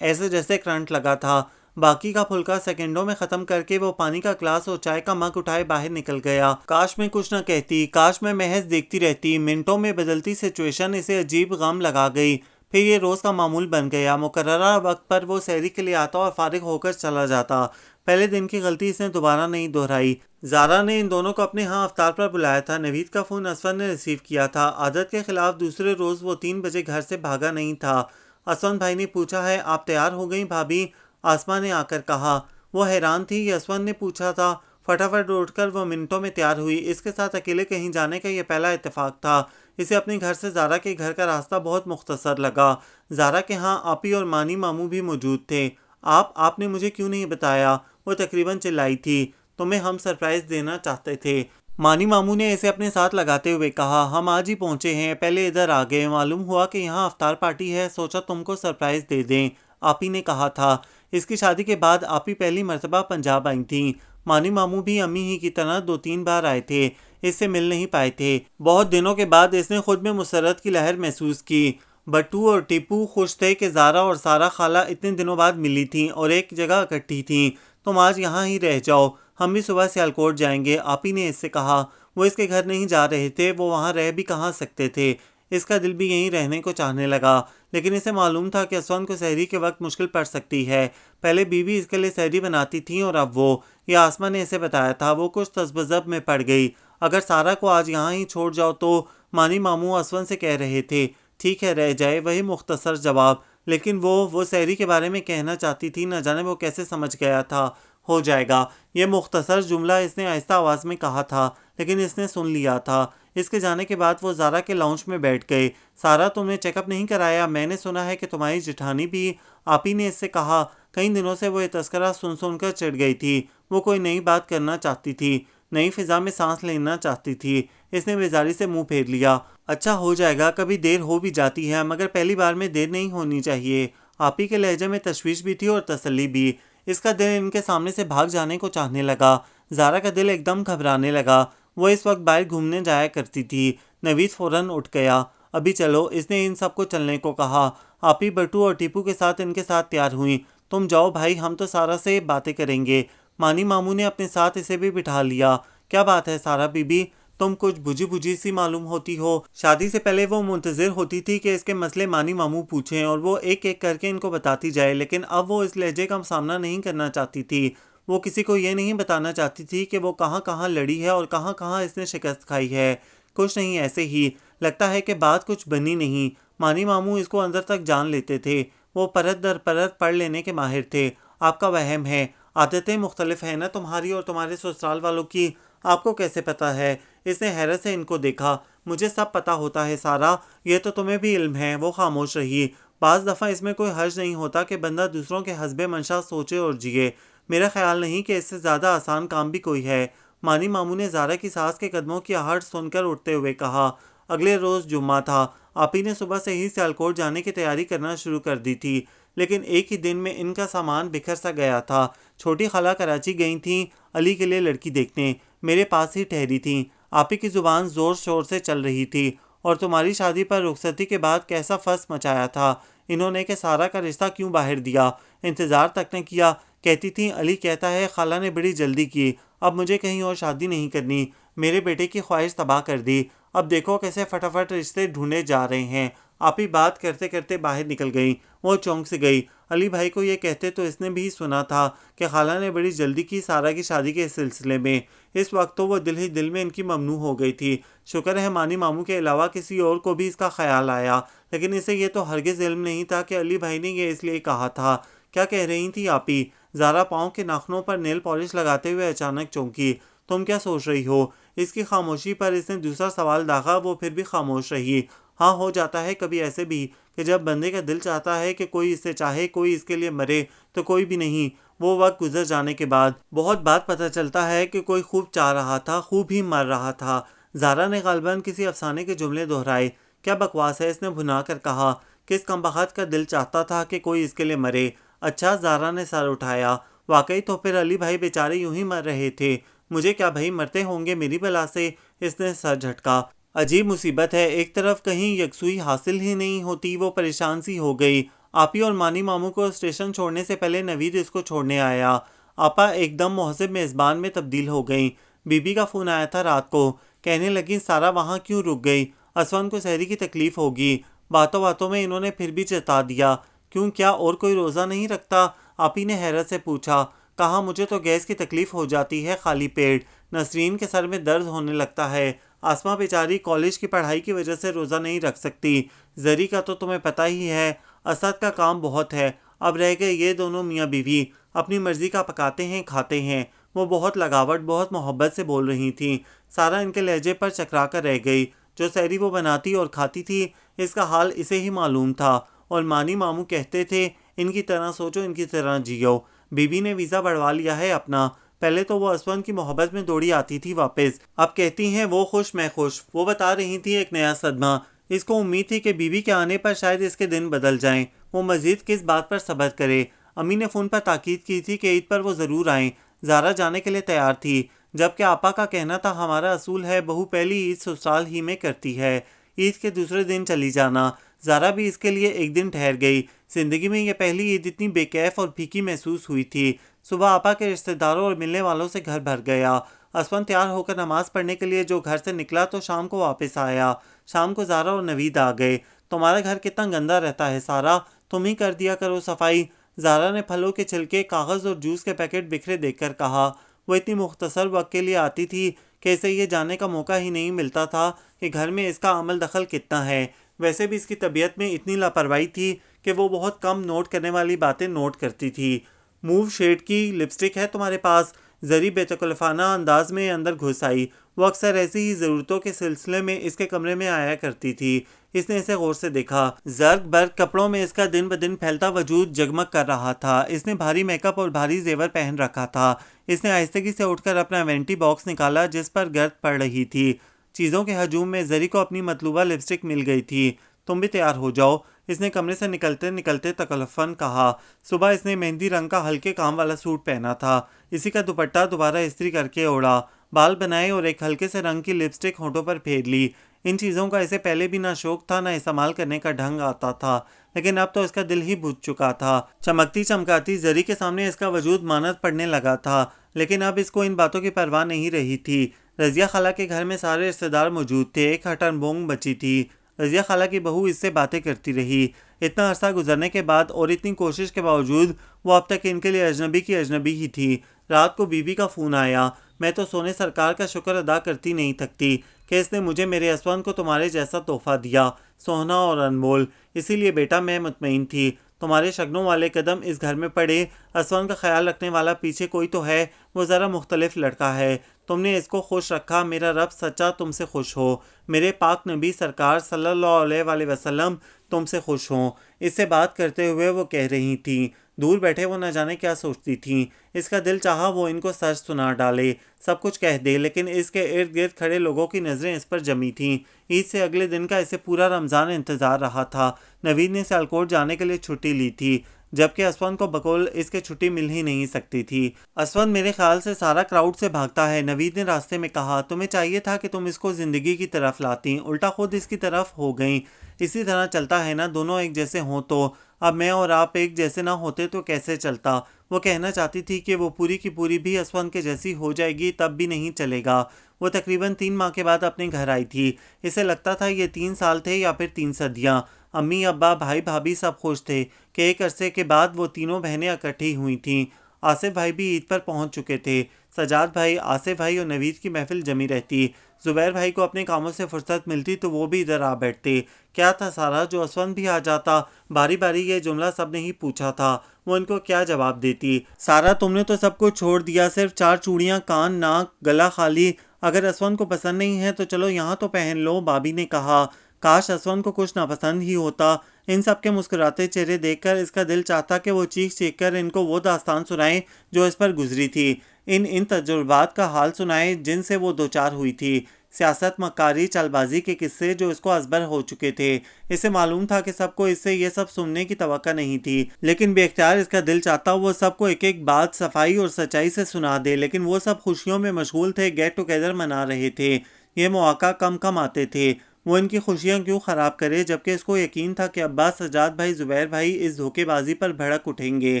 ایسے جیسے کرنٹ لگا تھا۔ باقی کا پھلکا سیکنڈوں میں ختم کر کے وہ پانی کا گلاس اور چائے کا مگ اٹھائے باہر نکل گیا۔ کاش میں کچھ نہ کہتی، کاش میں محض دیکھتی رہتی۔ منٹوں میں بدلتی سچویشن اسے عجیب غم لگا گئی۔ پھر یہ روز کا معمول بن گیا۔ مقررہ وقت پر وہ سحری کے لیے آتا اور فارغ ہو کر چلا جاتا۔ پہلے دن کی غلطی اس نے دوبارہ نہیں دہرائی۔ زارا نے ان دونوں کو اپنے ہاں افطار پر بلایا تھا۔ نوید کا فون اسون نے ریسیو کیا تھا۔ عادت کے خلاف دوسرے روز وہ 3 بجے گھر سے بھاگا نہیں تھا۔ اسون بھائی نے پوچھا ہے آپ تیار ہو گئیں بھابھی؟ آسما نے آ کر کہا۔ وہ حیران تھی یہ اسون نے پوچھا تھا۔ فٹافٹ اٹھ کر وہ منٹوں میں تیار ہوئی۔ اس کے ساتھ اکیلے کہیں جانے کا یہ پہلا اتفاق تھا۔ اسے اپنے گھر سے زارا کے گھر کا راستہ بہت مختصر لگا۔ زارا کے ہاں آپی اور مانی ماموں بھی موجود تھے۔ آپ نے مجھے کیوں نہیں بتایا؟ وہ تقریباً چلائی تھی۔ تمہیں ہم سرپرائز دینا چاہتے تھے۔ مانی ماموں نے اسے اپنے ساتھ لگاتے ہوئے کہا۔ ہم آج ہی پہنچے ہیں، پہلے ادھر آ گئے، معلوم ہوا کہ یہاں افطار پارٹی ہے، سوچا تم کو سرپرائز دے دیں، آپی نے کہا تھا۔ اس کی شادی کے بعد آپی پہلی مرتبہ پنجاب آئی تھیں۔ مانی ماموں بھی امی ہی کی طرح 2-3 بار آئے تھے، اس سے مل نہیں پائے تھے۔ بہت دنوں کے بعد اس نے خود میں مسرت کی لہر محسوس کی۔ بٹو اور ٹیپو خوش تھے کہ زارا اور سارا خالہ اتنے دنوں بعد ملی تھیں اور ایک جگہ اکٹھی تھیں۔ تم آج یہاں ہی رہ جاؤ، ہم بھی صبح سیالکوٹ جائیں گے، آپی نے اس سے کہا۔ وہ اس کے گھر نہیں جا رہے تھے، وہ وہاں رہ بھی کہاں سکتے تھے۔ اس کا دل بھی یہیں رہنے کو چاہنے لگا، لیکن اسے معلوم تھا کہ اسون کو سحری کے وقت مشکل پڑ سکتی ہے۔ پہلے بیوی اس کے لیے سحری بناتی تھیں اور اب وہ، یہ آسما نے اسے بتایا تھا۔ وہ کچھ تذبذب میں پڑ گئی۔ اگر سارا کو آج یہاں ہی چھوڑ جاؤ تو؟ مانی ماموں اسون سے کہہ رہے تھے۔ ٹھیک ہے رہ جائے، وہی مختصر جواب، لیکن وہ سحری کے بارے میں کہنا چاہتی تھی، نہ جانے وہ کیسے سمجھ گیا تھا۔ ہو جائے گا، یہ مختصر جملہ اس نے آہستہ آواز میں کہا تھا، لیکن اس نے سن لیا تھا۔ اس کے جانے کے بعد وہ زارا کے لاؤنج میں بیٹھ گئے۔ سارا تم نے چیک اپ نہیں کرایا؟ میں نے سنا ہے کہ تمہاری جٹھانی بھی، آپی نے اس سے کہا۔ کئی دنوں سے وہ یہ تذکرہ سن کر چڑھ گئی تھی۔ وہ کوئی نئی بات کرنا چاہتی تھی، نئی فضا میں سانس لینا چاہتی تھی۔ اس نے بیزاری سے منہ پھیر لیا۔ اچھا ہو جائے گا، کبھی دیر ہو بھی جاتی ہے، مگر پہلی بار میں دیر نہیں ہونی چاہیے۔ آپی کے لہجے میں تشویش بھی تھی اور تسلی بھی۔ اس کا دل ان کے سامنے سے بھاگ جانے کو چاہنے لگا۔ زارا کا دل ایک دم گھبرانے لگا۔ وہ اس وقت باہر گھومنے جایا کرتی تھی۔ نوید فوراً اٹھ گیا۔ ابھی چلو، اس نے ان سب کو چلنے کو کہا۔ آپی بٹو اور ٹیپو کے ساتھ ان کے ساتھ تیار ہوئیں۔ تم جاؤ بھائی، ہم تو سارا سے باتیں کریں گے۔ مانی ماموں نے اپنے ساتھ اسے بھی بٹھا لیا۔ کیا بات ہے سارا بی بی؟ تم کچھ بجھی سی معلوم ہوتی ہو۔ شادی سے پہلے وہ منتظر ہوتی تھی کہ اس کے مسئلے مانی ماموں پوچھیں اور وہ ایک ایک کر کے ان کو بتاتی جائے، لیکن اب وہ اس لہجے کا سامنا نہیں کرنا چاہتی تھی۔ وہ کسی کو یہ نہیں بتانا چاہتی تھی کہ وہ کہاں کہاں لڑی ہے اور کہاں کہاں اس نے شکست کھائی ہے۔ کچھ نہیں، ایسے ہی لگتا ہے کہ بات کچھ بنی نہیں۔ مانی ماموں اس کو اندر تک جان لیتے تھے۔ وہ پرت در پرت پڑھ لینے کے ماہر تھے۔ آپ کا وہم ہے، عادتیں مختلف ہیں نا تمہاری اور تمہارے سسرال والوں کی، آپ کو کیسے پتا ہے؟ اس نے حیرت سے ان کو دیکھا۔ مجھے سب پتا ہوتا ہے سارا، یہ تو تمہیں بھی علم ہے۔ وہ خاموش رہی۔ بعض دفعہ اس میں کوئی حرج نہیں ہوتا کہ بندہ دوسروں کے حسب منشا سوچے اور جیے۔ میرا خیال نہیں کہ اس سے زیادہ آسان کام بھی کوئی ہے۔ مانی ماموں نے زارا کی ساس کے قدموں کی آہٹ سن کر اٹھتے ہوئے کہا۔ اگلے روز جمعہ تھا۔ آپی نے صبح سے ہی سیالکوٹ جانے کی تیاری کرنا شروع کر دی تھی، لیکن ایک ہی دن میں ان کا سامان بکھر سا گیا تھا۔ چھوٹی خالہ کراچی گئی تھیں علی کے لیے لڑکی دیکھنے، میرے پاس ہی ٹھہری تھیں۔ آپی کی زبان زور شور سے چل رہی تھی۔ اور تمہاری شادی پر رخصتی کے بعد کیسا فس مچایا تھا انہوں نے کہ سارا کا رشتہ کیوں باہر دیا، انتظار تک نے کیا۔ کہتی تھیں علی کہتا ہے خالہ نے بڑی جلدی کی، اب مجھے کہیں اور شادی نہیں کرنی، میرے بیٹے کی خواہش تباہ کر دی، اب دیکھو کیسے فٹافٹ رشتے ڈھونڈے جا رہے ہیں۔ آپی بات کرتے کرتے باہر نکل گئی۔ وہ چونک سے گئی۔ علی بھائی کو یہ کہتے تو اس نے بھی سنا تھا کہ خالہ نے بڑی جلدی کی سارا کی شادی کے سلسلے میں۔ اس وقت تو وہ دل ہی دل میں ان کی ممنوع ہو گئی تھی۔ شکر ہے مانی ماموں کے علاوہ کسی اور کو بھی اس کا خیال آیا، لیکن اسے یہ تو ہرگز علم نہیں تھا کہ علی بھائی نے یہ اس لیے کہا تھا۔ کیا کہہ رہی تھی آپی؟ زارا پاؤں کے ناخنوں پر نیل پالش لگاتے ہوئے اچانک چونکی۔ تم کیا سوچ رہی ہو؟ اس کی خاموشی پر اس نے دوسرا سوال داغا۔ وہ پھر بھی خاموش رہی۔ ہاں، ہو جاتا ہے کبھی ایسے بھی کہ جب بندے کا دل چاہتا ہے کہ کوئی اس سے چاہے، کوئی اس کے لیے مرے، تو کوئی بھی نہیں۔ وہ وقت گزر جانے کے بعد بہت بات پتہ چلتا ہے کہ کوئی خوب چاہ رہا تھا، خوب ہی مر رہا تھا۔ زارا نے غالباً کسی افسانے کے جملے دہرائے۔ کیا بکواس ہے، اس نے بھنا کر کہا۔ کس کمبخت کا دل چاہتا تھا کہ کوئی اس کے لیے مرے؟ اچھا، زارا نے سر اٹھایا۔ واقعی تو پھر علی بھائی بیچارے یوں ہی مر رہے تھے۔ مجھے کیا بھائی، مرتے ہوں گے میری بلا سے؟ اس نے سر جھٹکا۔ عجیب مصیبت ہے، ایک طرف کہیں یکسوئی حاصل ہی نہیں ہوتی۔ وہ پریشان سی ہو گئی۔ آپی اور مانی ماموں کو اسٹیشن چھوڑنے سے پہلے نوید اس کو چھوڑنے آیا۔ آپا ایک دم مہذب میزبان میں تبدیل ہو گئیں۔ بی بی کا فون آیا تھا رات کو، کہنے لگیں سارا وہاں کیوں رک گئی، اسون کو سحری کی تکلیف ہوگی۔ باتوں باتوں میں انہوں نے پھر بھی چتا دیا، کیوں کیا اور کوئی روزہ نہیں رکھتا؟ آپی نے حیرت سے پوچھا۔ کہا مجھے تو گیس کی تکلیف ہو جاتی ہے خالی پیٹ، نسرین کے سر میں درد ہونے لگتا ہے، آسمہ بیچاری کالج کی پڑھائی کی وجہ سے روزہ نہیں رکھ سکتی، زری کا تو تمہیں پتہ ہی ہے، اسد کا کام بہت ہے، اب رہ گئے یہ دونوں میاں بیوی، اپنی مرضی کا پکاتے ہیں کھاتے ہیں۔ وہ بہت لگاوٹ بہت محبت سے بول رہی تھیں۔ سارا ان کے لہجے پر چکرا کر رہ گئی۔ جو سحری وہ بناتی اور کھاتی تھی اس کا حال اسے ہی معلوم تھا، اور مانی ماموں کہتے تھے ان کی طرح سوچو ان کی طرح جیو۔ بی بی نے ویزا بڑھوا لیا ہے اپنا، پہلے تو وہ اسون کی محبت میں دوڑی آتی تھی واپس، اب کہتی ہیں وہ خوش میں خوش۔ وہ بتا رہی تھی ایک نیا صدمہ، اس کو امید تھی کہ بی بی کے آنے پر شاید اس کے دن بدل جائیں، وہ مزید کس بات پر صبر کرے۔ امی نے فون پر تاکید کی تھی کہ عید پر وہ ضرور آئیں۔ زارا جانے کے لیے تیار تھی، جبکہ آپا کا کہنا تھا ہمارا اصول ہے بہو پہلی عید سسرال ہی میں کرتی ہے، عید کے دوسرے دن چلی جانا۔ زارا بھی اس کے لیے ایک دن ٹھہر گئی۔ زندگی میں یہ پہلی عید اتنی بے کیف اور پھیکی محسوس ہوئی تھی۔ صبح آپا کے رشتہ داروں اور ملنے والوں سے گھر بھر گیا۔ اسون تیار ہو کر نماز پڑھنے کے لیے جو گھر سے نکلا تو شام کو واپس آیا۔ شام کو زارا اور نوید آ گئے۔ تمہارا گھر کتنا گندا رہتا ہے سارا، تم ہی کر دیا کرو صفائی۔ زارا نے پھلوں کے چھلکے، کاغذ اور جوس کے پیکٹ بکھرے دیکھ کر کہا۔ وہ اتنی مختصر وقت کے لیے آتی تھی کہ اسے یہ جاننے کا موقع ہی نہیں ملتا تھا کہ گھر میں اس کا عمل دخل کتنا ہے۔ ویسے بھی اس کی طبیعت میں اتنی لاپرواہی تھی کہ وہ بہت کم نوٹ کرنے والی باتیں نوٹ کرتی تھی۔ موو شیڈ کی لپسٹک ہے تمہارے پاس؟ زری بے تکلفانہ انداز میں اندر گھس آئی۔ وہ اکثر ایسی ہی ضرورتوں کے سلسلے میں اس کے کمرے میں آیا کرتی تھی۔ اس نے اسے غور سے دیکھا۔ زرق برق کپڑوں میں اس کا دن بدن پھیلتا وجود جگمگ کر رہا تھا۔ اس نے بھاری میک اپ اور بھاری زیور پہن رکھا تھا۔ اس نے آہستگی سے اٹھ کر اپنا وینٹی باکس نکالا جس پر گرد پڑ رہی تھی۔ چیزوں کے ہجوم میں زری کو اپنی مطلوبہ لپسٹک مل گئی تھی۔ تم بھی تیار ہو جاؤ، اس نے کمرے سے نکلتے نکلتے تکلفاً کہا۔ صبح اس نے مہندی رنگ کا ہلکے کام والا سوٹ پہنا تھا، اسی کا دوپٹہ دوبارہ استری کر کے اوڑھا، بال بنائے اور ایک ہلکے سے رنگ کی لپسٹک ہونٹوں پر پھیر لی۔ ان چیزوں کا اسے پہلے بھی نہ شوق تھا نہ استعمال کرنے کا ڈھنگ آتا تھا، لیکن اب تو اس کا دل ہی بجھ چکا تھا۔ چمکتی چمکاتی زری کے سامنے اس کا وجود مانت پڑنے لگا تھا، لیکن اب اس کو ان باتوں کی پرواہ نہیں رہی تھی۔ رضیہ خالہ کے گھر میں سارے رشتہ دار موجود تھے، ایک ہٹن بونگ بچی تھی۔ رضیہ خالہ کی بہو اس سے باتیں کرتی رہی۔ اتنا عرصہ گزرنے کے بعد اور اتنی کوشش کے باوجود وہ اب تک ان کے لیے اجنبی کی اجنبی ہی تھی۔ رات کو بی بی کا فون آیا۔ میں تو سونے سرکار کا شکر ادا کرتی نہیں تھکتی کہ اس نے مجھے میرے اسون کو تمہارے جیسا تحفہ دیا، سونا اور انمول۔ اسی لیے بیٹا میں مطمئن تھی تمہارے شگنوں والے قدم اس گھر میں پڑے، اسون کا خیال رکھنے والا پیچھے کوئی تو ہے، وہ ذرا مختلف لڑکا ہے، تم نے اس کو خوش رکھا، میرا رب سچا تم سے خوش ہو، میرے پاک نبی سرکار صلی اللہ علیہ وآلہ وسلم تم سے خوش ہوں۔ اس سے بات کرتے ہوئے وہ کہہ رہی تھیں۔ دور بیٹھے وہ نہ جانے کیا سوچتی تھیں۔ اس کا دل چاہا وہ ان کو سچ سنا ڈالے، سب کچھ کہہ دے، لیکن اس کے ارد گرد کھڑے لوگوں کی نظریں اس پر جمی تھیں۔ عید سے اگلے دن کا اسے پورا رمضان انتظار رہا تھا۔ نوید نے سیالکوٹ جانے کے لیے چھٹی لی تھی، جبکہ اسون کو بقول اس کے چھٹی مل ہی نہیں سکتی تھی۔ اسون میرے خیال سے سارا کراؤڈ سے بھاگتا ہے، نوید نے راستے میں کہا۔ تمہیں چاہیے تھا کہ تم اس کو زندگی کی طرف لاتی، الٹا خود اس کی طرف ہو گئیں۔ اسی طرح چلتا ہے نا، دونوں ایک جیسے ہوں تو۔ اب میں اور آپ ایک جیسے نہ ہوتے تو کیسے چلتا؟ وہ کہنا چاہتی تھی کہ وہ پوری کی پوری بھی اسون کے جیسی ہو جائے گی تب بھی نہیں چلے گا۔ وہ تقریباً 3 ماہ کے بعد اپنے گھر آئی تھی۔ اسے لگتا تھا یہ 3 سال تھے یا پھر 3 صدیاں۔ امی ابا بھائی بھابھی سب خوش تھے کہ ایک عرصے کے بعد وہ تینوں بہنیں اکٹھی ہوئی تھیں۔ آصف بھائی بھی عید پر پہنچ چکے تھے۔ سجاد بھائی، آصف بھائی اور نوید کی محفل جمی رہتی۔ زبیر بھائی کو اپنے کاموں سے فرصت ملتی تو وہ بھی ادھر آ بیٹھتے۔ کیا تھا سارا جو اسون بھی آ جاتا؟ باری باری یہ جملہ سب نے ہی پوچھا تھا، وہ ان کو کیا جواب دیتی؟ سارا تم نے تو سب کچھ چھوڑ دیا، صرف 4 چوڑیاں، کان، ناک، گلا خالی۔ اگر اسون کو پسند نہیں ہے تو چلو یہاں تو پہن لو، بابی نے کہا۔ کاش اسون کو کچھ ناپسند ہی ہوتا۔ ان سب کے مسکراتے چہرے دیکھ کر اس کا دل چاہتا کہ وہ چیخ چیخ کر ان کو وہ داستان سنائے جو اس پر گزری تھی، ان تجربات کا حال سنائے جن سے وہ دوچار ہوئی تھی، سیاست، مکاری، چال بازی کے قصے جو اس کو ازبر ہو چکے تھے۔ اسے معلوم تھا کہ سب کو اس سے یہ سب سننے کی توقع نہیں تھی، لیکن بے اختیار اس کا دل چاہتا وہ سب کو ایک ایک بات صفائی اور سچائی سے سنا دے، لیکن وہ سب خوشیوں میں مشغول تھے، گیٹ ٹوگیدر منا رہے تھے۔ یہ مواقع کم کم آتے تھے۔ وہ ان کی خوشیاں کیوں خراب کرے، جبکہ اس کو یقین تھا کہ عباس، سجاد بھائی، زبیر بھائی اس دھوکے بازی پر بھڑک اٹھیں گے،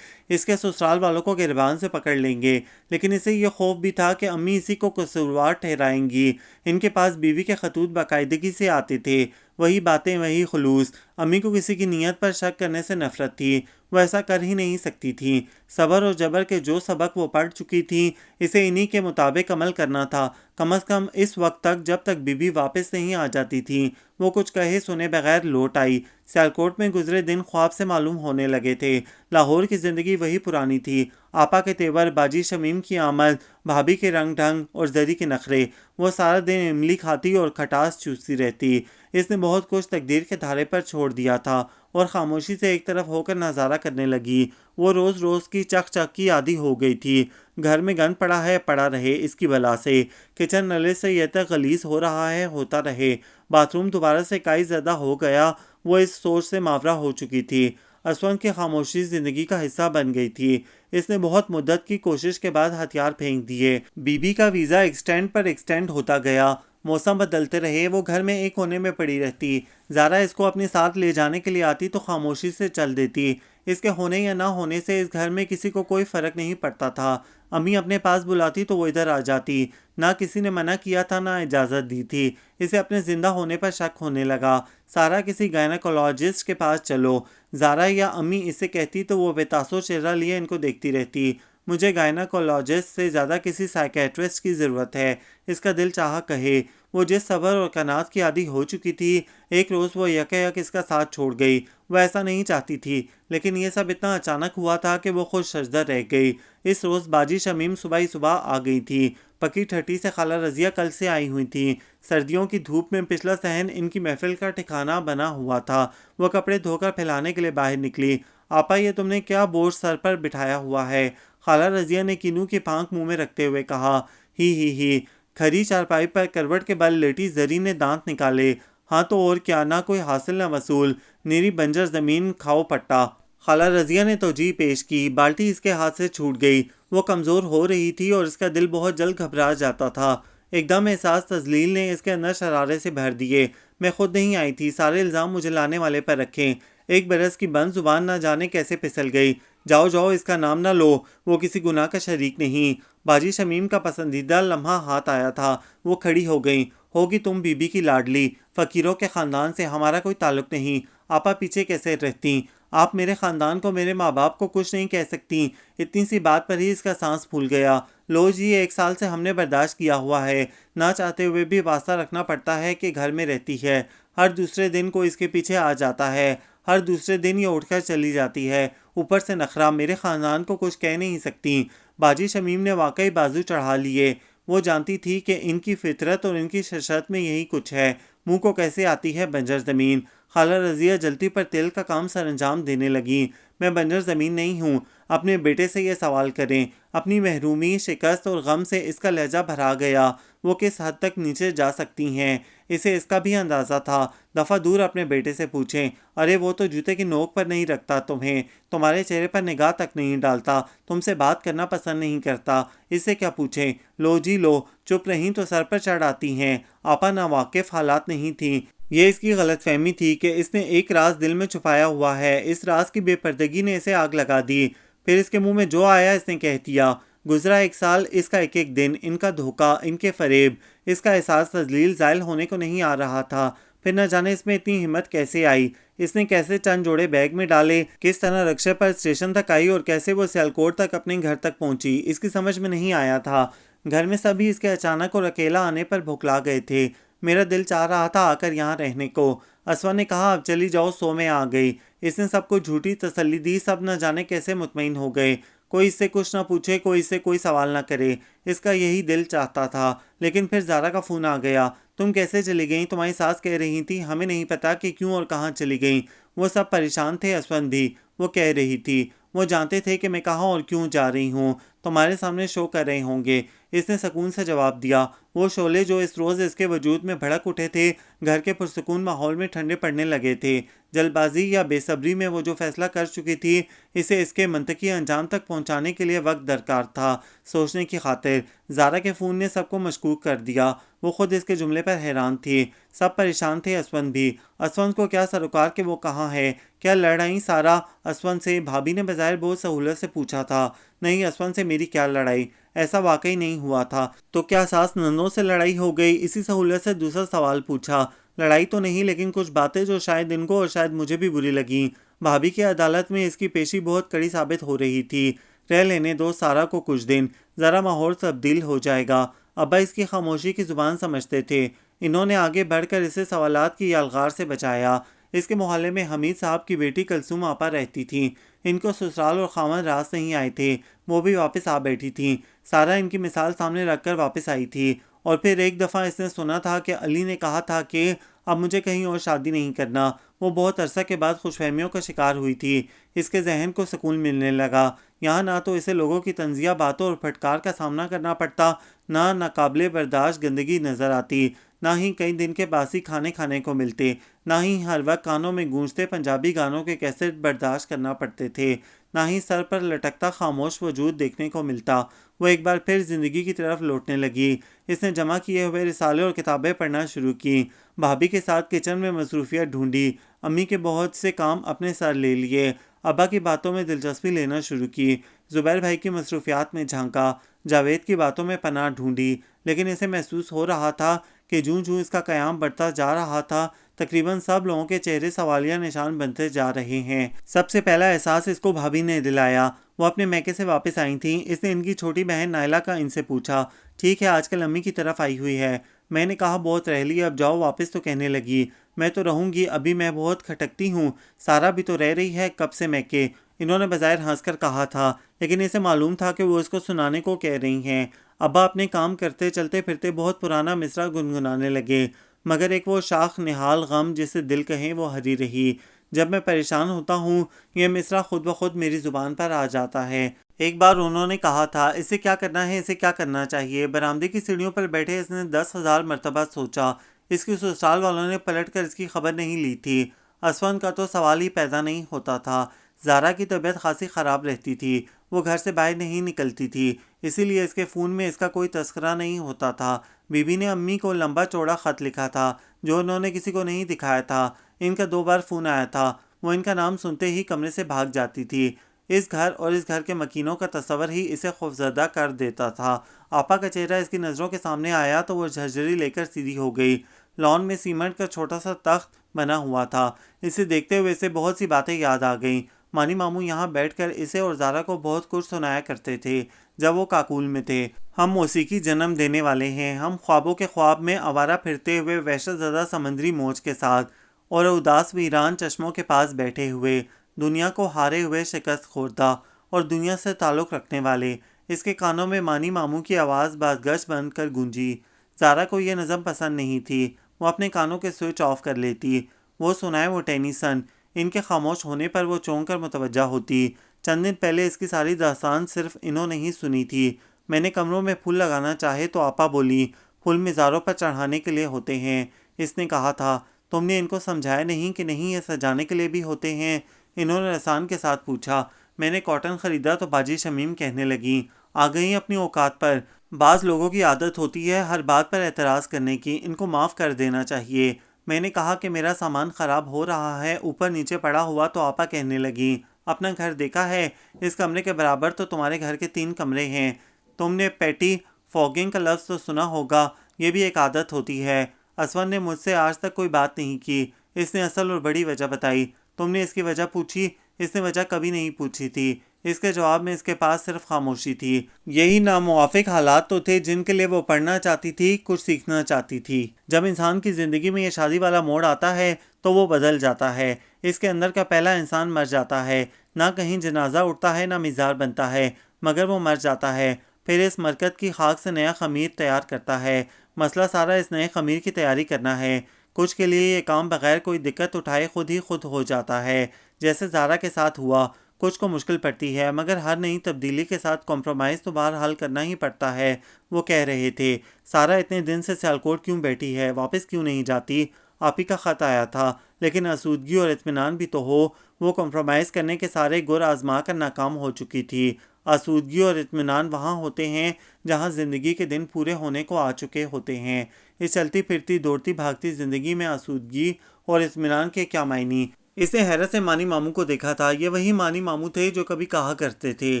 اس کے سسرال والوں کو گریبان سے پکڑ لیں گے، لیکن اسے یہ خوف بھی تھا کہ امی اسی کو قصوروار ٹھہرائیں گی۔ ان کے پاس بیوی کے خطوط باقاعدگی سے آتے تھے، وہی باتیں، وہی خلوص۔ امی کو کسی کی نیت پر شک کرنے سے نفرت تھی، وہ ایسا کر ہی نہیں سکتی تھی۔ صبر اور جبر کے جو سبق وہ پڑھ چکی تھیں، اسے انہی کے مطابق عمل کرنا تھا، کم از کم اس وقت تک جب تک بی بی واپس نہیں آ جاتی تھی۔ وہ کچھ کہے سنے بغیر لوٹ آئی۔ سیالکوٹ میں گزرے دن خواب سے معلوم ہونے لگے تھے۔ لاہور کی زندگی وہی پرانی تھی، آپا کے تیور، باجی شمیم کی آمد، بھابھی کے رنگ ڈھنگ اور زری کے نخرے۔ وہ سارا دن املی کھاتی اور کھٹاس چوستی رہتی۔ اس نے بہت کچھ تقدیر کے دھارے پر چھوڑ دیا تھا اور خاموشی سے ایک طرف ہو کر نظارہ کرنے لگی۔ وہ روز روز کی چک چک کی عادی ہو گئی تھی۔ گھر میں گند پڑا ہے، پڑا رہے، اس کی بلا سے۔ کچن نلے سے یہ تک غلیظ ہو رہا ہے، ہوتا رہے۔ باتھ روم دوبارہ سے کائی زدہ ہو گیا، وہ اس سوچ سے ماورا ہو چکی تھی۔ اسود کی خاموشی زندگی کا حصہ بن گئی تھی۔ اس نے بہت مدت کی کوشش کے بعد ہتھیار پھینک دیے۔ بی بی کا ویزا ایکسٹینڈ پر ایکسٹینڈ ہوتا گیا۔ موسم بدلتے رہے، وہ گھر میں ایک کونے میں پڑی رہتی۔ زارا اس کو اپنے ساتھ لے جانے کے لیے آتی تو خاموشی سے چل دیتی۔ اس کے ہونے یا نہ ہونے سے اس گھر میں کسی کو کوئی فرق نہیں پڑتا تھا۔ امی اپنے پاس بلاتی تو وہ ادھر آ جاتی۔ نہ کسی نے منع کیا تھا، نہ اجازت دی تھی۔ اسے اپنے زندہ ہونے پر شک ہونے لگا۔ سارا کسی گائنیکولوجسٹ کے پاس چلو، زارا یا امی اسے کہتی تو وہ بے تاثر چہرہ لیے ان کو دیکھتی رہتی۔ مجھے گائنیکولوجسٹ سے زیادہ کسی سائیکیٹرسٹ کی ضرورت ہے، اس کا دل چاہا کہے۔ وہ جس صبر اور قناعت کی عادی ہو چکی تھی، ایک روز وہ یک اس کا ساتھ چھوڑ گئی۔ وہ ایسا نہیں چاہتی تھی، لیکن یہ سب اتنا اچانک ہوا تھا کہ وہ خود ششدر رہ گئی۔ اس روز باجی شمیم صبح ہی صبح آ گئی تھی۔ پکی ٹھٹی سے خالہ رضیہ کل سے آئی ہوئی تھی۔ سردیوں کی دھوپ میں پچھلا صحن ان کی محفل کا ٹھکانہ بنا ہوا تھا۔ وہ کپڑے دھو کر پھیلانے کے لیے باہر نکلی۔ آپا، یہ تم نے کیا بوجھ سر پر بٹھایا ہوا ہے؟ خالہ رضیہ نے کینو کی پھانک منہ میں رکھتے ہوئے کہا۔ ہی کھری چارپائی پر کروٹ کے بل لیٹی زری نے دانت نکالے۔ ہاں تو اور کیا، نہ کوئی حاصل نہ وصول، نیری بنجر زمین کھاؤ پٹا۔ خالہ رضیہ نے توجیہ پیش کی۔ بالٹی اس کے ہاتھ سے چھوٹ گئی۔ وہ کمزور ہو رہی تھی اور اس کا دل بہت جلد گھبرا جاتا تھا۔ ایک دم احساس تذلیل نے اس کے اندر شرارے سے بھر دیے۔ میں خود نہیں آئی تھی، سارے الزام مجھے لانے والے پر رکھیں۔ ایک برس کی بند زبان نہ جانے کیسے پھسل گئی۔ جاؤ اس کا نام نہ لو، وہ کسی گناہ کا شریک نہیں۔ باجی شمیم کا پسندیدہ لمحہ ہاتھ آیا تھا۔ وہ کھڑی ہو گئیں۔ ہوگی تم بی بی کی لاڈلی، فقیروں کے خاندان سے ہمارا کوئی تعلق نہیں۔ آپا پیچھے کیسے رہتی؟ آپ میرے خاندان کو، میرے ماں باپ کو کچھ نہیں کہہ سکتی۔ اتنی سی بات پر ہی اس کا سانس پھول گیا۔ لو جی، 1 سال سے ہم نے برداشت کیا ہوا ہے، نہ چاہتے ہوئے بھی واسطہ رکھنا پڑتا ہے کہ گھر میں رہتی ہے۔ ہر دوسرے دن کو اس کے پیچھے آ جاتا ہے، ہر دوسرے دن یہ اٹھ کر چلی جاتی ہے۔ اوپر سے نخرہ، میرے خاندان کو کچھ کہہ نہیں سکتی۔ باجی شمیم نے واقعی بازو چڑھا لیے۔ وہ جانتی تھی کہ ان کی فطرت اور ان کی شرشت میں یہی کچھ ہے۔ منہ کو کیسے آتی ہے بنجر زمین۔ خالہ رضیہ جلتی پر تیل کا کام سر انجام دینے لگیں۔ میں بنجر زمین نہیں ہوں، اپنے بیٹے سے یہ سوال کریں۔ اپنی محرومی، شکست اور غم سے اس کا لہجہ بھرا گیا۔ وہ کس حد تک نیچے جا سکتی ہیں، اسے اس کا بھی اندازہ تھا۔ دفعہ دور اپنے بیٹے سے پوچھیں، ارے وہ تو جوتے کی نوک پر نہیں رکھتا تمہیں، تمہارے چہرے پر نگاہ تک نہیں ڈالتا، تم سے بات کرنا پسند نہیں کرتا، اس سے کیا پوچھیں؟ لو جی لو، چپ رہیں تو سر پر چڑھ آتی ہیں۔ آپا ناواقف حالات نہیں تھیں۔ یہ اس کی غلط فہمی تھی کہ اس نے ایک راز دل میں چھپایا ہوا ہے۔ اس راز کی بے پردگی نے اسے آگ لگا دی۔ پھر اس کے منہ میں جو آیا اس نے کہہ دیا۔ گزرا 1 سال، اس کا ایک دن، ان کا دھوکہ، ان کے فریب، اس کا احساس تذلیل زائل ہونے کو نہیں آ رہا تھا۔ پھر نہ جانے اس میں اتنی ہمت کیسے آئی۔ اس نے کیسے چند جوڑے بیگ میں ڈالے، کس طرح رکشے پر اسٹیشن تک آئی اور کیسے وہ سیالکوٹ تک اپنے گھر تک پہنچی، اس کی سمجھ میں نہیں آیا تھا۔ گھر میں سبھی اس کے اچانک اور اکیلا آنے پر بھکلا گئے تھے۔ میرا دل چاہ رہا تھا آ کر یہاں رہنے کو۔ اسوا نے کہا، اب چلی جاؤ، سو میں آ گئی۔ اس نے سب کو جھوٹی تسلی دی، سب نہ جانے کیسے مطمئن ہو گئے۔ کوئی اس سے کچھ نہ پوچھے، کوئی اس سے کوئی سوال نہ کرے، اس کا یہی دل چاہتا تھا۔ لیکن پھر زارا کا فون آ گیا۔ تم کیسے چلی گئیں؟ تمہاری ساس کہہ رہی تھی، ہمیں نہیں پتا کہ کیوں اور کہاں چلی گئیں۔ وہ سب پریشان تھے، اسون بھی۔ وہ کہہ رہی تھی، وہ جانتے تھے کہ میں کہاں اور کیوں جا رہی ہوں، تمہارے سامنے شو کر رہے ہوں گے۔ اس نے سکون سے جواب دیا۔ وہ شعلے جو اس روز اس کے وجود میں بھڑک اٹھے تھے گھر کے پرسکون ماحول میں ٹھنڈے پڑنے لگے تھے۔ جلد بازی یا بے صبری میں وہ جو فیصلہ کر چکی تھی اسے اس کے منطقی انجام تک پہنچانے کے لیے وقت درکار تھا۔ سوچنے کی خاطر زارا کے فون نے سب کو مشکوک کر دیا۔ وہ خود اس کے جملے پر حیران تھی۔ سب پریشان تھے، اسون بھی۔ اسون کو کیا سروکار کہ وہ کہاں ہے؟ کیا لڑائی سارا اسون سے؟ بھابھی نے بظاہر بہت سہولت سے پوچھا تھا۔ نہیں، اسون سے میری کیا لڑائی؟ ایسا واقعی نہیں ہوا تھا۔ تو کیا ساس ننوں سے لڑائی ہو گئی؟ اسی سہولت سے دوسرا سوال پوچھا۔ لڑائی تو نہیں، لیکن کچھ باتیں جو شاید ان کو اور شاید مجھے بھی بری لگیں۔ بھابھی کی عدالت میں اس کی پیشی بہت کڑی ثابت ہو رہی تھی۔ رہ لینے دو سارا کو کچھ دن، ذرا ماحول تبدیل ہو جائے گا۔ ابا اس کی خاموشی کی زبان سمجھتے تھے۔ انہوں نے آگے بڑھ کر اسے سوالات کی یلغار سے بچایا۔ اس کے محلے میں حمید صاحب کی بیٹی کلثوم آپا رہتی تھیں۔ ان کو سسرال اور خاوند راست نہیں آئے تھے، وہ بھی واپس آ بیٹھی تھیں۔ سارا ان کی مثال سامنے رکھ کر واپس آئی تھی، اور پھر ایک دفعہ اس نے سنا تھا کہ علی نے کہا تھا کہ اب مجھے کہیں اور شادی نہیں کرنا۔ وہ بہت عرصہ کے بعد خوش فہمیوں کا شکار ہوئی تھی۔ اس کے ذہن کو سکون ملنے لگا۔ یہاں نہ تو اسے لوگوں کی طنزیہ باتوں اور پھٹکار کا سامنا کرنا پڑتا، نہ ناقابل برداشت گندگی نظر آتی، نہ ہی کئی دن کے باسی کھانے کو ملتے، نہ ہی ہر وقت کانوں میں گونجتے پنجابی گانوں کے کیسٹ برداشت کرنا پڑتے تھے، نہ ہی سر پر لٹکتا خاموش وجود دیکھنے کو ملتا۔ وہ ایک بار پھر زندگی کی طرف لوٹنے لگی۔ اس نے جمع کیے ہوئے رسالے اور کتابیں پڑھنا شروع کی۔ بھابھی کے ساتھ کچن میں مصروفیت ڈھونڈی۔ امی کے بہت سے کام اپنے سر لے لیے۔ ابا کی باتوں میں دلچسپی لینا شروع کی۔ زبیر بھائی کی مصروفیات میں جھانکا۔ جاوید کی باتوں میں پناہ ڈھونڈی، لیکن اسے محسوس ہو رہا تھا کہ جوں جوں اس کا قیام بڑھتا جا رہا تھا تقریباً سب لوگوں کے چہرے سوالیہ نشان بنتے جا رہے ہیں۔ سب سے پہلا احساس اس کو بھابھی نے دلایا۔ وہ اپنے میکے سے واپس آئی تھیں۔ اس نے ان کی چھوٹی بہن نائلہ کا ان سے پوچھا، ٹھیک ہے آج کل امی کی طرف آئی ہوئی ہے؟ میں نے کہا بہت رہ لی، اب جاؤ واپس۔ تو کہنے لگی، میں تو رہوں گی، ابھی میں بہت کھٹکتی ہوں۔ سارا بھی تو رہ رہی ہے کب سے میکے۔ انہوں نے بظاہر ہنس کر کہا تھا، لیکن اسے معلوم تھا کہ وہ اس کو سنانے کو کہہ رہی ہیں۔ ابا اپنے کام کرتے چلتے پھرتے بہت پرانا مصرع گنگنانے لگے، مگر ایک وہ شاخ نہال غم جسے دل کہیں وہ ہری رہی۔ جب میں پریشان ہوتا ہوں یہ مصرع خود بخود میری زبان پر آ جاتا ہے۔ ایک بار انہوں نے کہا تھا، اسے کیا کرنا ہے، اسے کیا کرنا چاہیے۔ برآمدے کی سیڑھیوں پر بیٹھے اس نے 10,000 مرتبہ سوچا۔ اس کی سسرال والوں نے پلٹ کر اس کی خبر نہیں لی تھی۔ اسون کا تو سوال ہی پیدا نہیں ہوتا تھا۔ زارا کی طبیعت خاصی خراب رہتی تھی، وہ گھر سے باہر نہیں نکلتی تھی، اسی لیے اس کے فون میں اس کا کوئی تذکرہ نہیں ہوتا تھا۔ بی بی نے امی کو لمبا چوڑا خط لکھا تھا جو انہوں نے کسی کو نہیں دکھایا تھا۔ ان کا 2 بار فون آیا تھا، وہ ان کا نام سنتے ہی کمرے سے بھاگ جاتی تھی۔ اس گھر اور اس گھر کے مکینوں کا تصور ہی اسے خوفزدہ کر دیتا تھا۔ آپا کا چہرہ اس کی نظروں کے سامنے آیا تو وہ جھرجھری لے کر سیدھی ہو گئی۔ لان میں سیمنٹ کا چھوٹا سا تخت بنا ہوا تھا، اسے دیکھتے ہوئے اسے بہت سی باتیں یاد آ گئیں۔ مانی ماموں یہاں بیٹھ کر اسے اور زارا کو بہت کچھ سنایا کرتے تھے جب وہ کاکول میں تھے۔ ہم موسیقی جنم دینے والے ہیں، ہم خوابوں کے خواب میں آوارہ پھرتے ہوئے وحشت زدہ سمندری موج کے ساتھ، اور اداس ویران چشموں کے پاس بیٹھے ہوئے، دنیا کو ہارے ہوئے شکست خوردہ اور دنیا سے تعلق رکھنے والے۔ اس کے کانوں میں مانی ماموں کی آواز بازگشت بن کر گونجی۔ زارا کو یہ نظم پسند نہیں تھی، وہ اپنے کانوں کے سوئچ آف کر لیتی۔ وہ سنائے وہ ٹینیسن، ان کے خاموش ہونے پر وہ چونک کر متوجہ ہوتی۔ چند دن پہلے اس کی ساری داستان صرف انہوں نے ہی سنی تھی۔ میں نے کمروں میں پھول لگانا چاہے تو آپا بولی، پھول مزاروں پر چڑھانے کے لیے ہوتے ہیں۔ اس نے کہا تھا، تم نے ان کو سمجھایا نہیں کہ نہیں یہ سجانے کے لیے بھی ہوتے ہیں؟ انہوں نے احسان کے ساتھ پوچھا۔ میں نے کاٹن خریدا تو باجی شمیم کہنے لگیں، آ گئیں اپنی اوقات پر۔ بعض لوگوں کی عادت ہوتی ہے ہر بات پر اعتراض کرنے کی، ان کو معاف کر دینا چاہیے۔ میں نے کہا کہ میرا سامان خراب ہو رہا ہے، اوپر نیچے پڑا ہوا، تو آپا کہنے لگیں، اپنا گھر دیکھا ہے؟ اس کمرے کے برابر تو تمہارے گھر کے 3 کمرے ہیں۔ تم نے پیٹی فوگنگ کا لفظ تو سنا ہوگا، یہ بھی ایک عادت ہوتی ہے۔ اسون نے مجھ سے آج تک کوئی بات نہیں کی۔ اس نے اصل اور بڑی وجہ بتائی۔ تم نے اس کی وجہ پوچھی؟ اس نے وجہ کبھی نہیں پوچھی تھی۔ اس کے جواب میں اس کے پاس صرف خاموشی تھی۔ یہی ناموافق حالات تو تھے جن کے لیے وہ پڑھنا چاہتی تھی، کچھ سیکھنا چاہتی تھی۔ جب انسان کی زندگی میں یہ شادی والا موڑ آتا ہے تو وہ بدل جاتا ہے۔ اس کے اندر کا پہلا انسان مر جاتا ہے، نہ کہیں جنازہ اٹھتا ہے نہ مزار بنتا ہے، مگر وہ مر جاتا ہے۔ پھر اس مرکت کی خاک سے نیا خمیر تیار کرتا ہے۔ مسئلہ سارا اس نئے خمیر کی تیاری کرنا ہے۔ کچھ کے لیے یہ کام بغیر کوئی دقت اٹھائے خود ہی خود ہو جاتا ہے، جیسے زارا کے ساتھ ہوا۔ کچھ کو مشکل پڑتی ہے، مگر ہر نئی تبدیلی کے ساتھ کمپرومائز تو باہر حل کرنا ہی پڑتا ہے۔ وہ کہہ رہے تھے، سارا اتنے دن سے سیالکوٹ کیوں بیٹھی ہے، واپس کیوں نہیں جاتی؟ آپ ہی کا خط آیا تھا، لیکن آسودگی اور اطمینان بھی تو ہو۔ وہ کمپرومائز کرنے کے سارے گر آزما کر ناکام ہو چکی تھی۔ آسودگی اور اطمینان وہاں ہوتے ہیں جہاں زندگی کے دن پورے ہونے کو آ چکے ہوتے ہیں۔ اس چلتی پھرتی دوڑتی بھاگتی زندگی میں آسودگی اور اطمینان کے کیا معنی؟ اس نے حیرت سے مانی ماموں کو دیکھا تھا۔ یہ وہی مانی ماموں تھے جو کبھی کہا کرتے تھے،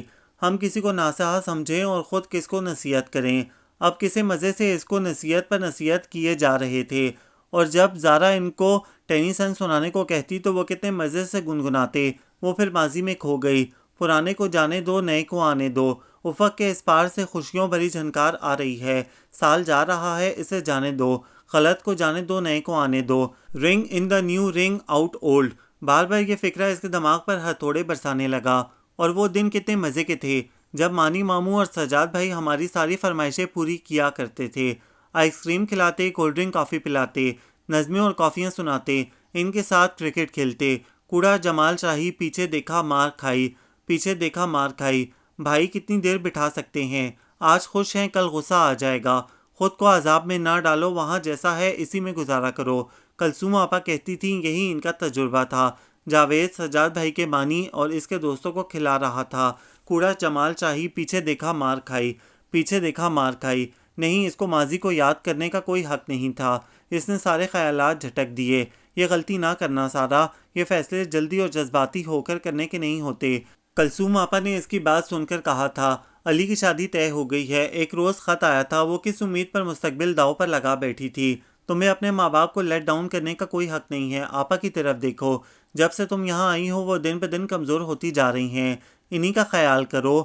ہم کسی کو ناصحہ سمجھیں اور خود کس کو نصیحت کریں۔ اب کسی مزے سے اس کو نصیحت پر نصیحت کیے جا رہے تھے، اور جب زارا ان کو ٹینیسن سنانے کو کہتی تو وہ کتنے مزے سے گنگناتے۔ وہ پھر ماضی میں کھو گئی۔ پرانے کو جانے دو، نئے کو آنے دو۔ افق کے اس پار سے خوشیوں بھری جھنکار آ رہی ہے۔ سال جا رہا ہے، اسے جانے دو۔ غلط کو جانے دو، نئے کو آنے دو۔ رنگ ان دا نیو، رنگ آؤٹ اولڈ۔ بار بار یہ فکرہ اس کے دماغ پر ہتھوڑے برسانے لگا۔ اور وہ دن کتنے مزے کے تھے جب مانی ماموں اور سجاد بھائی ہماری ساری فرمائشیں پوری کیا کرتے تھے۔ آئس کریم کھلاتے، کولڈ ڈرنک کافی پلاتے، نظمیں اور کافیاں سناتے، ان کے ساتھ کرکٹ کھیلتے۔ کوڑا جمال شاہی، پیچھے دیکھا مار کھائی، پیچھے دیکھا مار کھائی۔ بھائی کتنی دیر بٹھا سکتے ہیں؟ آج خوش ہیں، کل غصہ آ جائے گا۔ خود کو عذاب میں نہ ڈالو، وہاں جیسا ہے اسی میں گزارا کرو۔ کلثوم آپا کہتی تھیں، یہی ان کا تجربہ تھا۔ جاوید سجاد بھائی کے بانی اور اس کے دوستوں کو کھلا رہا تھا۔ کوڑا جمال شاہی، پیچھے دیکھا مار کھائی، پیچھے دیکھا مار کھائی۔ نہیں، اس کو ماضی کو یاد کرنے کا کوئی حق نہیں تھا۔ اس نے سارے خیالات جھٹک دیے۔ یہ غلطی نہ کرنا سارا، یہ فیصلے جلدی اور جذباتی ہو کر کرنے کے نہیں ہوتے۔ کلثوم آپا نے اس کی بات سن کر کہا تھا، علی کی شادی طے ہو گئی ہے۔ ایک روز خط آیا تھا، وہ کس امید پر مستقبل داؤ پر لگا بیٹھی تھی۔ تمہیں اپنے ماں باپ کو لیٹ ڈاؤن کرنے کا کوئی حق نہیں ہے۔ آپا کی طرف دیکھو، جب سے تم یہاں آئی ہو وہ دن پہ دن کمزور ہوتی جا رہی ہیں۔ انہی کا خیال کرو۔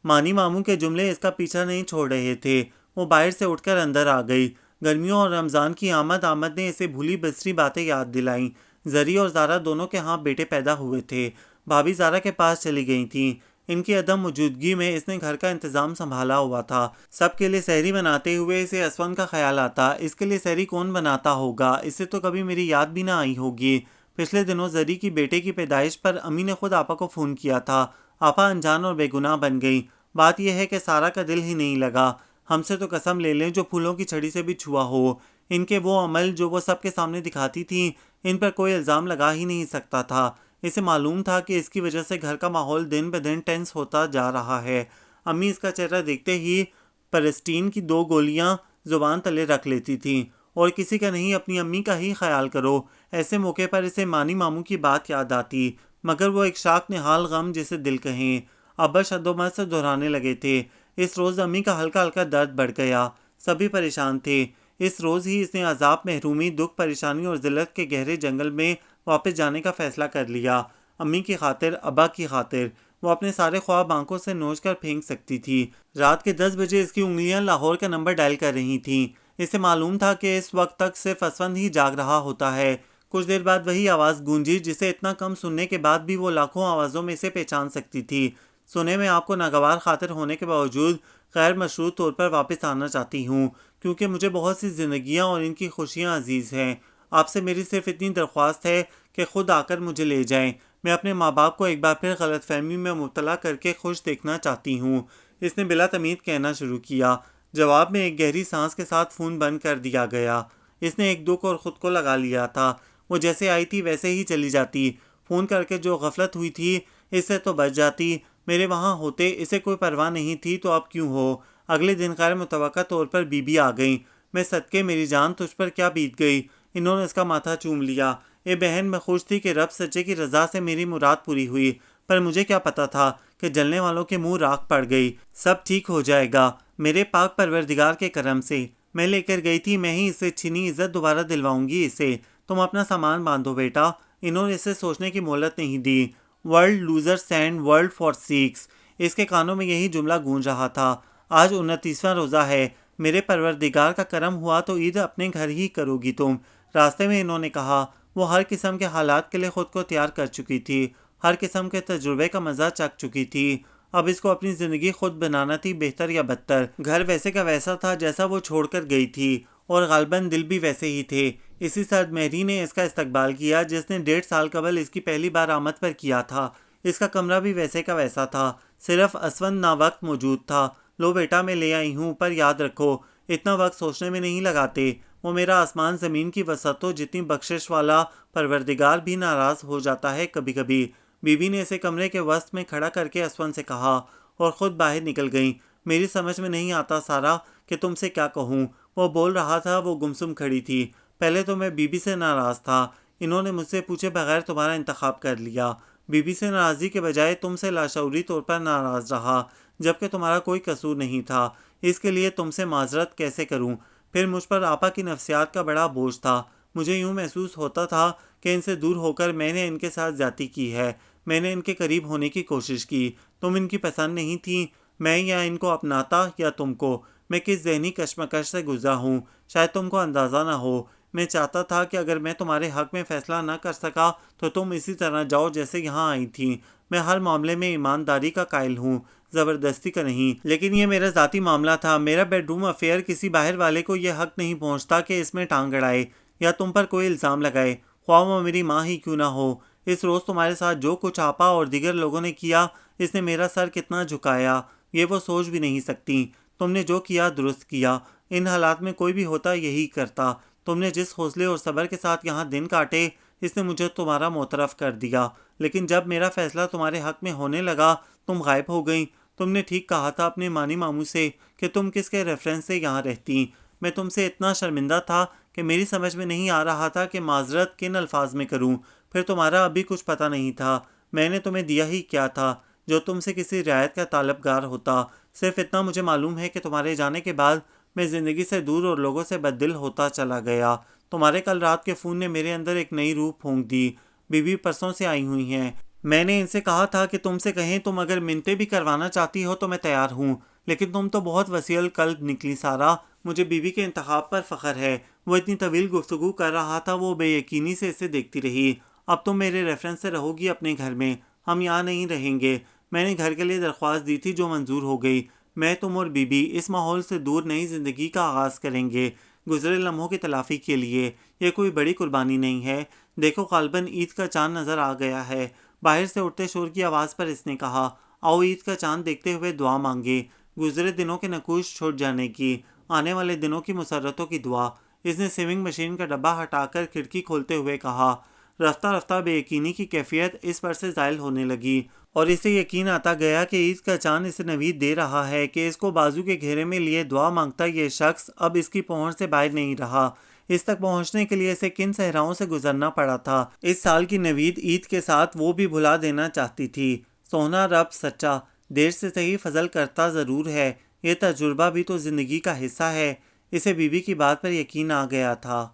مانی ماموں کے جملے اس کا پیچھا نہیں چھوڑ رہے تھے۔ وہ باہر سے اٹھ کر اندر آ گئی۔ گرمیوں اور رمضان کی آمد نے اسے بھولی بسری باتیں یاد دلائیں۔ زری اور زارا دونوں کے ہاں بیٹے پیدا ہوئے تھے۔ بھابھی زارا کے پاس چلی گئی تھیں۔ ان کی عدم موجودگی میں اس نے گھر کا انتظام سنبھالا ہوا تھا۔ سب کے لیے سحری بناتے ہوئے اسے اسون کا خیال آتا، اس کے لیے سحری کون بناتا ہوگا؟ اسے تو کبھی میری یاد بھی نہ آئی ہوگی۔ پچھلے دنوں زری کی بیٹے کی پیدائش پر امی نے خود آپا کو فون کیا تھا۔ آپا انجان اور بے گناہ بن گئی۔ بات یہ ہے کہ سارا کا دل ہی نہیں لگا۔ ہم سے تو قسم لے لیں جو پھولوں کی چھڑی سے بھی چھوا ہو۔ ان کے وہ عمل جو وہ سب کے سامنے دکھاتی تھیں، ان پر کوئی الزام لگا ہی نہیں سکتا تھا۔ اسے معلوم تھا کہ اس کی وجہ سے گھر کا ماحول دن بہ دن ٹینس ہوتا جا رہا ہے۔ امی اس کا چہرہ دیکھتے ہی پرسٹین کی 2 گولیاں زبان تلے رکھ لیتی تھیں۔ اور کسی کا نہیں، اپنی امی کا ہی خیال کرو۔ ایسے موقع پر اسے مانی ماموں کی بات یاد آتی، مگر وہ ایک شاک نہال غم جسے دل کہیں۔ ابا شدومت سے دہرانے لگے تھے، اس روز امی کا ہلکا ہلکا درد بڑھ گیا۔ سبھی پریشان تھے۔ اس روز ہی اس نے عذاب، محرومی، دکھ، پریشانی اور ذلت کے گہرے جنگل میں واپس جانے کا فیصلہ کر لیا۔ امی کی خاطر، ابا کی خاطر۔ وہ اپنے سارے خواب آنکھوں سے نوچ کر پھینک سکتی تھی۔ رات کے 10 بجے اس کی انگلیاں لاہور کا نمبر ڈائل کر رہی تھیں۔ اسے معلوم تھا کہ اس وقت تک صرف اسفند ہی جاگ رہا ہوتا ہے۔ کچھ دیر بعد وہی آواز گونجی جسے اتنا کم سننے کے بعد بھی وہ لاکھوں آوازوں میں سے پہچان سکتی تھی۔ سنے میں آپ کو ناگوار خاطر ہونے کے باوجود غیر مشروط طور پر واپس آنا چاہتی ہوں، کیونکہ مجھے بہت سی زندگیاں اور ان کی خوشیاں عزیز ہیں۔ آپ سے میری صرف اتنی درخواست ہے کہ خود آ کر مجھے لے جائیں۔ میں اپنے ماں باپ کو ایک بار پھر غلط فہمی میں مبتلا کر کے خوش دیکھنا چاہتی ہوں۔ اس نے بلا تمید کہنا شروع کیا۔ جواب میں ایک گہری سانس کے ساتھ فون بند کر دیا گیا۔ اس نے ایک دکھ اور خود کو لگا لیا تھا۔ وہ جیسے آئی تھی ویسے ہی چلی جاتی۔ فون کر کے جو غفلت ہوئی تھی اس سے تو بچ جاتی۔ میرے وہاں ہوتے اسے کوئی پرواہ نہیں تھی تو اب کیوں ہو؟ اگلے دن غیر متوقع طور پر بی بی آ گئیں۔ میں صدقے میری جان، تجھ پر کیا بیت گئی؟ انہوں نے اس کا ماتھا چوم لیا۔ اے بہن، میں خوش تھی کہ رب سچے کی رضا سے میری مراد پوری ہوئی، پر مجھے کیا پتا تھا کہ جلنے والوں کے منہ راکھ پڑ گئی۔ سب ٹھیک ہو جائے گا میرے پاک پروردگار کے کرم سے۔ میں لے کر گئی تھی، میں ہی اسے چھینی عزت دوبارہ دلواؤں گی اسے۔ تم اپنا سامان باندھو بیٹا۔ انہوں نے اسے سوچنے کی مہلت نہیں دی۔ World loser sand world for sex. اس کے کانوں میں یہی جملہ گونج رہا تھا۔ آج 29واں روزہ ہے۔ میرے پروردگار کا کرم ہوا تو عید اپنے گھر ہی کرو گی تم۔ راستے میں انہوں نے کہا، وہ ہر قسم کے حالات کے لیے خود کو تیار کر چکی تھی، ہر قسم کے تجربے کا مزہ چکھ چکی تھی۔ اب اس کو اپنی زندگی خود بنانا تھی، بہتر یا بدتر۔ گھر ویسے کا ویسا تھا جیسا وہ چھوڑ کر گئی تھی، اور غالباً دل بھی ویسے ہی تھے۔ اسی سرد مہری نے اس کا استقبال کیا جس نے 1.5 سال قبل اس کی پہلی بار آمد پر کیا تھا۔ اس کا کمرہ بھی ویسے کا ویسا تھا، صرف اسون نا وقت موجود تھا۔ لو بیٹا میں لے آئی ہوں، پر یاد رکھو اتنا وقت سوچنے میں نہیں لگاتے۔ وہ میرا آسمان زمین کی وسعتوں جتنی بخشش والا پروردگار بھی ناراض ہو جاتا ہے کبھی کبھی۔ بی بی نے اسے کمرے کے وسط میں کھڑا کر کے اسون سے کہا اور خود باہر نکل گئیں۔ میری سمجھ میں نہیں آتا سارا کہ تم سے کیا کہوں۔ وہ بول رہا تھا، وہ گمسم کھڑی تھی۔ پہلے تو میں بی بی سے ناراض تھا، انہوں نے مجھ سے پوچھے بغیر تمہارا انتخاب کر لیا۔ بی بی سے ناراضی کے بجائے تم سے لاشعوری طور پر ناراض رہا، جبکہ تمہارا کوئی قصور نہیں تھا۔ اس کے لیے تم سے معذرت کیسے کروں؟ پھر مجھ پر آپا کی نفسیات کا بڑا بوجھ تھا۔ مجھے یوں محسوس ہوتا تھا کہ ان سے دور ہو کر میں نے ان کے ساتھ زیادتی کی ہے، میں نے ان کے قریب ہونے کی کوشش کی۔ تم ان کی پسند نہیں تھی، میں یا ان کو اپناتا یا تم کو۔ میں کس ذہنی کشمکش سے گزرا ہوں، شاید تم کو اندازہ نہ ہو۔ میں چاہتا تھا کہ اگر میں تمہارے حق میں فیصلہ نہ کر سکا تو تم اسی طرح جاؤ جیسے یہاں آئی تھیں۔ میں ہر معاملے میں ایمانداری کا قائل ہوں، زبردستی کا نہیں، لیکن یہ میرا ذاتی معاملہ تھا۔ میرا بیڈ روم افیئر کسی باہر والے کو یہ حق نہیں پہنچتا کہ اس میں ٹانگ اڑائے یا تم پر کوئی الزام لگائے، خواہ وہ میری ماں ہی کیوں نہ ہو۔ اس روز تمہارے ساتھ جو کچھ آپا اور دیگر لوگوں نے کیا، اس نے میرا سر کتنا جھکایا یہ وہ سوچ بھی نہیں سکتی۔ تم نے جو کیا درست کیا، ان حالات میں کوئی بھی ہوتا یہی کرتا۔ تم نے جس حوصلے اور صبر کے ساتھ یہاں دن کاٹے، اس نے مجھے تمہارا معترف کر دیا، لیکن جب میرا فیصلہ تمہارے حق میں ہونے لگا تم غائب ہو گئیں۔ تم نے ٹھیک کہا تھا اپنے مانی ماموں سے کہ تم کس کے ریفرنس سے یہاں رہتی۔ میں تم سے اتنا شرمندہ تھا کہ میری سمجھ میں نہیں آ رہا تھا کہ معذرت کن الفاظ میں کروں۔ پھر تمہارا ابھی کچھ پتہ نہیں تھا، میں نے تمہیں دیا ہی کیا تھا جو تم سے کسی رعایت کا طالبگار ہوتا۔ صرف اتنا مجھے معلوم ہے کہ تمہارے جانے کے بعد میں زندگی سے دور اور لوگوں سے بددل ہوتا چلا گیا۔ تمہارے کل رات کے فون نے میرے اندر ایک نئی روح پھونک دی۔ بی بی پرسوں سے آئی ہوئی ہیں، میں نے ان سے کہا تھا کہ تم سے کہیں تم اگر منتیں بھی کروانا چاہتی ہو تو میں تیار ہوں، لیکن تم تو بہت وسیع القلب نکلی سارا۔ مجھے بی بی کے انتخاب پر فخر ہے۔ وہ اتنی طویل گفتگو کر رہا تھا، وہ بے یقینی سے اسے دیکھتی رہی۔ اب تم میرے ریفرنس سے رہو گی اپنے گھر میں، ہم یہاں نہیں رہیں گے۔ میں نے گھر کے لیے درخواست دی تھی جو منظور ہو گئی۔ میں، تم اور بی بی اس ماحول سے دور نئی زندگی کا آغاز کریں گے، گزرے لمحوں کی تلافی کے لیے۔ یہ کوئی بڑی قربانی نہیں ہے۔ دیکھو غالباً عید کا چاند نظر آ گیا ہے۔ باہر سے اٹھتے شور کی آواز پر اس نے کہا، آؤ عید کا چاند دیکھتے ہوئے دعا مانگے، گزرے دنوں کے نقوش چھوٹ جانے کی، آنے والے دنوں کی مسرتوں کی دعا۔ اس نے سیونگ مشین کا ڈبہ ہٹا کر کھڑکی کھولتے ہوئے کہا۔ رفتہ رفتہ بے یقینی کی کیفیت اس پر سے زائل ہونے لگی اور اسے یقین آتا گیا کہ عید کا چاند اسے نوید دے رہا ہے کہ اس کو بازو کے گھیرے میں لیے دعا مانگتا یہ شخص اب اس کی پہنچ سے باہر نہیں رہا۔ اس تک پہنچنے کے لیے اسے کن صحراؤں سے گزرنا پڑا تھا۔ اس سال کی نوید عید کے ساتھ وہ بھی بھلا دینا چاہتی تھی۔ سونا رب سچا، دیر سے صحیح فضل کرتا ضرور ہے، یہ تجربہ بھی تو زندگی کا حصہ ہے۔ اسے بی بی کی بات پر یقین آ گیا تھا۔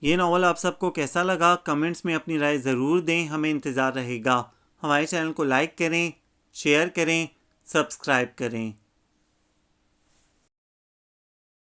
یہ ناول آپ سب کو کیسا لگا؟ کمنٹس میں اپنی رائے ضرور دیں، ہمیں انتظار رہے گا۔ ہمارے چینل کو لائک کریں، شیئر کریں، سبسکرائب کریں۔